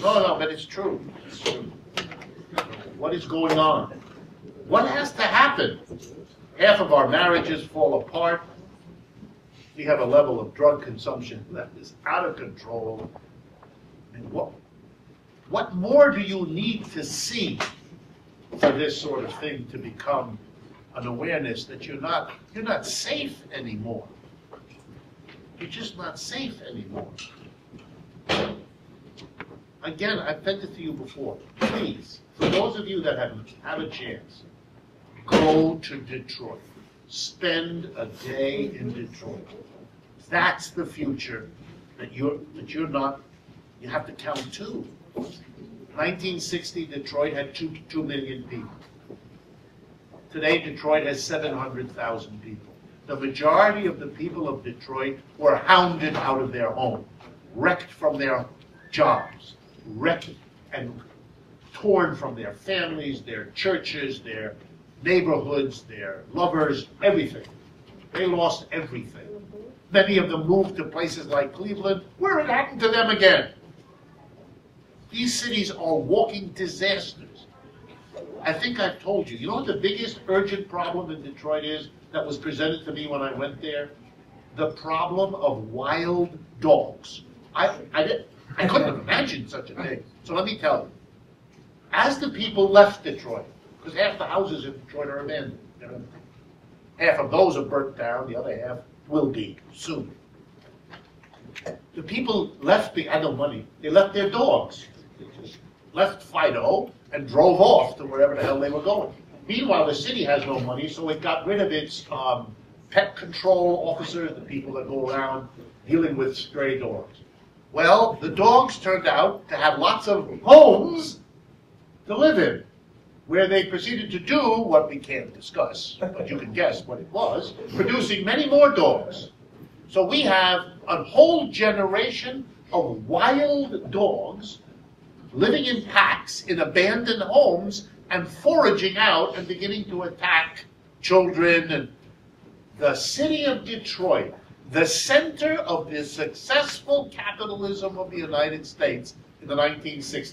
No, but it's true. It's true. What is going on? What has to happen? Half of our marriages fall apart. We have a level of drug consumption that is out of control. And what more do you need to see for this sort of thing to become an awareness that you're not safe anymore? You're just not safe anymore. Again, I've said it to you before. Please, for those of you that have a chance, go to Detroit. Spend a day in Detroit. That's the future that you have to count too. 1960, Detroit had 2 million people. Today, Detroit has 700,000 people. The majority of the people of Detroit were hounded out of their home, wrecked from their jobs, wrecked and torn from their families, their churches, their neighborhoods, their lovers, everything. They lost everything. Many of them moved to places like Cleveland. Where it happened to them again? These cities are walking disasters. I think I've told you. You know what the biggest urgent problem in Detroit is that was presented to me when I went there? The problem of wild dogs. I couldn't have imagined such a thing. So let me tell you. As the people left Detroit, because half the houses in Detroit are abandoned. Half of those are burnt down, the other half will be soon. The people left, they had no money, they left their dogs. They just left Fido and drove off to wherever the hell they were going. Meanwhile, the city has no money, so it got rid of its pet control officers, the people that go around dealing with stray dogs. Well, the dogs turned out to have lots of homes to live in, where they proceeded to do what we can't discuss, but you can guess what it was, producing many more dogs. So we have a whole generation of wild dogs living in packs in abandoned homes and foraging out and beginning to attack children. And the city of Detroit, the center of the successful capitalism of the United States in the 1960s,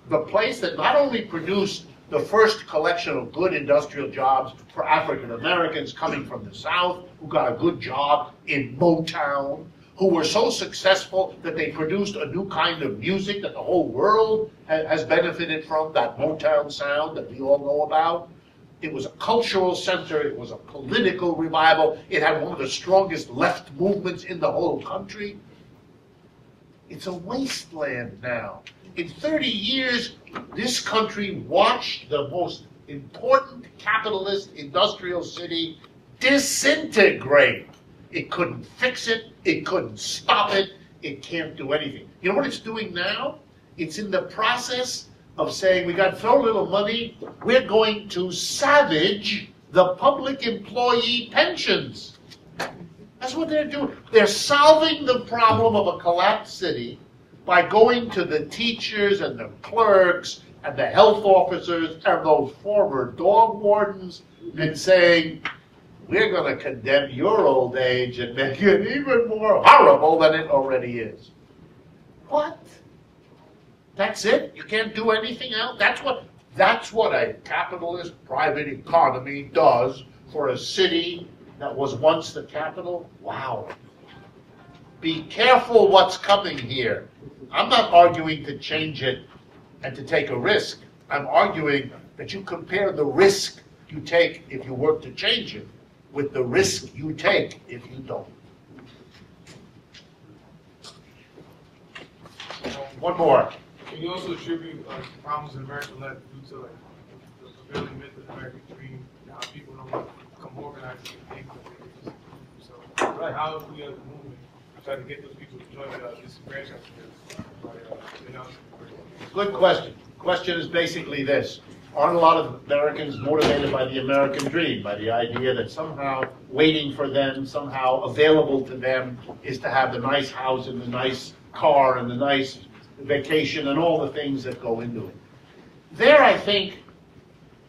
the place that not only produced the first collection of good industrial jobs for African Americans coming from the South, who got a good job in Motown, who were so successful that they produced a new kind of music that the whole world has benefited from, that Motown sound that we all know about. It was a cultural center, it was a political revival, it had one of the strongest left movements in the whole country. It's a wasteland now. In 30 years, this country watched the most important capitalist industrial city disintegrate. It couldn't fix it, it couldn't stop it, it can't do anything. You know what it's doing now? It's in the process of saying, we got so little money, we're going to savage the public employee pensions. That's what they're doing. They're solving the problem of a collapsed city by going to the teachers and the clerks and the health officers and those former dog wardens and saying, we're going to condemn your old age and make it even more horrible than it already is. What? That's it? You can't do anything else? That's what a capitalist private economy does for a city that was once the capital? Wow. Be careful what's coming here. I'm not arguing to change it and to take a risk. I'm arguing that you compare the risk you take if you work to change it with the risk you take if you don't. One more. Can you also attribute problems in American left due to the prevailing myth of the American dream, how people don't want to come organized and think that they just so right. How if we as a movement try to get those people to join this franchise? Good question. Question is basically this. Aren't a lot of Americans motivated by the American dream, by the idea that somehow waiting for them, somehow available to them, is to have the nice house and the nice car and the nice vacation and all the things that go into it? There, I think,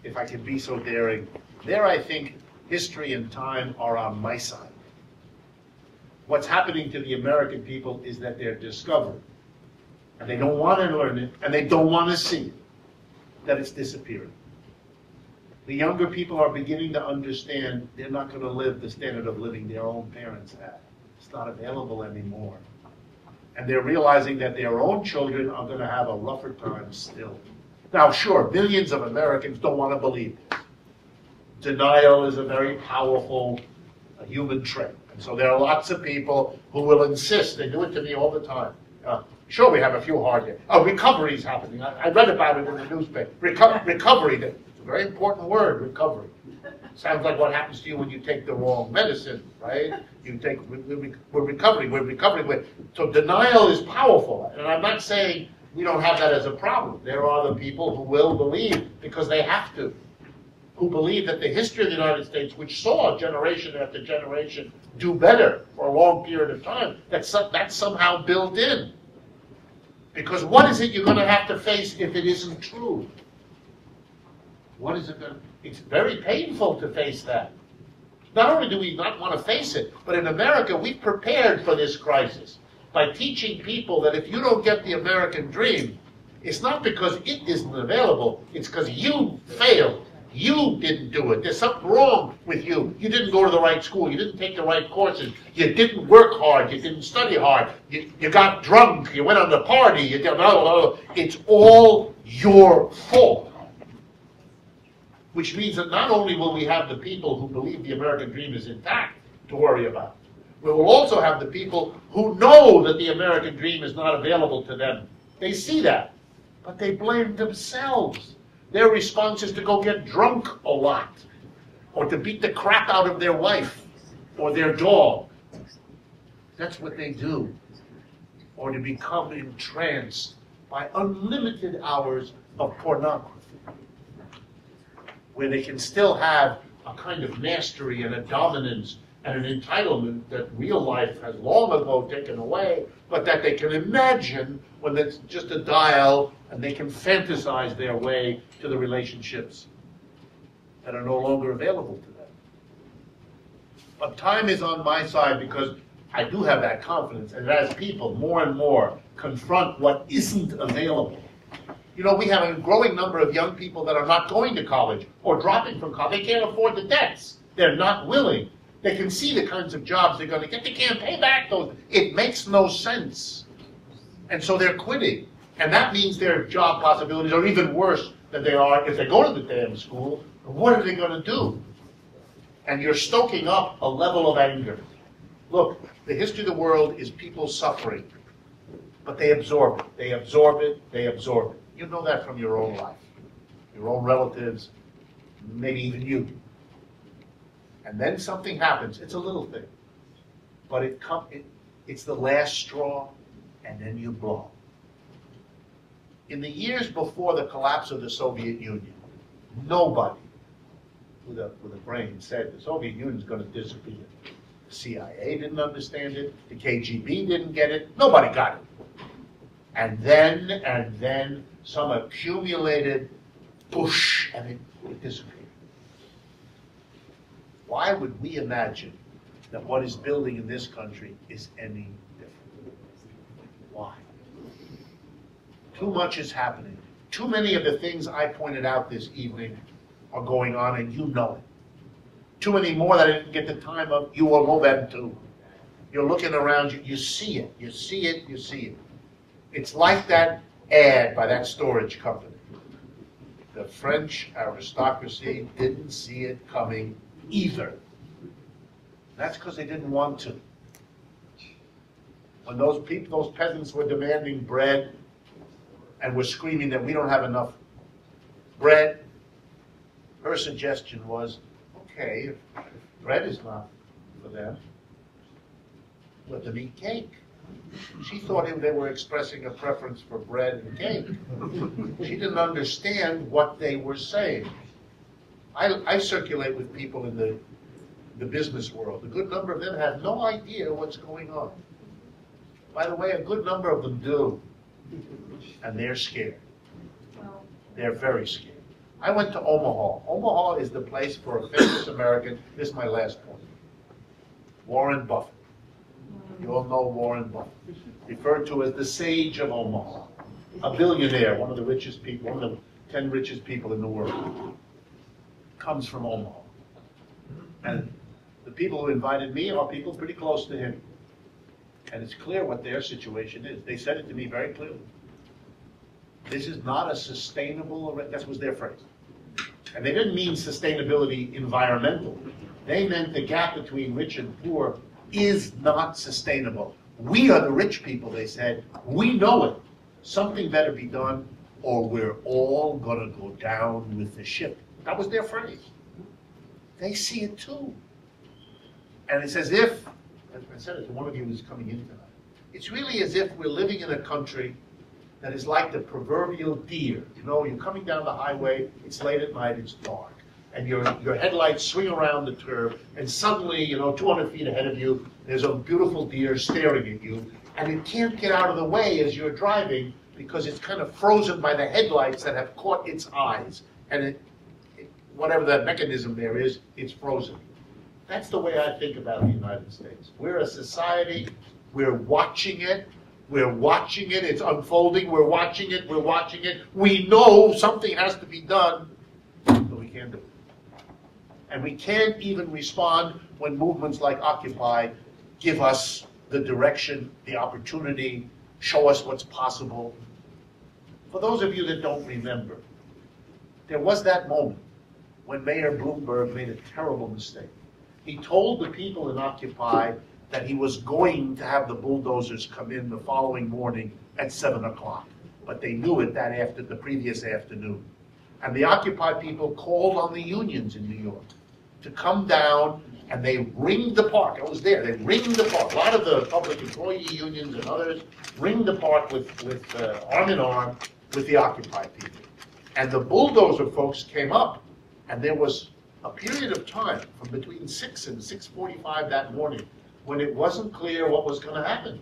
if I can be so daring, there I think history and time are on my side. What's happening to the American people is that they're discovering, and they don't want to learn it, and they don't want to see it, that it's disappearing. The younger people are beginning to understand they're not going to live the standard of living their own parents had. It's not available anymore. And they're realizing that their own children are going to have a rougher time still. Now, sure, millions of Americans don't want to believe this. Denial is a very powerful human trait. And so there are lots of people who will insist. They do it to me all the time. Sure, we have a few hard days. Recovery is happening. I read about it in the newspaper. Recovery, it's a very important word, recovery. Sounds like what happens to you when you take the wrong medicine, right? You take, we're recovering. So denial is powerful. And I'm not saying we don't have that as a problem. There are the people who will believe because they have to, who believe that the history of the United States, which saw generation after generation do better for a long period of time, that's somehow built in. Because what is it you're going to have to face if it isn't true? What is it going to... It's very painful to face that. Not only do we not want to face it, but in America, we've prepared for this crisis by teaching people that if you don't get the American dream, it's not because it isn't available, it's because you failed. You didn't do it. There's something wrong with you. You didn't go to the right school. You didn't take the right courses. You didn't work hard. You didn't study hard. You got drunk. You went on the party. You did, it's all your fault. Which means that not only will we have the people who believe the American dream is intact to worry about, we will also have the people who know that the American dream is not available to them. They see that, but they blame themselves. Their response is to go get drunk a lot, or to beat the crap out of their wife or their dog. That's what they do. Or to become entranced by unlimited hours of pornography, where they can still have a kind of mastery and a dominance and an entitlement that real life has long ago taken away, but that they can imagine when it's just a dial and they can fantasize their way to the relationships that are no longer available to them. But time is on my side because I do have that confidence, and as people more and more confront what isn't available. You know, we have a growing number of young people that are not going to college or dropping from college. They can't afford the debts. They're not willing. They can see the kinds of jobs they're going to get. They can't pay back those. It makes no sense. And so they're quitting. And that means their job possibilities are even worse than they are if they go to the damn school. What are they going to do? And you're stoking up a level of anger. Look, the history of the world is people suffering. But they absorb it. They absorb it. They absorb it. You know that from your own life. Your own relatives, maybe even you. And then something happens. It's a little thing. But it's the last straw, and then you blow. In the years before the collapse of the Soviet Union, nobody with a brain said the Soviet Union is going to disappear. The CIA didn't understand it. The KGB didn't get it. Nobody got it. And then some accumulated push, and it disappeared. Why would we imagine that what is building in this country is any different? Why? Too much is happening. Too many of the things I pointed out this evening are going on, and you know it. Too many more that I didn't get the time of, you will know them too. You're looking around you, you see it, you see it, you see it. It's like that ad by that storage company. The French aristocracy didn't see it coming either. That's because they didn't want to. When those people, those peasants were demanding bread and were screaming that we don't have enough bread, her suggestion was, okay, if bread is not for them, let them eat cake. She thought they were expressing a preference for bread and cake. She didn't understand what they were saying. I circulate with people in the business world. A good number of them have no idea what's going on. By the way, a good number of them do. And they're scared. They're very scared. I went to Omaha. Omaha is the place for a famous American. This is my last point. Warren Buffett. You all know Warren Buffett. Referred to as the sage of Omaha. A billionaire, one of the richest people, one of the 10 richest people in the world. Comes from Omaha. And the people who invited me are people pretty close to him. And it's clear what their situation is. They said it to me very clearly. This is not a sustainable, that was their phrase. And they didn't mean sustainability environmental. They meant the gap between rich and poor is not sustainable. We are the rich people, they said. We know it. Something better be done, or we're all going to go down with the ship. That was their phrase. They see it too. And it's as if, as I said it to one of you who's coming in tonight, it's really as if we're living in a country that is like the proverbial deer. You know, you're coming down the highway, it's late at night, it's dark. And your headlights swing around the curve, and suddenly, 200 feet ahead of you, there's a beautiful deer staring at you, and it can't get out of the way as you're driving because it's kind of frozen by the headlights that have caught its eyes. And whatever that mechanism there is, it's frozen. That's the way I think about the United States. We're a society, we're watching it, it's unfolding, we're watching it, we know something has to be done, but we can't do it. And we can't even respond when movements like Occupy give us the direction, the opportunity, show us what's possible. For those of you that don't remember, there was that moment when Mayor Bloomberg made a terrible mistake. He told the people in Occupy that he was going to have the bulldozers come in the following morning at 7 o'clock. But they knew it the previous afternoon. And the Occupy people called on the unions in New York to come down, and they ringed the park. I was there. They ringed the park. A lot of the public employee unions and others ringed the park with arm in arm with the Occupy people. And the bulldozer folks came up, and there was a period of time from between 6 and 6:45 that morning when it wasn't clear what was going to happen.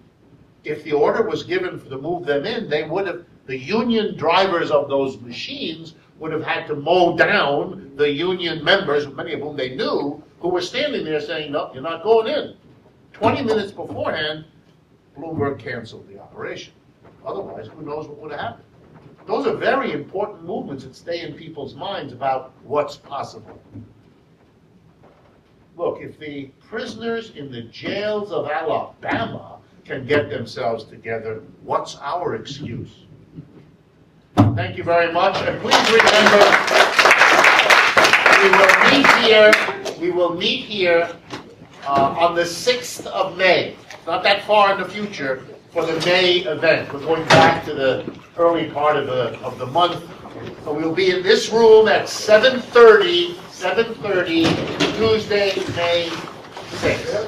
If the order was given to move them in, the union drivers of those machines would have had to mow down the union members, many of whom they knew, who were standing there saying, no, you're not going in. 20 minutes beforehand, Bloomberg canceled the operation. Otherwise, who knows what would have happened. Those are very important movements that stay in people's minds about what's possible. Look, if the prisoners in the jails of Alabama can get themselves together, what's our excuse? Thank you very much, and please remember, we will meet here on the 6th of May. It's not that far in the future for the May event. We're going back to the early part of the month. So we'll be in this room at 7:30, Tuesday, May 6th.